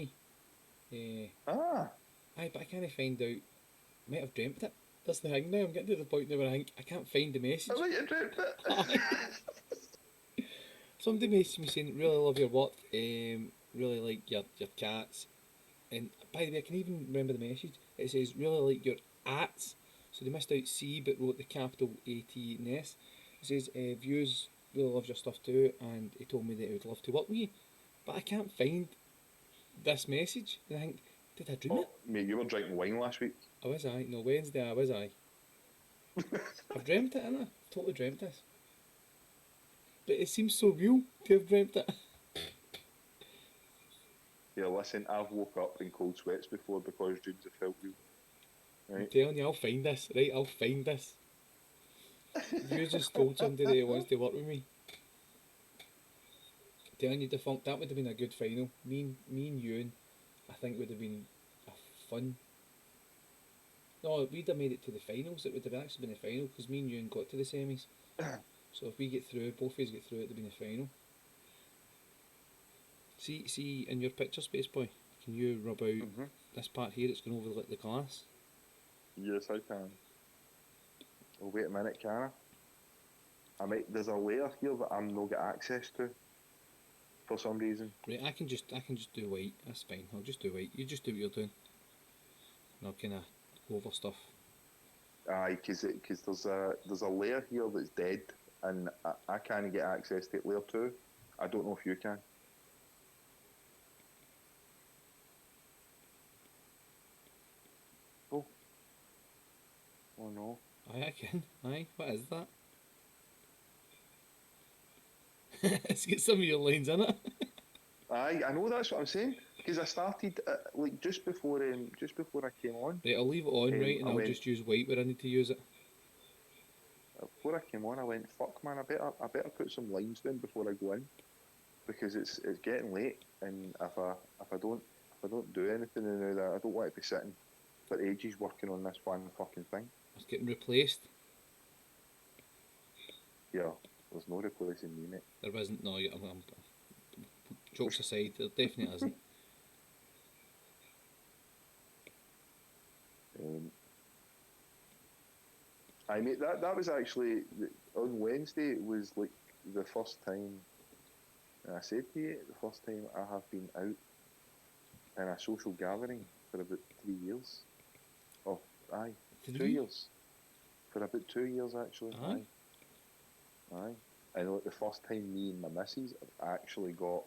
[SPEAKER 1] me.
[SPEAKER 2] Ah,
[SPEAKER 1] Aye, but I can't find out. Might have dreamt it. That's the thing now. I'm getting to the point now where I can't find the message.
[SPEAKER 2] I might have dreamt
[SPEAKER 1] Aye.
[SPEAKER 2] it.
[SPEAKER 1] Somebody messaged me saying, really love your work, really like your cats. And by the way, I can even remember the message. It says, really like your ats. So they missed out C but wrote the capital A-T and S. It says, views, really loves your stuff too. And he told me that he would love to work with you. But I can't find this message. And I think, did I dream
[SPEAKER 2] Oh,
[SPEAKER 1] it?
[SPEAKER 2] mate, you were drinking wine last week.
[SPEAKER 1] I was I. No, Wednesday I was I. I've dreamt it, innit? I've totally dreamt this. But it seems so real to have dreamt it.
[SPEAKER 2] Yeah, listen, I've woke up in cold sweats before because dreams have felt real.
[SPEAKER 1] I'm
[SPEAKER 2] Right?
[SPEAKER 1] telling you, I'll find this, right? I'll find this. If you just told somebody that he wants to work with me, I'm telling you, defunct, that would have been a good final. Me and Ewan, I think would have been a fun. No, we'd have made it to the finals. It would have actually been a final because me and Ewan got to the semis. So if we get through, both of us get through, it would have been a final. See, in your picture, Spaceboy, can you rub out
[SPEAKER 2] Mm-hmm.
[SPEAKER 1] this part here? It's going over the glass.
[SPEAKER 2] Yes, I can. Oh, wait a minute, can I? There's a layer here that I'm not get access to for some reason.
[SPEAKER 1] Right, I can just do white. That's fine. I'll just do white. You just do what you're doing. And I'll kind of go over stuff.
[SPEAKER 2] Aye, because there's a layer here that's dead, and I can't get access to layer 2. I don't know if you can. Oh, oh no.
[SPEAKER 1] Aye, I can. Aye, what is that? It's got some of your lines in it.
[SPEAKER 2] Aye, I know that's what I'm saying. because I started like just before I came on.
[SPEAKER 1] Right, I'll leave it on, right, and
[SPEAKER 2] I
[SPEAKER 1] I'll
[SPEAKER 2] went
[SPEAKER 1] just use white where I need to use it.
[SPEAKER 2] before I came on. I went, fuck man, I better put some lines down before I go in because it's getting late, and if I don't do anything now, that I don't want to be sitting for ages working on this one fucking thing.
[SPEAKER 1] It's getting replaced.
[SPEAKER 2] Yeah, there's no replacing me, mate.
[SPEAKER 1] There isn't, no, jokes aside, there definitely isn't.
[SPEAKER 2] Um, I mate that was actually on Wednesday. It was like the first time, and I said to you, the first time I have been out in a social gathering for about 3 years. Oh, aye,
[SPEAKER 1] 3?
[SPEAKER 2] 2 years. For about 2 years actually.
[SPEAKER 1] Aye.
[SPEAKER 2] Aye. And like the first time me and my missus have actually got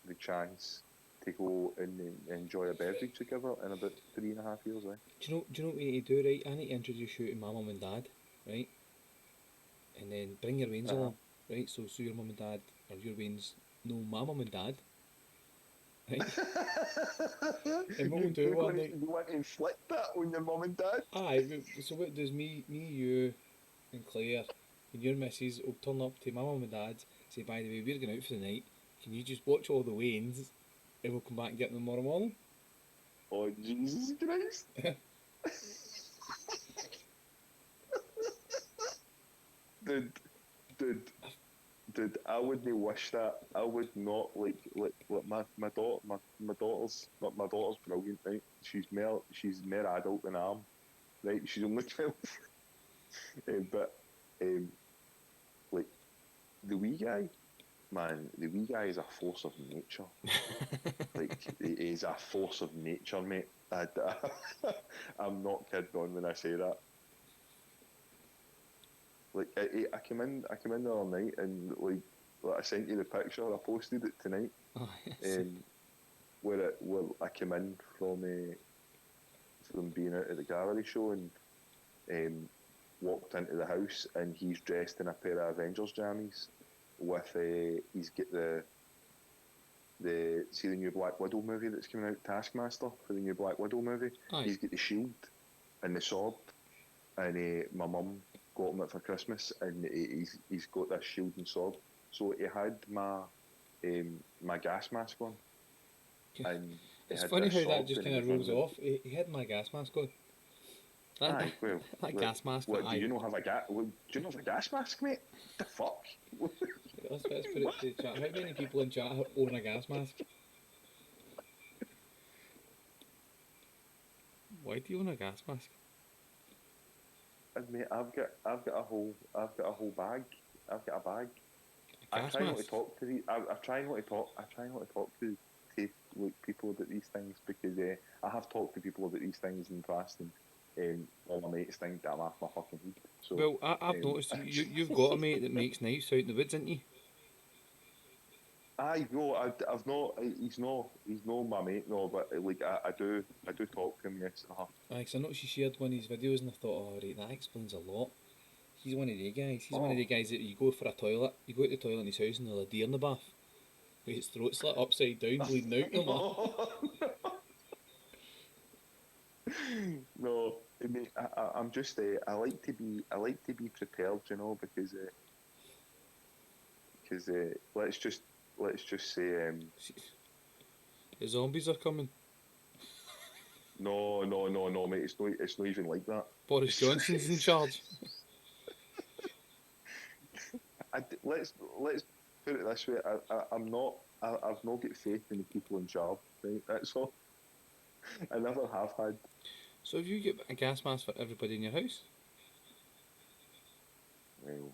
[SPEAKER 2] the chance to go and enjoy a beverage together in about 3.5 years.
[SPEAKER 1] Do you know what we need to do, right? I need to introduce you to my mum and dad, right? And then bring your wains
[SPEAKER 2] Uh
[SPEAKER 1] along, right? So your mum and dad, or your wains, know my mum and dad, right?
[SPEAKER 2] huh.
[SPEAKER 1] And what we'll
[SPEAKER 2] you
[SPEAKER 1] do
[SPEAKER 2] you're
[SPEAKER 1] one
[SPEAKER 2] gonna
[SPEAKER 1] night,
[SPEAKER 2] you want to inflict that on your mum and dad?
[SPEAKER 1] so what does me, you, and Claire, and your missus will turn up to my mum and dad's, say, by the way, we're going out for the night, can you just watch all the wains, and we'll come back and get them tomorrow morning?
[SPEAKER 2] Oh Jesus Christ! dude, dude, dude, I wouldn't wish that. I would not like my daughter's brilliant, right? She's more adult than I am, right? She's only 12, but um, like the wee guy, man, the wee guy is a force of nature. Like he is a force of nature, mate. I'm not kidding on when I say that. Like I came in the other night and like I sent you the picture. I posted it tonight.
[SPEAKER 1] Oh, yes.
[SPEAKER 2] Um, where I came in from being out at the gallery show and um, walked into the house and he's dressed in a pair of Avengers jammies with he's got the see the new Black Widow movie that's coming out, Taskmaster for the new Black Widow movie.
[SPEAKER 1] Aye.
[SPEAKER 2] He's got the shield and the sword, and my mum got him it for Christmas, and he's got this shield and sword. So he had my gas mask on, and he
[SPEAKER 1] It's
[SPEAKER 2] had
[SPEAKER 1] funny
[SPEAKER 2] this
[SPEAKER 1] how that
[SPEAKER 2] sword,
[SPEAKER 1] just
[SPEAKER 2] and he
[SPEAKER 1] kind of
[SPEAKER 2] was
[SPEAKER 1] rolls
[SPEAKER 2] running.
[SPEAKER 1] off. He had my gas mask on. That,
[SPEAKER 2] Aye, well,
[SPEAKER 1] that gas mask that
[SPEAKER 2] what do
[SPEAKER 1] I.
[SPEAKER 2] you know have a gas? Well, do you know have a gas mask, mate? The fuck?
[SPEAKER 1] Let's put it to the chat. How many people in chat own a gas mask? Why do you own a gas mask?
[SPEAKER 2] And mate, I've got a whole bag. I've got a bag.
[SPEAKER 1] A
[SPEAKER 2] I
[SPEAKER 1] gas
[SPEAKER 2] try not to
[SPEAKER 1] mask?
[SPEAKER 2] talk to these. I try not to talk. I try not to talk to like people about these things because I have talked to people about these things in the past, and all my mates think that I'm off my fucking head. So,
[SPEAKER 1] Well, I've
[SPEAKER 2] um,
[SPEAKER 1] noticed you've got a mate that makes knives out in the woods, ain't you?
[SPEAKER 2] I no, I've not. He's no my mate, no. But like I do talk to him. Yes,
[SPEAKER 1] Aye, 'cause I noticed you shared one of his videos and I thought, oh, right, that explains a lot. He's one of the guys. He's one of the
[SPEAKER 2] Oh,
[SPEAKER 1] guys that you go for a toilet, you go to the toilet in his house and there's a deer in the bath with his throat slit upside down, bleeding out. You're like,
[SPEAKER 2] no, no. I mean, I'm just. I like to be prepared, because let's just say
[SPEAKER 1] the zombies are coming.
[SPEAKER 2] no, no, no, no, mate. It's not even like that.
[SPEAKER 1] Boris Johnson's in charge.
[SPEAKER 2] Let's put it this way. I'm not. I've not got faith in the people in charge. Right. That's all. I never have had.
[SPEAKER 1] So have you got a gas mask for everybody in your house?
[SPEAKER 2] Well,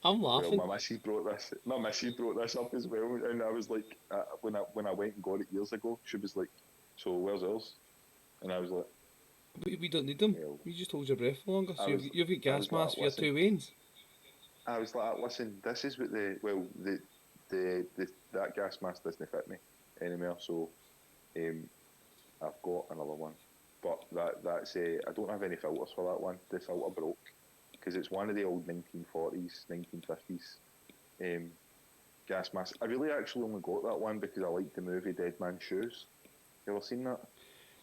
[SPEAKER 1] I'm
[SPEAKER 2] well,
[SPEAKER 1] laughing.
[SPEAKER 2] my missus brought this up as well, and I was like, when I went and got it years ago, she was like, "So where's ours?" And I was like,
[SPEAKER 1] We don't need them.
[SPEAKER 2] "Well,
[SPEAKER 1] You just hold your breath for longer.
[SPEAKER 2] I
[SPEAKER 1] So
[SPEAKER 2] was,
[SPEAKER 1] you've got
[SPEAKER 2] I
[SPEAKER 1] gas
[SPEAKER 2] was like,
[SPEAKER 1] masks for your
[SPEAKER 2] listen,
[SPEAKER 1] two wains.
[SPEAKER 2] listen, this is what that gas mask doesn't fit me anymore, so um, I've got another one, but that's I don't have any filters for that one. The filter broke because it's one of the old 1940s, 1950s Gas mask. I really actually only got that one because I liked the movie Dead Man's Shoes. You ever seen that?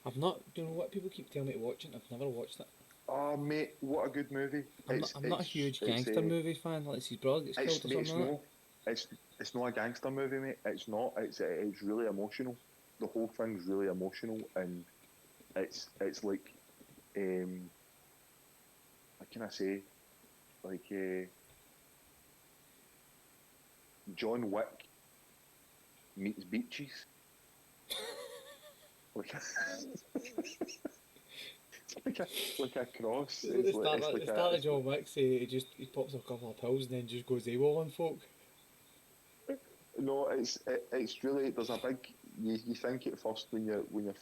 [SPEAKER 1] I've not. Do you know what people keep telling me to watch it? I've never watched it.
[SPEAKER 2] Oh mate, what a good movie!
[SPEAKER 1] I'm not a huge gangster movie fan. Like his brother gets killed or
[SPEAKER 2] Mate,
[SPEAKER 1] something like that.
[SPEAKER 2] it's not a gangster movie, mate. It's not. It's really emotional. The whole thing's really emotional, and it's like what can I say? Like John Wick meets beaches. Like it's like a cross.
[SPEAKER 1] The start,
[SPEAKER 2] It's
[SPEAKER 1] the
[SPEAKER 2] like a
[SPEAKER 1] start of John Wick, say he pops a couple of pills and then just goes AWOL on folk.
[SPEAKER 2] no. It's really there's a big. You think at first when you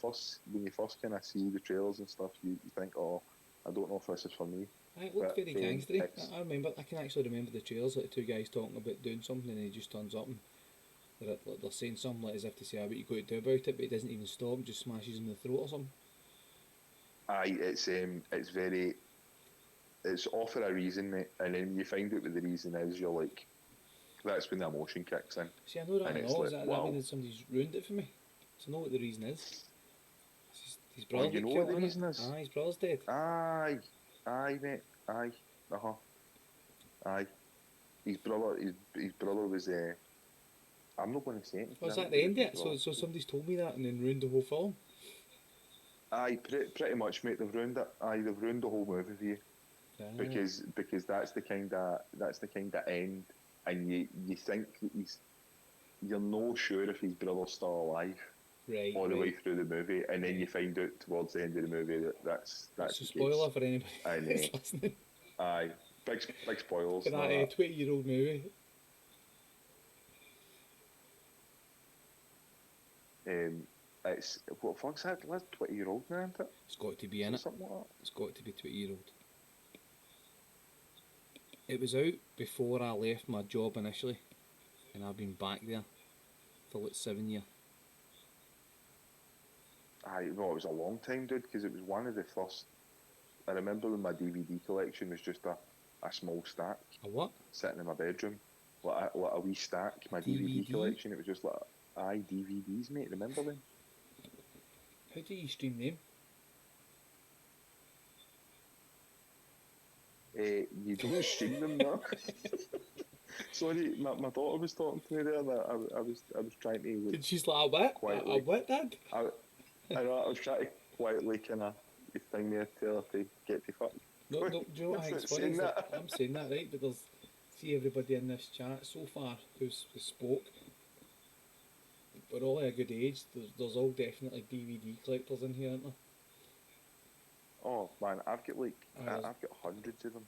[SPEAKER 2] first kind of see the trailers and stuff, you think, oh, I don't know if this is for me,
[SPEAKER 1] It looked
[SPEAKER 2] but
[SPEAKER 1] very gangstery.
[SPEAKER 2] it's
[SPEAKER 1] I remember. I can actually remember the trailers, like the two guys talking about doing something, and he just turns up and they're saying something like as if to say, "What you got to do about it," but he doesn't even stop, and just smashes him in the throat or something.
[SPEAKER 2] aye, it's very it's all for a reason, mate. And then you find out what the reason is, you're like, that's when the emotion kicks in,
[SPEAKER 1] See, I know that
[SPEAKER 2] and
[SPEAKER 1] and
[SPEAKER 2] it's
[SPEAKER 1] all. Is
[SPEAKER 2] like,
[SPEAKER 1] that
[SPEAKER 2] wow.
[SPEAKER 1] means somebody's ruined it for me? So I know what the reason is. His
[SPEAKER 2] Oh,
[SPEAKER 1] brother
[SPEAKER 2] you
[SPEAKER 1] got
[SPEAKER 2] know what
[SPEAKER 1] killed
[SPEAKER 2] the
[SPEAKER 1] in it.
[SPEAKER 2] reason is?
[SPEAKER 1] His brother's dead.
[SPEAKER 2] Aye, aye, mate, aye, aye. His brother was. I'm not going to say it because
[SPEAKER 1] Was
[SPEAKER 2] I
[SPEAKER 1] that
[SPEAKER 2] haven't
[SPEAKER 1] the
[SPEAKER 2] got the
[SPEAKER 1] end yet?
[SPEAKER 2] well.
[SPEAKER 1] So somebody's told me that and then ruined the whole film.
[SPEAKER 2] Aye, pretty much, mate. They've ruined it. Aye, they've ruined the whole movie for you
[SPEAKER 1] Ah,
[SPEAKER 2] because that's the kind of end, and you think that you're no sure if his brother's still alive
[SPEAKER 1] right,
[SPEAKER 2] all the way
[SPEAKER 1] right,
[SPEAKER 2] through the movie, and then you
[SPEAKER 1] right.
[SPEAKER 2] find out towards the end of the movie that that's
[SPEAKER 1] It's a
[SPEAKER 2] the case.
[SPEAKER 1] spoiler for anybody
[SPEAKER 2] And
[SPEAKER 1] who's listening
[SPEAKER 2] aye, big
[SPEAKER 1] for
[SPEAKER 2] spoilers and
[SPEAKER 1] that
[SPEAKER 2] all
[SPEAKER 1] 20-year-old movie.
[SPEAKER 2] that. It's what fuck's that? That's 20-year-old now, isn't it?
[SPEAKER 1] It's got to be
[SPEAKER 2] Is
[SPEAKER 1] in
[SPEAKER 2] it
[SPEAKER 1] it.
[SPEAKER 2] something like
[SPEAKER 1] It's got to be 20-year-old. It was out before I left my job initially, and I've been back there for like 7 years.
[SPEAKER 2] that? Aye, no, it was a long time, dude, because it was one of the first. I remember when my DVD collection was just a small stack
[SPEAKER 1] A what?
[SPEAKER 2] sitting in my bedroom, like a wee stack. My DVD
[SPEAKER 1] DVD?
[SPEAKER 2] collection, it was just like DVDs, mate. Remember them?
[SPEAKER 1] How do you stream them?
[SPEAKER 2] You don't stream them now. Sorry, my daughter was talking to me there. And I was trying to like,
[SPEAKER 1] And she's like, a what? A
[SPEAKER 2] quietly.
[SPEAKER 1] what, Dad?
[SPEAKER 2] I know I was trying to quietly kind of thing there, tell her to get to fuck.
[SPEAKER 1] No, no, do you know what I
[SPEAKER 2] It's
[SPEAKER 1] think's
[SPEAKER 2] not
[SPEAKER 1] funny?
[SPEAKER 2] saying
[SPEAKER 1] Is that
[SPEAKER 2] that.
[SPEAKER 1] I'm saying that, right? But see everybody in this chat so far who's spoke, we're all at a good age. There's all definitely DVD collectors in here, aren't there?
[SPEAKER 2] Oh man, I've got like
[SPEAKER 1] Aye,
[SPEAKER 2] I've got hundreds of them,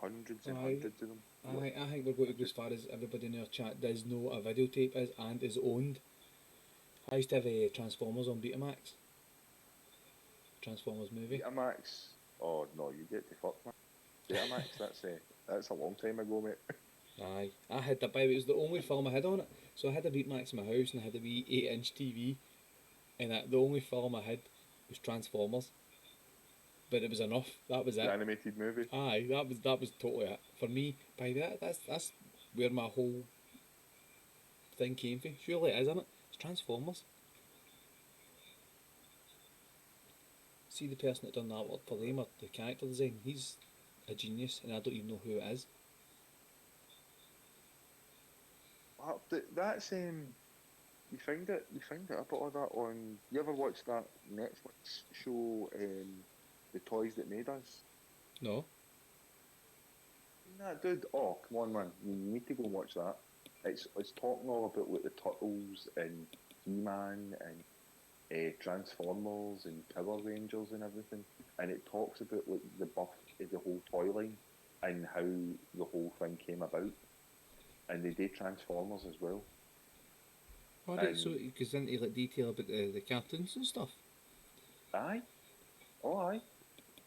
[SPEAKER 2] hundreds and
[SPEAKER 1] aye,
[SPEAKER 2] hundreds of them. Like,
[SPEAKER 1] I think we're going to go as
[SPEAKER 2] just
[SPEAKER 1] far as everybody in our chat does know what a videotape is and is owned. I used to have Transformers on Betamax. Transformers movie.
[SPEAKER 2] Betamax. Oh no, you get to fuck man. Betamax. That's a long time ago, mate.
[SPEAKER 1] Aye, I had that. By the way, it was the only film I had on it. So I had a Betamax in my house and I had a wee 8-inch TV, and the only film I had was Transformers. But it was enough. That was
[SPEAKER 2] The
[SPEAKER 1] it.
[SPEAKER 2] animated movie.
[SPEAKER 1] Aye, that was totally it for me. By that, that's where my whole thing came from. Surely it is, isn't it? It's Transformers. See the person that done that work for them or the character design. He's a genius, and I don't even know who it is.
[SPEAKER 2] That's you find it a bit of that on. You ever watch that Netflix show, The Toys That Made Us?
[SPEAKER 1] No.
[SPEAKER 2] Nah, dude. Oh, come on, man. You need to go and watch that. It's talking all about like the Turtles and He-Man and Transformers and Power Rangers and everything, and it talks about like the birth of the whole toy line and how the whole thing came about, and they did Transformers as well.
[SPEAKER 1] Alright, so
[SPEAKER 2] And
[SPEAKER 1] it goes into like detail about the cartoons and stuff.
[SPEAKER 2] aye, oh aye,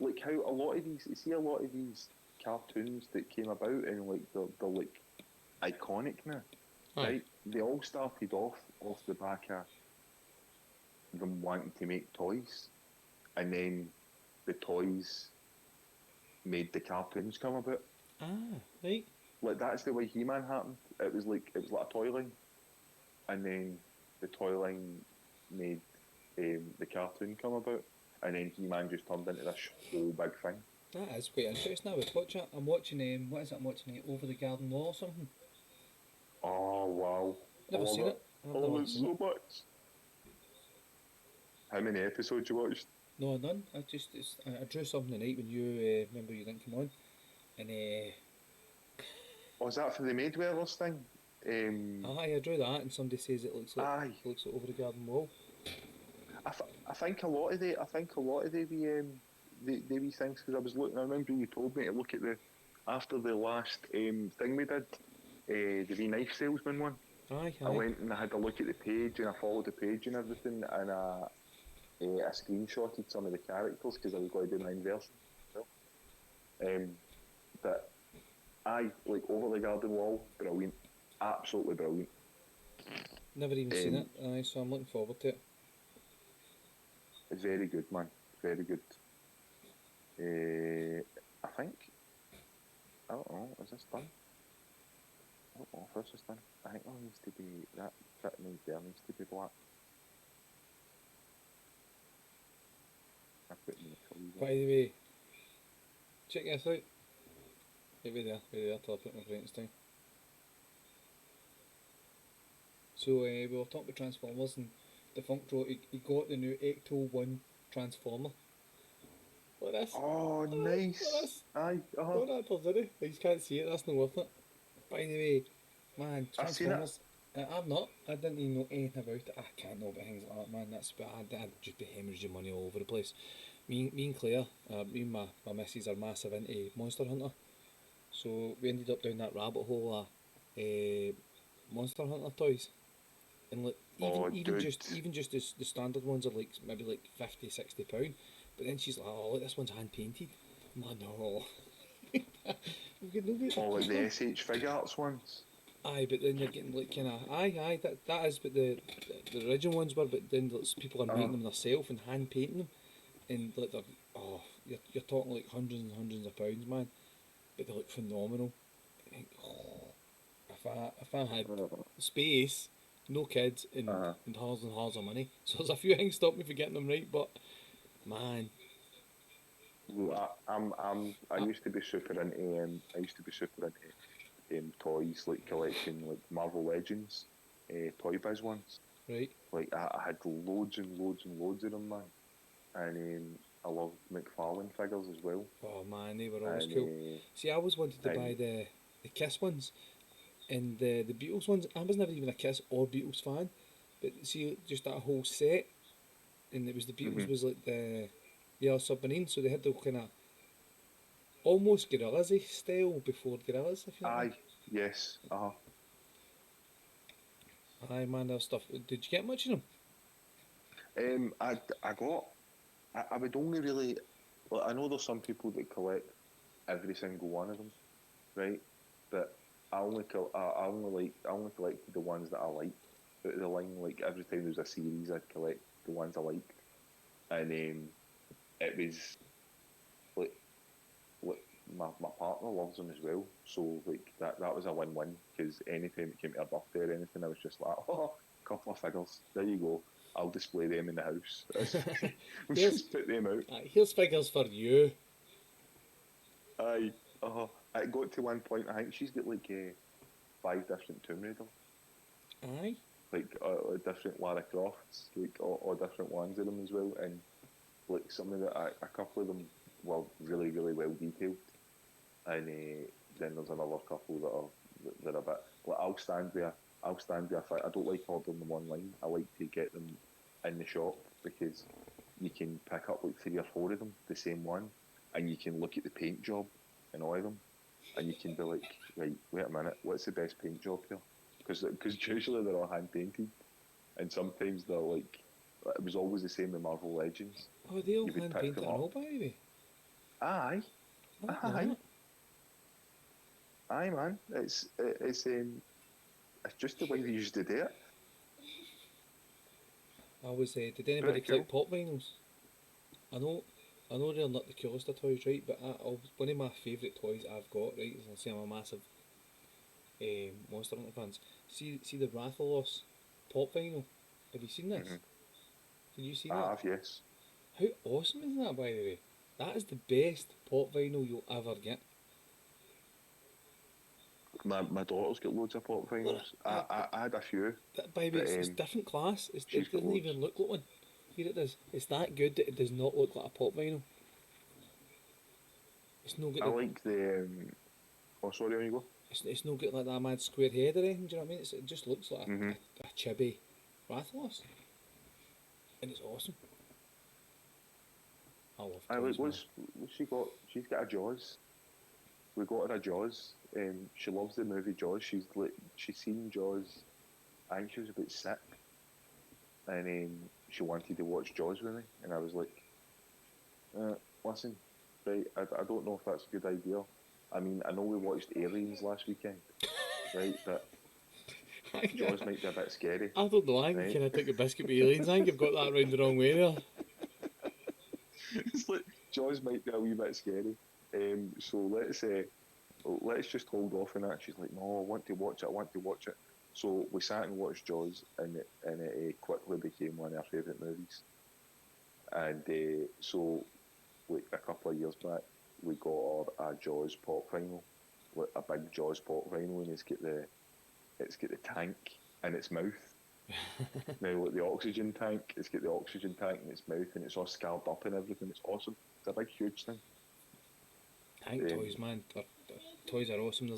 [SPEAKER 2] like how a lot of these, you see a lot of these cartoons that came about and like they're like iconic now,
[SPEAKER 1] Aye.
[SPEAKER 2] right? They all started off the back of them wanting to make toys, and then the toys made the cartoons come about.
[SPEAKER 1] Ah, right.
[SPEAKER 2] like that's the way He-Man happened. It was like a toy line, and then the toy line made the cartoon come about, and then He-Man just turned into this whole big thing.
[SPEAKER 1] That is quite interesting. I would watch it. I'm watching what is it? I'm watching it Over the Garden Wall or something.
[SPEAKER 2] Oh wow, I
[SPEAKER 1] Never
[SPEAKER 2] love
[SPEAKER 1] seen
[SPEAKER 2] it.
[SPEAKER 1] it. I've
[SPEAKER 2] I love
[SPEAKER 1] never
[SPEAKER 2] it
[SPEAKER 1] seen it.
[SPEAKER 2] so much. How many episodes you watched?
[SPEAKER 1] No, none. I drew something tonight when you remember you didn't come on, and
[SPEAKER 2] Was that for the Maidwellers thing?
[SPEAKER 1] I drew that, and somebody says
[SPEAKER 2] Aye,
[SPEAKER 1] it looks like Over the Garden Wall.
[SPEAKER 2] I think a lot of the wee things because I was looking. I remember you told me to look at the after the last thing we did, the wee knife salesman one.
[SPEAKER 1] Aye,
[SPEAKER 2] I
[SPEAKER 1] aye.
[SPEAKER 2] went and I had a look at the page and I followed the page and everything and I screenshotted some of the characters because I was going to do mine version. Well, um, but I like Over the Garden Wall, brilliant, absolutely brilliant.
[SPEAKER 1] Never even seen
[SPEAKER 2] Um,
[SPEAKER 1] it. Aye, so I'm looking forward to it.
[SPEAKER 2] it's very good, man, very good. I think I don't know. Is this done? I don't know if this is done. I think there needs to be that needs there needs to be black. I put it in the
[SPEAKER 1] By
[SPEAKER 2] color.
[SPEAKER 1] the way, check this out. Wait there till I put my brightness down. So we were talking about Transformers, and Defunct wrote he got the new Ecto 1 Transformer. Look at this.
[SPEAKER 2] Oh,
[SPEAKER 1] Look at
[SPEAKER 2] nice.
[SPEAKER 1] this.
[SPEAKER 2] Aye,
[SPEAKER 1] Don't actors, did he? You just can't see it, that's not worth it. By the way, man,
[SPEAKER 2] I've seen it.
[SPEAKER 1] Transformers, I've not. I didn't even know anything about it. I can't know about things like that, man. That's bad. I'd just be hemorrhaging money all over the place. Me and Claire, me and my missus are massive into Monster Hunter. So we ended up down that rabbit hole of Monster Hunter toys. And like
[SPEAKER 2] Oh, dude.
[SPEAKER 1] even just the standard ones are like maybe like 50, £60. But then she's like, oh look, this one's hand painted. I'm like, no. We've got nobody to
[SPEAKER 2] Oh, like
[SPEAKER 1] paint
[SPEAKER 2] the
[SPEAKER 1] them.
[SPEAKER 2] SH Fig Arts ones.
[SPEAKER 1] Aye, but then you're getting like kind of that is but the original ones were, but then like, people are
[SPEAKER 2] Uh,
[SPEAKER 1] making them themselves and hand painting them, and like they're you're talking like hundreds and hundreds of pounds, man. But they look phenomenal. I think, oh, if I had space, no kids,
[SPEAKER 2] uh,
[SPEAKER 1] and hours of money, so there's a few things stop me from getting them right. But man,
[SPEAKER 2] I
[SPEAKER 1] I,
[SPEAKER 2] used to be super into toys like collecting like Marvel Legends, Toy Biz ones.
[SPEAKER 1] right?
[SPEAKER 2] Like I had loads and loads and loads of them, man. And I loved McFarlane figures as well.
[SPEAKER 1] Oh man, they were always
[SPEAKER 2] And
[SPEAKER 1] cool. See, I always wanted to buy
[SPEAKER 2] and
[SPEAKER 1] the Kiss ones. And the Beatles ones, I was never even a Kiss or Beatles fan, but see, just that whole set, and it was the Beatles
[SPEAKER 2] mhm.
[SPEAKER 1] was like the Yellow Submarine, so they had the kind of almost Gorillaz style before Gorillaz, if you know what I mean.
[SPEAKER 2] Aye, yes,
[SPEAKER 1] Aye, man, their stuff. Did you get much of them?
[SPEAKER 2] I got. I would only really. Well, I know there's some people that collect every single one of them, right? But I only collected the ones that I liked. The line, like every time there was a series, I'd collect the ones I liked, and it was like like my partner loves them as well. So like that was a win-win because anytime it came to a birthday or anything, I was just like, oh, a couple of figures, there you go. I'll display them in the house.
[SPEAKER 1] here's
[SPEAKER 2] Just put them out.
[SPEAKER 1] here's figures for you.
[SPEAKER 2] Aye. It got to one point. I think she's got like five different Tomb Raiders,
[SPEAKER 1] Aye,
[SPEAKER 2] like different Lara Crofts, like all different ones of them as well, and like some of a couple of them were really really well detailed, and then there's another couple that are a bit. Like I'll stand there. I don't like ordering them online. I like to get them in the shop because you can pick up like three or four of them, the same one, and you can look at the paint job and all of them, and you can be like, right, wait a minute, what's the best paint job here? Because usually they're all hand painted, and sometimes they're like, it was always the same with Marvel Legends.
[SPEAKER 1] oh they all
[SPEAKER 2] You would
[SPEAKER 1] hand
[SPEAKER 2] pick
[SPEAKER 1] painted
[SPEAKER 2] them
[SPEAKER 1] and all
[SPEAKER 2] up.
[SPEAKER 1] by the way.
[SPEAKER 2] Aye,
[SPEAKER 1] I didn't know
[SPEAKER 2] aye,
[SPEAKER 1] that.
[SPEAKER 2] aye, man. It's just the way they used to do it.
[SPEAKER 1] I was did anybody
[SPEAKER 2] Pretty cool.
[SPEAKER 1] collect pop vinyls? I know, I know they're not the coolest of toys, right? But one of my favourite toys I've got, right? Is I'll say I'm a massive Monster Hunter fans. See the Rathalos pop vinyl. Have you seen this?
[SPEAKER 2] Mm-hmm.
[SPEAKER 1] Did you see
[SPEAKER 2] I
[SPEAKER 1] that?
[SPEAKER 2] have, yes.
[SPEAKER 1] How awesome is that, by the way? That is the best pop vinyl you'll ever get.
[SPEAKER 2] My daughter's got loads of pop
[SPEAKER 1] Look,
[SPEAKER 2] vinyls. I had a few,
[SPEAKER 1] by the way,
[SPEAKER 2] but
[SPEAKER 1] it's different class.
[SPEAKER 2] she's
[SPEAKER 1] It
[SPEAKER 2] got
[SPEAKER 1] doesn't
[SPEAKER 2] loads.
[SPEAKER 1] even look like one. Here it does. It's that good that it does not look like a pop vinyl. It's no good.
[SPEAKER 2] I like the. Oh, sorry, on you go.
[SPEAKER 1] It's no good like that mad square head or anything. Do you know what I mean? It just looks like
[SPEAKER 2] Mm-hmm.
[SPEAKER 1] a chibi Rathalos, and it's awesome. I love
[SPEAKER 2] I like
[SPEAKER 1] toys, man.
[SPEAKER 2] what's she got? She's got a Jaws. We got her a Jaws. She loves the movie Jaws. She's seen Jaws. I think she was about 6, and she wanted to watch Jaws with me, and I was like, listen, right? I don't know if that's a good idea. I mean, I know we watched Aliens last weekend, right? But Jaws might be a bit scary,
[SPEAKER 1] I don't know. I think you
[SPEAKER 2] right?
[SPEAKER 1] kind of took a biscuit with aliens. I think you've got that round the wrong way there.
[SPEAKER 2] It's like Jaws might be a wee bit scary. So let's just hold off on that. She's like, no, I want to watch it. I want to watch it. So we sat and watched Jaws, and it quickly became one of our favourite movies. And so, like a couple of years back, we got her a Jaws pop vinyl, like a big Jaws pop vinyl, and it's got the tank in its mouth. Now, like the oxygen tank, it's got the oxygen tank in its mouth, and it's all scarred up and everything. It's awesome. It's a big, huge thing.
[SPEAKER 1] Tank
[SPEAKER 2] Um,
[SPEAKER 1] toys, man. Toys are awesome.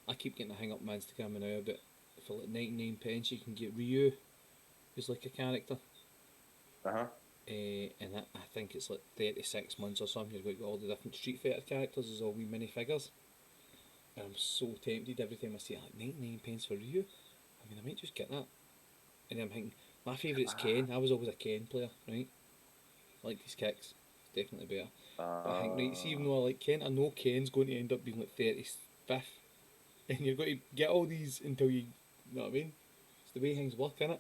[SPEAKER 1] I keep getting a hang up on Instagram now about for like 99 pence you can get Ryu, who's like a character.
[SPEAKER 2] uh-huh.
[SPEAKER 1] And I think it's like 36 months or something. You've got all the different Street Fighter characters as all wee minifigures. And I'm so tempted every time I see like 99 pence for Ryu. I mean, I might just get that. And then I'm thinking, my favourite's Ken. I was always a Ken player, right? I like his kicks. It's definitely better. But I think, right, see, even though I like Ken, I know Ken's going to end up being like 35th. And you're going to get all these until you know what I mean? It's the way things work, innit?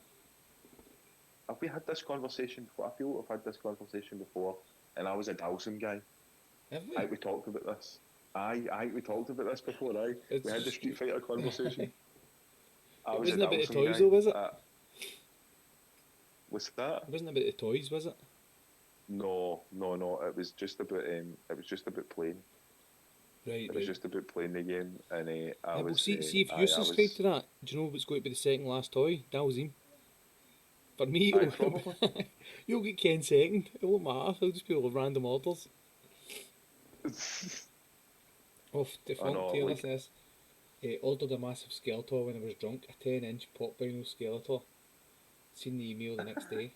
[SPEAKER 2] Have we had this conversation before? I feel we've had this conversation before, and I was a Dawson guy.
[SPEAKER 1] Have
[SPEAKER 2] I
[SPEAKER 1] we?
[SPEAKER 2] think we talked about this. We talked about this before. We had the
[SPEAKER 1] It's
[SPEAKER 2] Street Fighter conversation. I
[SPEAKER 1] it
[SPEAKER 2] was a
[SPEAKER 1] wasn't about the
[SPEAKER 2] Dawson
[SPEAKER 1] toys
[SPEAKER 2] guy.
[SPEAKER 1] though, was it?
[SPEAKER 2] Was that?
[SPEAKER 1] It wasn't about the toys, was it?
[SPEAKER 2] No, no, no. It was just about playing.
[SPEAKER 1] Right,
[SPEAKER 2] It was
[SPEAKER 1] right.
[SPEAKER 2] just about playing the game, and
[SPEAKER 1] Yeah, well, see if you
[SPEAKER 2] I
[SPEAKER 1] subscribe
[SPEAKER 2] was,
[SPEAKER 1] to that, do you know what's going to be the second last toy? Dalzim. For me,
[SPEAKER 2] I probably.
[SPEAKER 1] you'll get Ken second. It won't matter. It'll just be all random orders. Off
[SPEAKER 2] I
[SPEAKER 1] defunct
[SPEAKER 2] know,
[SPEAKER 1] here,
[SPEAKER 2] like
[SPEAKER 1] listen to this. Ordered a massive Skeletor when I was drunk. A 10-inch pop vinyl Skeletor. Seen the email the next day.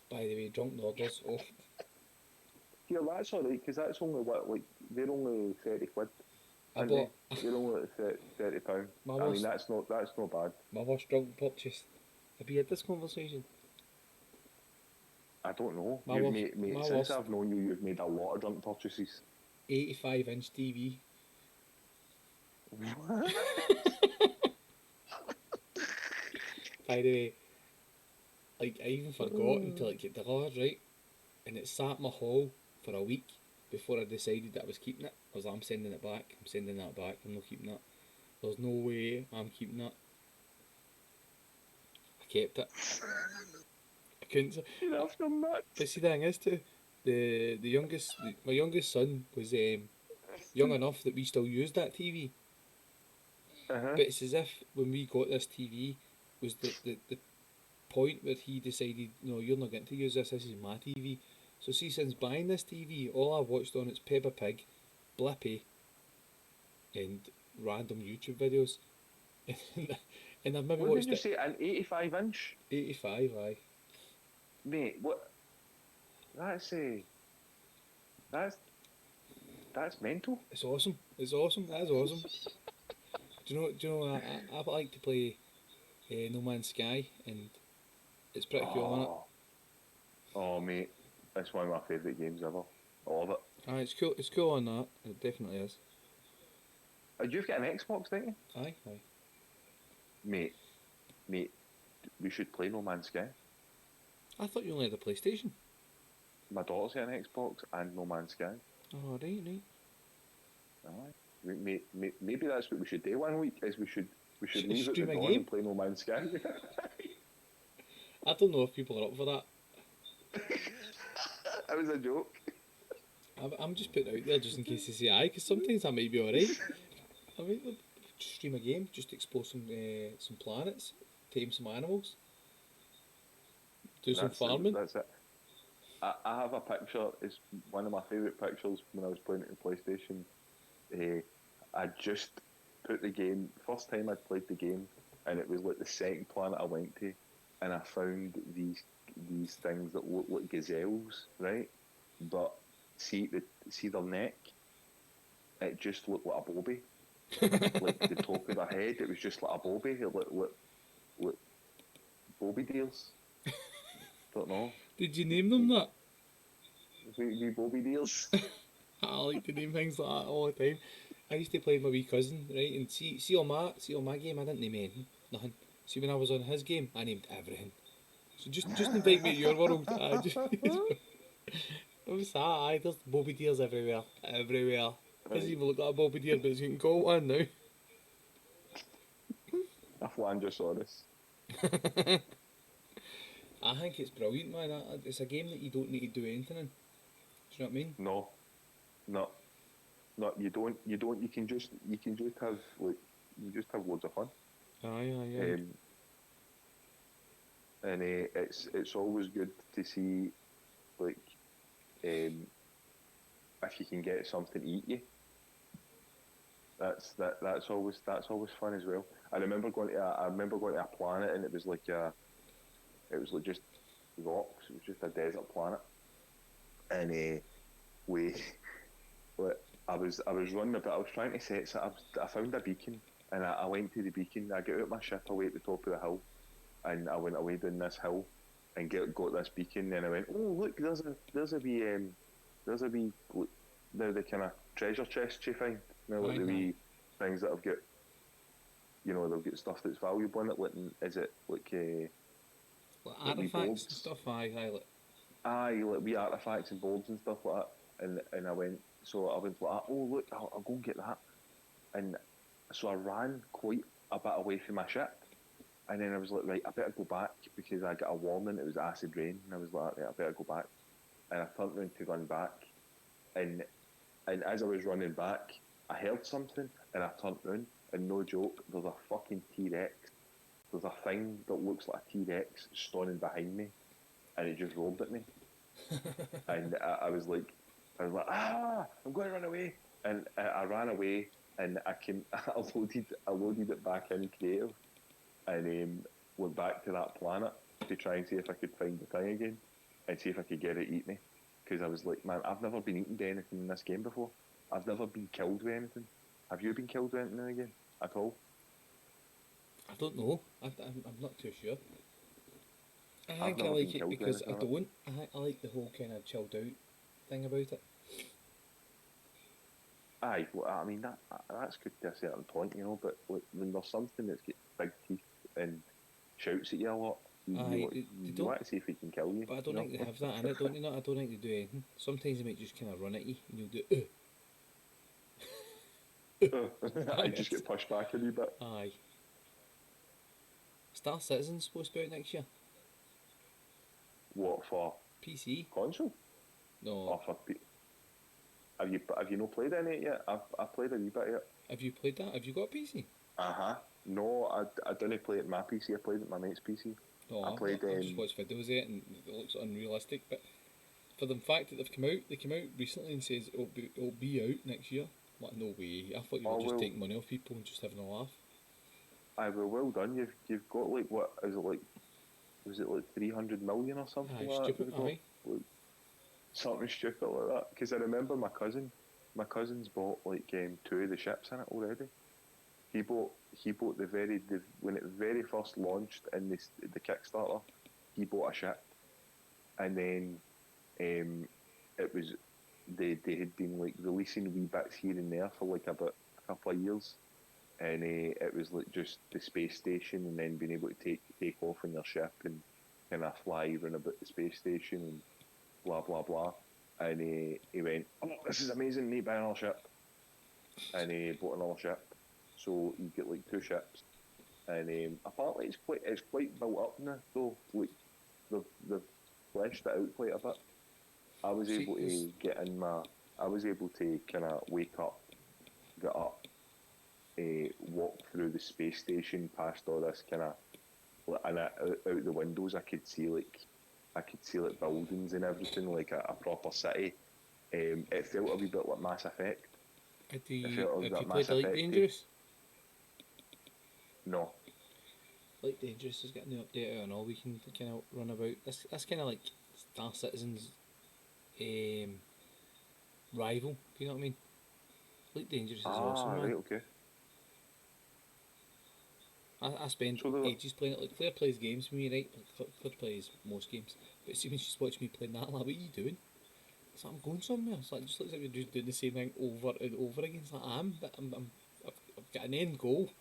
[SPEAKER 1] By the way, drunk orders. Oh,
[SPEAKER 2] here. That's all right because that's only what like they're only 30 quid,
[SPEAKER 1] I
[SPEAKER 2] aren't they?
[SPEAKER 1] bought
[SPEAKER 2] They're only like £30.
[SPEAKER 1] my
[SPEAKER 2] I mean,
[SPEAKER 1] worst,
[SPEAKER 2] that's not bad.
[SPEAKER 1] my worst drunk purchase. Have you had this conversation?
[SPEAKER 2] I don't know.
[SPEAKER 1] My
[SPEAKER 2] You've
[SPEAKER 1] worst,
[SPEAKER 2] made,
[SPEAKER 1] my
[SPEAKER 2] mate, since
[SPEAKER 1] worst
[SPEAKER 2] I've known you, you've made a lot of drunk purchases.
[SPEAKER 1] 85-inch TV.
[SPEAKER 2] What?
[SPEAKER 1] By the way, like I even forgot until it got delivered, right? And it sat in my hall for a week before I decided that I was keeping it. I was like, I'm sending it back. I'm sending that back. I'm not keeping that. There's no way I'm keeping that. I kept it. I couldn't.
[SPEAKER 2] You're
[SPEAKER 1] Uh,
[SPEAKER 2] after nuts.
[SPEAKER 1] but see, the thing is, too, my youngest son was young enough that we still used that TV.
[SPEAKER 2] Uh-huh.
[SPEAKER 1] But it's as if when we got this TV was the point where he decided, no, you're not getting to use this. This is my TV. So see, since buying this TV, all I've watched on it's Peppa Pig, Blippi, and random YouTube videos. And I've maybe
[SPEAKER 2] What did
[SPEAKER 1] watched
[SPEAKER 2] you
[SPEAKER 1] it
[SPEAKER 2] say? An 85-inch?
[SPEAKER 1] 85, aye.
[SPEAKER 2] Mate, what? That's a that's that's mental.
[SPEAKER 1] It's awesome. It's awesome. That is awesome. I like to play No Man's Sky, and it's pretty cool, isn't it?
[SPEAKER 2] Oh, oh, mate, that's one of my favourite games ever. I love it.
[SPEAKER 1] Aye, it's cool. It's cool on that. It definitely is.
[SPEAKER 2] You've got an Xbox, don't you?
[SPEAKER 1] Aye, aye.
[SPEAKER 2] Mate, mate, we should play No Man's Sky.
[SPEAKER 1] I thought you only had a PlayStation.
[SPEAKER 2] My daughter's got an Xbox and No Man's Sky.
[SPEAKER 1] Oh, right, right.
[SPEAKER 2] Aye. Maybe that's what we should do one week. Is we should We should leave at the
[SPEAKER 1] Stream a
[SPEAKER 2] dawn
[SPEAKER 1] game?
[SPEAKER 2] and play No Man's Sky.
[SPEAKER 1] I don't know if people are up for that.
[SPEAKER 2] That was a joke.
[SPEAKER 1] I'm just putting it out there just in case they say aye, because sometimes I might be alright. I mean, just stream a game, just explore some planets, tame some animals, do some farming.
[SPEAKER 2] That's it. I have a picture. It's one of my favourite pictures when I was playing it in PlayStation. I just put the game. First time I played the game, and it was like the second planet I went to, and I found these things that look like gazelles, right? But see their neck. It just looked like a bobby. Like the top of their head, it was just like a bobby. It looked like bobby deals. Don't know.
[SPEAKER 1] Did you name them that?
[SPEAKER 2] We bobby deals.
[SPEAKER 1] I like to name things like that all the time. I used to play with my wee cousin, right? And see on my game, I didn't name anything, nothing. See when I was on his game, I named everything. So just invite me to your world. I just what's that? Aye, there's Bobby Deers everywhere, everywhere. Doesn't
[SPEAKER 2] Right.
[SPEAKER 1] even look like a Bobby Deer, but you can call one now.
[SPEAKER 2] A Flangosaurus.
[SPEAKER 1] I think it's brilliant, man. It's a game that you don't need to do anything in. Do you know what I mean?
[SPEAKER 2] No, no, no. You don't. You don't. You can just have like you just have loads of fun.
[SPEAKER 1] Aye, aye, aye.
[SPEAKER 2] Um, and it's always good to see like if you can get something to eat you. That's always fun as well. I remember going to a planet and it was like just rocks. It was just a desert planet, and we like, I was running about. I was trying to set. So I found a beacon, and I went to the beacon. I got out my ship away at the top of the hill, and I went away down this hill, and got this beacon. And I went, oh look, there's a wee like, the kind of treasure chest you find. You know, like
[SPEAKER 1] Aye,
[SPEAKER 2] the
[SPEAKER 1] aye.
[SPEAKER 2] wee things that have got, you know, they've got stuff that's valuable in it. Like, is it
[SPEAKER 1] Like
[SPEAKER 2] like wee
[SPEAKER 1] artifacts and
[SPEAKER 2] boards?
[SPEAKER 1] stuff, aye, aye. Like,
[SPEAKER 2] Aye, like wee artifacts and boards and stuff like that. And I went, so I went like, oh look, I'll go and get that. And so I ran quite a bit away from my ship. And then I was like, right, I better go back because I got a warning. It was acid rain, and I was like, right, I better go back. And I turned around to run back, and as I was running back, I heard something, and I turned around, and no joke, there's a fucking T-Rex. There's a thing that looks like a T-Rex standing behind me, and it just roared at me. And I was like, I'm going to run away, and I ran away, and I loaded it back in creative, and went back to that planet to try and see if I could find the thing again, and see if I could get it eat me, because I was like, man, I've never been eaten by anything in this game before. I've never been killed with anything. Have you been killed with anything in the game at all?
[SPEAKER 1] I don't know. I'm not too sure. I
[SPEAKER 2] I've
[SPEAKER 1] think I
[SPEAKER 2] never been
[SPEAKER 1] like it
[SPEAKER 2] killed with
[SPEAKER 1] because I
[SPEAKER 2] anything.
[SPEAKER 1] don't. I like the whole kind of chilled out thing about it.
[SPEAKER 2] Aye, well, I mean that's good to a certain point, you know. But like, when there's something that's got big teeth and shouts at you a lot,
[SPEAKER 1] Aye, they
[SPEAKER 2] you
[SPEAKER 1] don't.
[SPEAKER 2] want to see if he can kill you.
[SPEAKER 1] But I don't
[SPEAKER 2] You
[SPEAKER 1] think they have that in it, don't they? Not. I don't think they do anything. Sometimes they might just kind of run at you, and you'll do.
[SPEAKER 2] know? I just get pushed back a wee bit.
[SPEAKER 1] Aye. Star Citizen's supposed to be out next year.
[SPEAKER 2] What for
[SPEAKER 1] PC?
[SPEAKER 2] console?
[SPEAKER 1] No.
[SPEAKER 2] Or for have you not played any yet? I've played a wee bit yet.
[SPEAKER 1] Have you played that? Have you got a PC?
[SPEAKER 2] No, I didn't play it on my PC. I played it on my mate's PC.
[SPEAKER 1] No,
[SPEAKER 2] I played.
[SPEAKER 1] I've just watched videos of it and it looks unrealistic. But for the fact that they came out recently and says it'll be out next year. Like, no way. I thought you were just taking money off people and just having a laugh.
[SPEAKER 2] I well done. You've got like what is it like? Was it like 300 million or something
[SPEAKER 1] Aye,
[SPEAKER 2] like
[SPEAKER 1] stupid.
[SPEAKER 2] that?
[SPEAKER 1] Aye.
[SPEAKER 2] Like, something stupid like that. Because I remember my cousin's bought like 2 of the ships in it already. He bought when it very first launched in the Kickstarter. He bought a ship, and then it was they had been like releasing wee bits here and there for like about a couple of years, and it was like just the space station, and then being able to take off on your ship and kind of fly around about the space station and blah blah blah. And he went, oh, this is amazing, need to buy another ship, and he bought another ship. So you get like 2 ships, and apparently it's quite built up now. Though, like they've fleshed it out quite a bit. I was
[SPEAKER 1] See,
[SPEAKER 2] able to get in my. I was able to kind of wake up, get up, walk through the space station past all this kind of, and out the windows I could see like buildings and everything like a proper city. It felt a wee bit like Mass Effect. It felt like
[SPEAKER 1] have you
[SPEAKER 2] that
[SPEAKER 1] played
[SPEAKER 2] Mass
[SPEAKER 1] Elite
[SPEAKER 2] Effect.
[SPEAKER 1] Dangerous?
[SPEAKER 2] No.
[SPEAKER 1] Elite Dangerous is getting the update out and all. We can kind of run about. That's kind of like Star Citizen's um, rival. Do you know what I mean? Elite Dangerous is awesome,
[SPEAKER 2] Ah,
[SPEAKER 1] man.
[SPEAKER 2] right, okay.
[SPEAKER 1] I spend
[SPEAKER 2] So the
[SPEAKER 1] ages playing it. Like Claire plays games with me, right? Like, Claire plays most games, but see when she's watching me playing that, I'm like, what are you doing? It's like I'm going somewhere. It's like it just looks like we're just doing the same thing over and over again. It's like but I've got an end goal.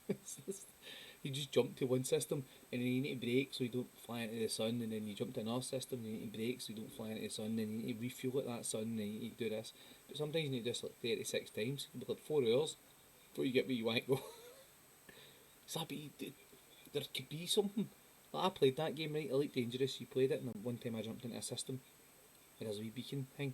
[SPEAKER 1] You just jump to one system and then you need to brake so you don't fly into the sun, and then you jump to another system and you need to brake so you don't fly into the sun, and then you need to refuel at that sun, and then you need to do this. But sometimes you need to do this like 36 times. It can be like 4 hours before you get where you want to go. So there could be something. Like I played that game, right, Elite Dangerous. You played it, and one time I jumped into a system and there's a wee beacon thing,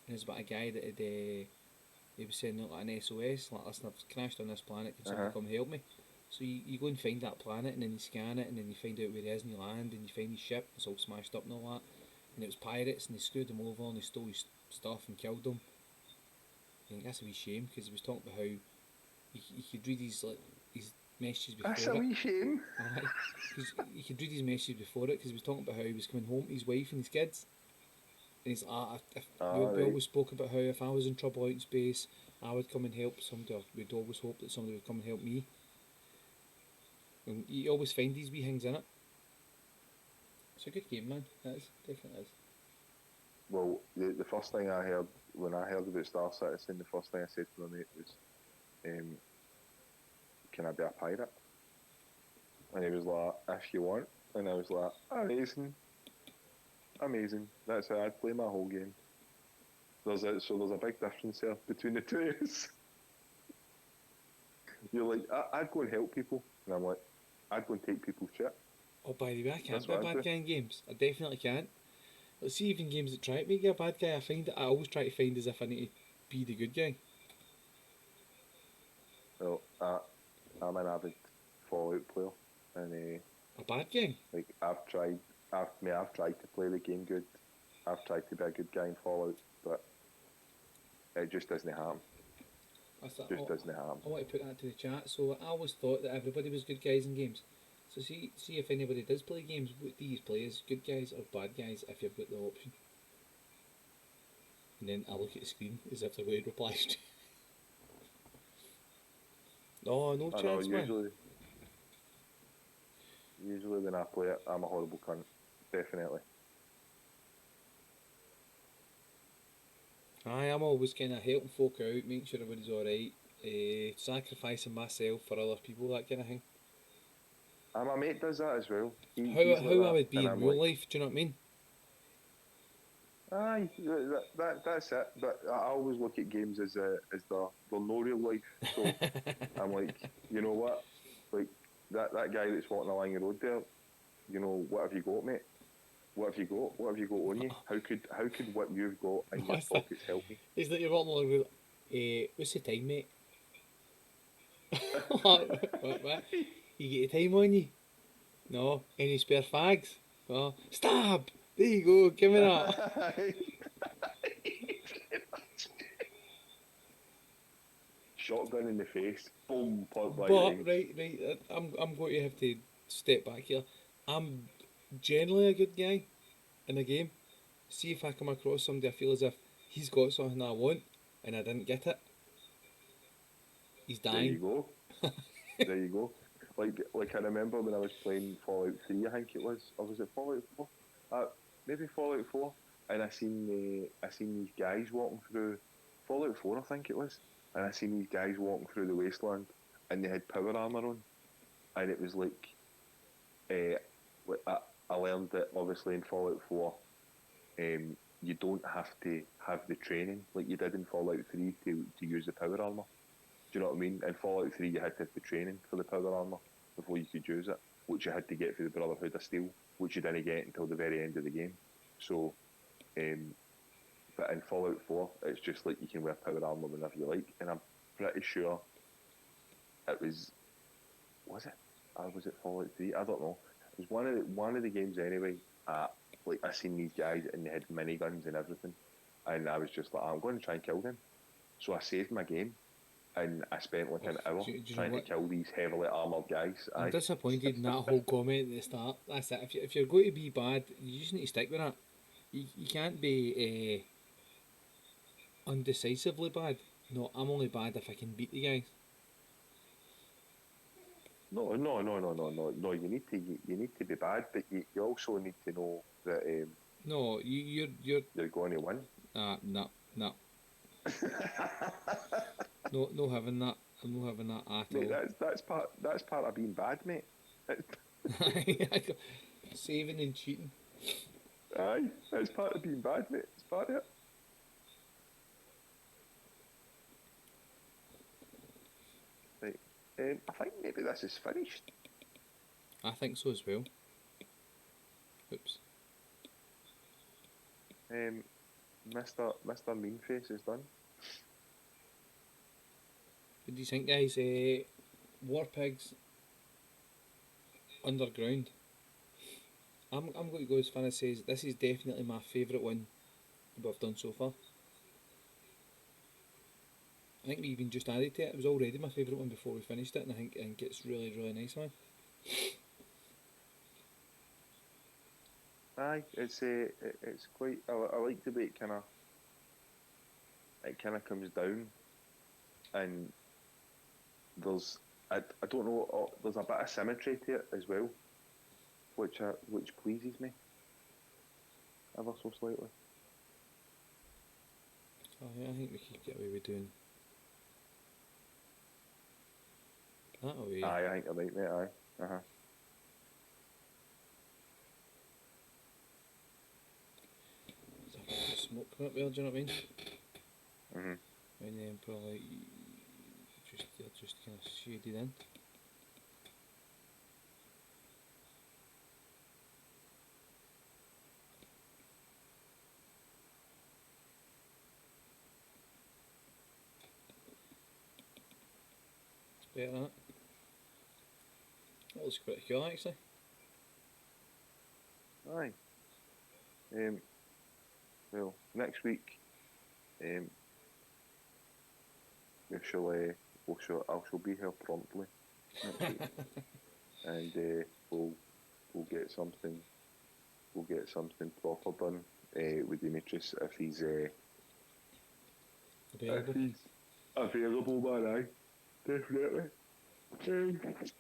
[SPEAKER 1] and there's about a guy that had he was sending out like an SOS, like, listen, I've crashed on this planet, can somebody
[SPEAKER 2] uh-huh.
[SPEAKER 1] come help me? So you go and find that planet, and then you scan it, and then you find out where he is, and you land, and you find his ship, it's all smashed up and all that. And it was pirates, and they screwed him over, and they stole his stuff and killed him. I think that's a wee shame, because he was talking about how you could read his messages
[SPEAKER 2] That's
[SPEAKER 1] before
[SPEAKER 2] a
[SPEAKER 1] it.
[SPEAKER 2] wee shame.
[SPEAKER 1] Alright, because you could read his messages before it, because he was talking about how he was coming home to his wife and his kids. And he's like,
[SPEAKER 2] Ah,
[SPEAKER 1] we
[SPEAKER 2] right.
[SPEAKER 1] always spoke about how if I was in trouble out in space, I would come and help somebody. Or we'd always hope that somebody would come and help me. And you always find these wee things in it. It's a good game, man. It is, definitely is.
[SPEAKER 2] Well, the first thing I heard when I heard about Star Citizen, the first thing I said to my mate was, um, "Can I be a pirate?" And he was like, "If you want." And I was like, "Amazing, amazing." That's how I'd play my whole game. There's a big difference there between the two of us. You're like, I'd go and help people, and I'm like, I'd go and take people's shit.
[SPEAKER 1] Oh, by the way, I can't
[SPEAKER 2] That's
[SPEAKER 1] be a
[SPEAKER 2] what I'd
[SPEAKER 1] bad
[SPEAKER 2] do.
[SPEAKER 1] guy in games. I definitely can't. Let's see, even games that try to make you a bad guy, I always try to find as if I need to be the good guy.
[SPEAKER 2] Well, I'm an avid Fallout player, and
[SPEAKER 1] A bad guy?
[SPEAKER 2] like I've tried to play the game good. I've tried to be a good guy in Fallout, but it just doesn't happen.
[SPEAKER 1] That's that.
[SPEAKER 2] Just
[SPEAKER 1] Oh,
[SPEAKER 2] doesn't happen.
[SPEAKER 1] I want to put that to the chat. So I always thought that everybody was good guys in games. So see if anybody does play games. What do you play as, good guys or bad guys? If you've got the option, and then I look at the screen as if they're going to reply. No, no
[SPEAKER 2] I know.
[SPEAKER 1] chance, man.
[SPEAKER 2] Usually when I play it, I'm a horrible cunt. Definitely.
[SPEAKER 1] I'm always kind of helping folk out, making sure everybody's all right, sacrificing myself for other people, that kind of thing.
[SPEAKER 2] And my mate does that as well.
[SPEAKER 1] How
[SPEAKER 2] He's like
[SPEAKER 1] how I
[SPEAKER 2] that,
[SPEAKER 1] would be
[SPEAKER 2] and
[SPEAKER 1] in
[SPEAKER 2] I'm
[SPEAKER 1] real
[SPEAKER 2] like,
[SPEAKER 1] life? Do you know what I mean?
[SPEAKER 2] aye, that's it. But I always look at games as they're no real life. So I'm like, you know what? Like that guy that's walking along the road there. You know, what have you got, mate? What have you got? What have you got on you? How could what you've got in
[SPEAKER 1] No,
[SPEAKER 2] your pockets help me?
[SPEAKER 1] it's like you're walking along with, what's the time, mate? What? You get the time on you? No. Any spare fags? No. Stab! There you go, give me that.
[SPEAKER 2] Shotgun in the face, boom, point blank
[SPEAKER 1] But
[SPEAKER 2] range.
[SPEAKER 1] right, I'm going to have to step back here. I'm generally a good guy in a game. See if I come across somebody I feel as if he's got something I want and I didn't get it. He's
[SPEAKER 2] There
[SPEAKER 1] dying.
[SPEAKER 2] you go. There you go. Like I remember when I was playing Fallout 3, I think it was, or was it Fallout 4? Maybe Fallout 4, and I seen these guys walking through Fallout 4, I think it was, and I seen these guys walking through the wasteland, and they had power armor on, and it was uh, like I learned that obviously in Fallout 4, you don't have to have the training like you did in Fallout 3 to use the power armor. Do you know what I mean? In Fallout 3, you had to have the training for the power armor. before you could use it, which you had to get through the Brotherhood of Steel, which you didn't get until the very end of the game. So, but in Fallout 4, it's just like you can wear power armor whenever you like, and I'm pretty sure it was it? Or was it Fallout 3? I don't know. It was one of the games anyway. Like I seen these guys and they had miniguns and everything, and I was just like, I'm going to try and kill them. So I saved my game, and I spent like an hour
[SPEAKER 1] Do you know
[SPEAKER 2] trying to
[SPEAKER 1] what?
[SPEAKER 2] kill these heavily armored guys.
[SPEAKER 1] I'm
[SPEAKER 2] Aye.
[SPEAKER 1] disappointed in that whole comment at the start. That's it. If you're going to be bad, you just need to stick with that. You can't be undecisively bad. No, I'm only bad if I can beat the guys.
[SPEAKER 2] No, no, no, no, no, no, no. You need to be bad, but you also need to know that
[SPEAKER 1] No,
[SPEAKER 2] you're going to win.
[SPEAKER 1] no, no, no, no having that. I'm not having that at
[SPEAKER 2] Mate,
[SPEAKER 1] all.
[SPEAKER 2] that's part of being bad, mate.
[SPEAKER 1] Saving and cheating.
[SPEAKER 2] Aye, that's part of being bad, mate. It's part of it. Right. I think maybe this is finished.
[SPEAKER 1] I think so as well. Oops.
[SPEAKER 2] Mr. Meanface is done.
[SPEAKER 1] What do you think, guys? War Pigs Underground. I'm going to go as far as says this is definitely my favourite one we've done so far. I think we even just added to it. It was already my favourite one before we finished it, and I think it's really nice, man.
[SPEAKER 2] Aye, it's quite. I like the way it kind of comes down, and there's I don't know. There's a bit of symmetry to it as well, which pleases me ever so slightly.
[SPEAKER 1] Oh yeah, I think we could get away with doing that away.
[SPEAKER 2] Aye, I think you're right, mate. Aye,
[SPEAKER 1] There's a bit of smoke coming up there, do you know what I mean?
[SPEAKER 2] Mhm.
[SPEAKER 1] And then probably just kind of shaded in. It's better than that. That looks pretty cool actually.
[SPEAKER 2] Aye. Well, next week, um, I shall be here promptly next week, and we'll get something proper done with Demetrius if he's
[SPEAKER 1] Available.
[SPEAKER 2] available, man. Aye, definitely.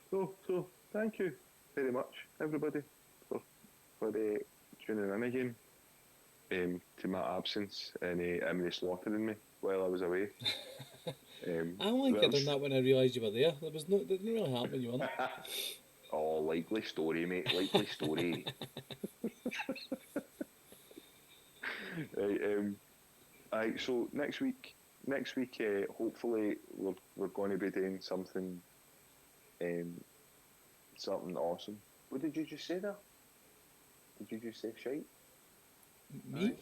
[SPEAKER 2] So thank you very much, everybody, for tuning in again. To my absence and Imrie slaughtering me while I was away.
[SPEAKER 1] I only think I done that when I realised you were there. That didn't really happen when you weren't.
[SPEAKER 2] Oh, likely story, mate. Likely story. Right, aye, so next week, hopefully we're going to be doing something, something awesome. What did you just say there? Did you just say shite?
[SPEAKER 1] Me?
[SPEAKER 2] Aye.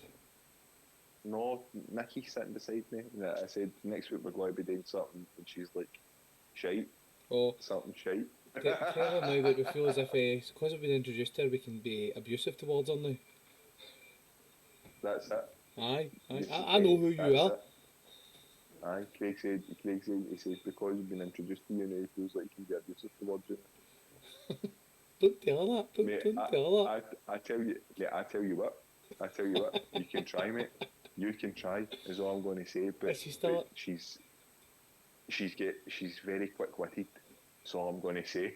[SPEAKER 2] No, Nikki's sitting beside me. I said next week we're going to be doing something, and she's like, shite.
[SPEAKER 1] Oh,
[SPEAKER 2] Something shite.
[SPEAKER 1] tell her now that we feel as if because we've been introduced to her, we can be abusive towards her now.
[SPEAKER 2] That's it.
[SPEAKER 1] Aye. I know who you are.
[SPEAKER 2] It. Aye, Craig said, he says, because you've been introduced to you now, he feels like he can be abusive towards you.
[SPEAKER 1] Don't tell her that.
[SPEAKER 2] Mate,
[SPEAKER 1] Don't tell her.
[SPEAKER 2] I tell you, you can try, mate. You can try, is all I'm going to say. But, but she's very quick-witted, so I'm going to say.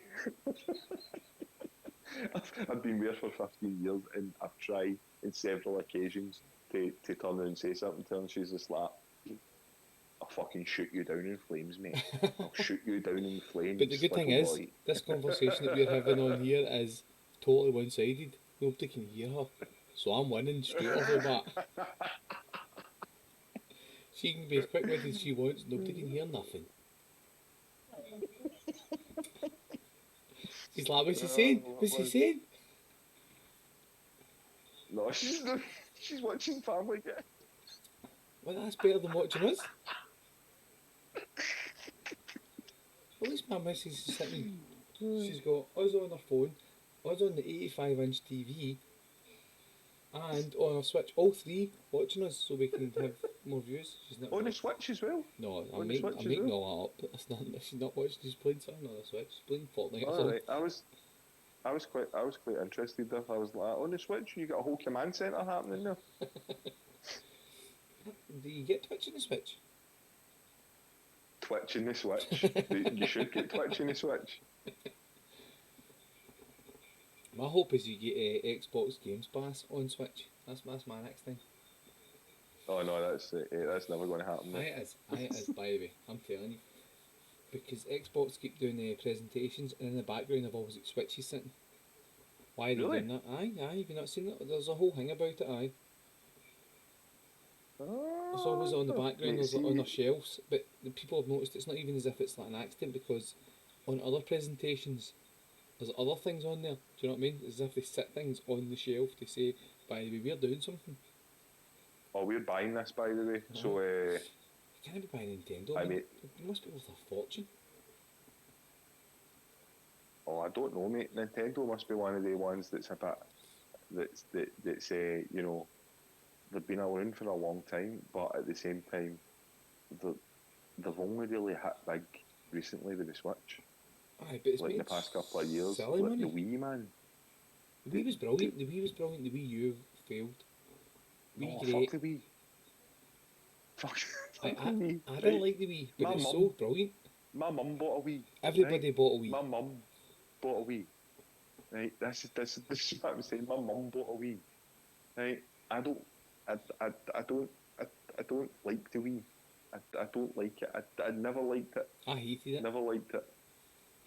[SPEAKER 2] I've been with her for 15 years, and I've tried in several occasions to turn around and say something to her, and she's just like, I'll fucking shoot you down in flames, mate. I'll shoot you down in flames.
[SPEAKER 1] But the good thing is, this conversation that we're having on here is totally one-sided. Nobody can hear her, so I'm winning straight off the bat. She can be as quick-witted as she wants. Nobody can hear nothing. He's like, what's he saying? What's he saying?
[SPEAKER 2] No, she's not. She's watching Family Guy.
[SPEAKER 1] Well, that's better than watching us. At least my missus is sitting. She's got us on her phone, us on the 85-inch TV, and on her Switch, all three watching us so we can have more views. She's not
[SPEAKER 2] On the
[SPEAKER 1] got.
[SPEAKER 2] Switch as well.
[SPEAKER 1] No,
[SPEAKER 2] On the Switch
[SPEAKER 1] I'm
[SPEAKER 2] as
[SPEAKER 1] making
[SPEAKER 2] well.
[SPEAKER 1] all that up. It's not, she's not watching. She's playing something on the Switch. She's playing Fortnite or
[SPEAKER 2] All
[SPEAKER 1] something.
[SPEAKER 2] right. I was quite interested there. I was like, on the Switch, you got a whole command center happening there.
[SPEAKER 1] Do you get Twitch on the Switch?
[SPEAKER 2] Twitch in the Switch. You should get Twitch in the Switch.
[SPEAKER 1] My hope is you get Xbox Games Pass on Switch. That's my next thing.
[SPEAKER 2] Oh no, that's never going to happen.
[SPEAKER 1] Aye, it is, by the way. I'm telling you. Because Xbox keep doing presentations, and in the background they've always got Switches sitting. Why are they
[SPEAKER 2] Really?
[SPEAKER 1] doing that? Aye, have you not seen that? There's a whole thing about it, aye. It's always on the background,
[SPEAKER 2] Mate,
[SPEAKER 1] there's
[SPEAKER 2] see,
[SPEAKER 1] on their shelves, but the people have noticed it's not even as if it's like an accident, because on other presentations there's other things on there. Do you know what I mean? As if they sit things on the shelf to say, by the way, we're doing something.
[SPEAKER 2] oh, we're buying this, by the way. So,
[SPEAKER 1] You can't be buying Nintendo,
[SPEAKER 2] I
[SPEAKER 1] man.
[SPEAKER 2] mean,
[SPEAKER 1] It must be worth a fortune.
[SPEAKER 2] oh, I don't know, mate. Nintendo must be one of the ones that's a bit that's you know, they've been around for a long time, but at the same time, they've only really hit big recently with the Switch.
[SPEAKER 1] Aye, but it's
[SPEAKER 2] Like in
[SPEAKER 1] made
[SPEAKER 2] the past couple of years,
[SPEAKER 1] silly
[SPEAKER 2] like the
[SPEAKER 1] money.
[SPEAKER 2] Wii, man.
[SPEAKER 1] The Wii was brilliant. The Wii was brilliant. The Wii U failed.
[SPEAKER 2] No,
[SPEAKER 1] Wii
[SPEAKER 2] fuck
[SPEAKER 1] great.
[SPEAKER 2] the Wii. Fuck,
[SPEAKER 1] I,
[SPEAKER 2] fuck the
[SPEAKER 1] I,
[SPEAKER 2] Wii.
[SPEAKER 1] I didn't
[SPEAKER 2] Right.
[SPEAKER 1] like the Wii, but
[SPEAKER 2] My
[SPEAKER 1] it's
[SPEAKER 2] mum,
[SPEAKER 1] so brilliant.
[SPEAKER 2] my mum bought a Wii. Right.
[SPEAKER 1] Everybody bought a Wii.
[SPEAKER 2] My mum bought a Wii. Right. This is what I'm saying. My mum bought a Wii. Right. I don't. I don't. I don't like the Wii. I don't like it. I never liked it.
[SPEAKER 1] I hated it.
[SPEAKER 2] Never liked it.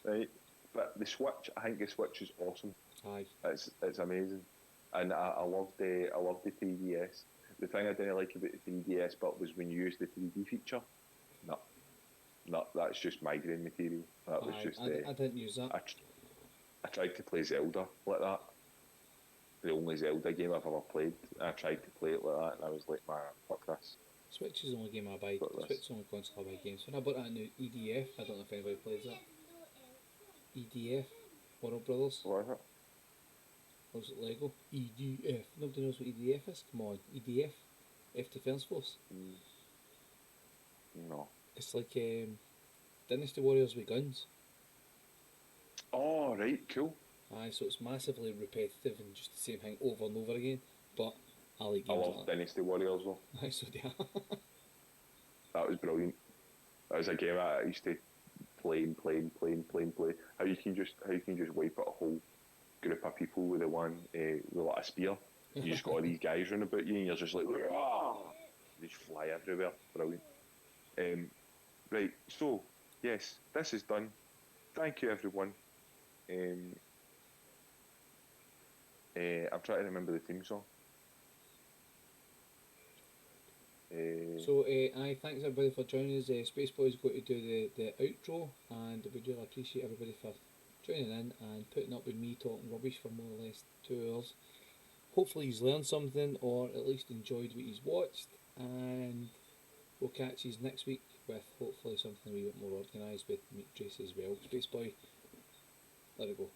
[SPEAKER 2] Right. But the Switch, I think the Switch is awesome.
[SPEAKER 1] Aye.
[SPEAKER 2] It's amazing, and I love the 3DS. The thing I didn't like about the 3DS, but was when you use the 3D feature. No, no, that's just migraine material. That was
[SPEAKER 1] Aye.
[SPEAKER 2] just.
[SPEAKER 1] I didn't use that.
[SPEAKER 2] I tried to play Zelda like that. The only Zelda game I've ever played. I tried to play it like that, and I was like, man, fuck this.
[SPEAKER 1] Switch is the only game I buy.
[SPEAKER 2] Fuck
[SPEAKER 1] Switch
[SPEAKER 2] this.
[SPEAKER 1] is the only console I buy games. When I bought that new EDF, I don't know if anybody plays that. EDF, Warner Brothers.
[SPEAKER 2] What is it?
[SPEAKER 1] Looks like Lego. EDF. Nobody knows what EDF is? Come on. EDF. F Defence Force.
[SPEAKER 2] No.
[SPEAKER 1] It's like Dynasty Warriors with guns.
[SPEAKER 2] Oh, right, cool.
[SPEAKER 1] Aye, so it's massively repetitive and just the same thing over and over again. But I like
[SPEAKER 2] I
[SPEAKER 1] games
[SPEAKER 2] love
[SPEAKER 1] like that.
[SPEAKER 2] Dynasty Warriors though.
[SPEAKER 1] Aye, so do I.
[SPEAKER 2] That was brilliant. That was a game I used to play. How you can just wipe out a whole group of people with with like a spear. You just got all these guys running about you, and you're just like, "Rah!" They just fly everywhere. Brilliant. Right. So yes, this is done. Thank you, everyone. I'm trying to remember the theme song.
[SPEAKER 1] So, aye, thanks everybody for joining us. Spaceboy is going to do the outro, and we really appreciate everybody for joining in and putting up with me talking rubbish for more or less 2 hours. Hopefully, he's learned something or at least enjoyed what he's watched, and we'll catch you next week with hopefully something a wee bit more organised with Meat Trace as well. Spaceboy, let it go.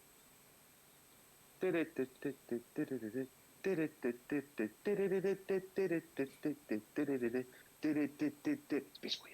[SPEAKER 2] Spaceboy.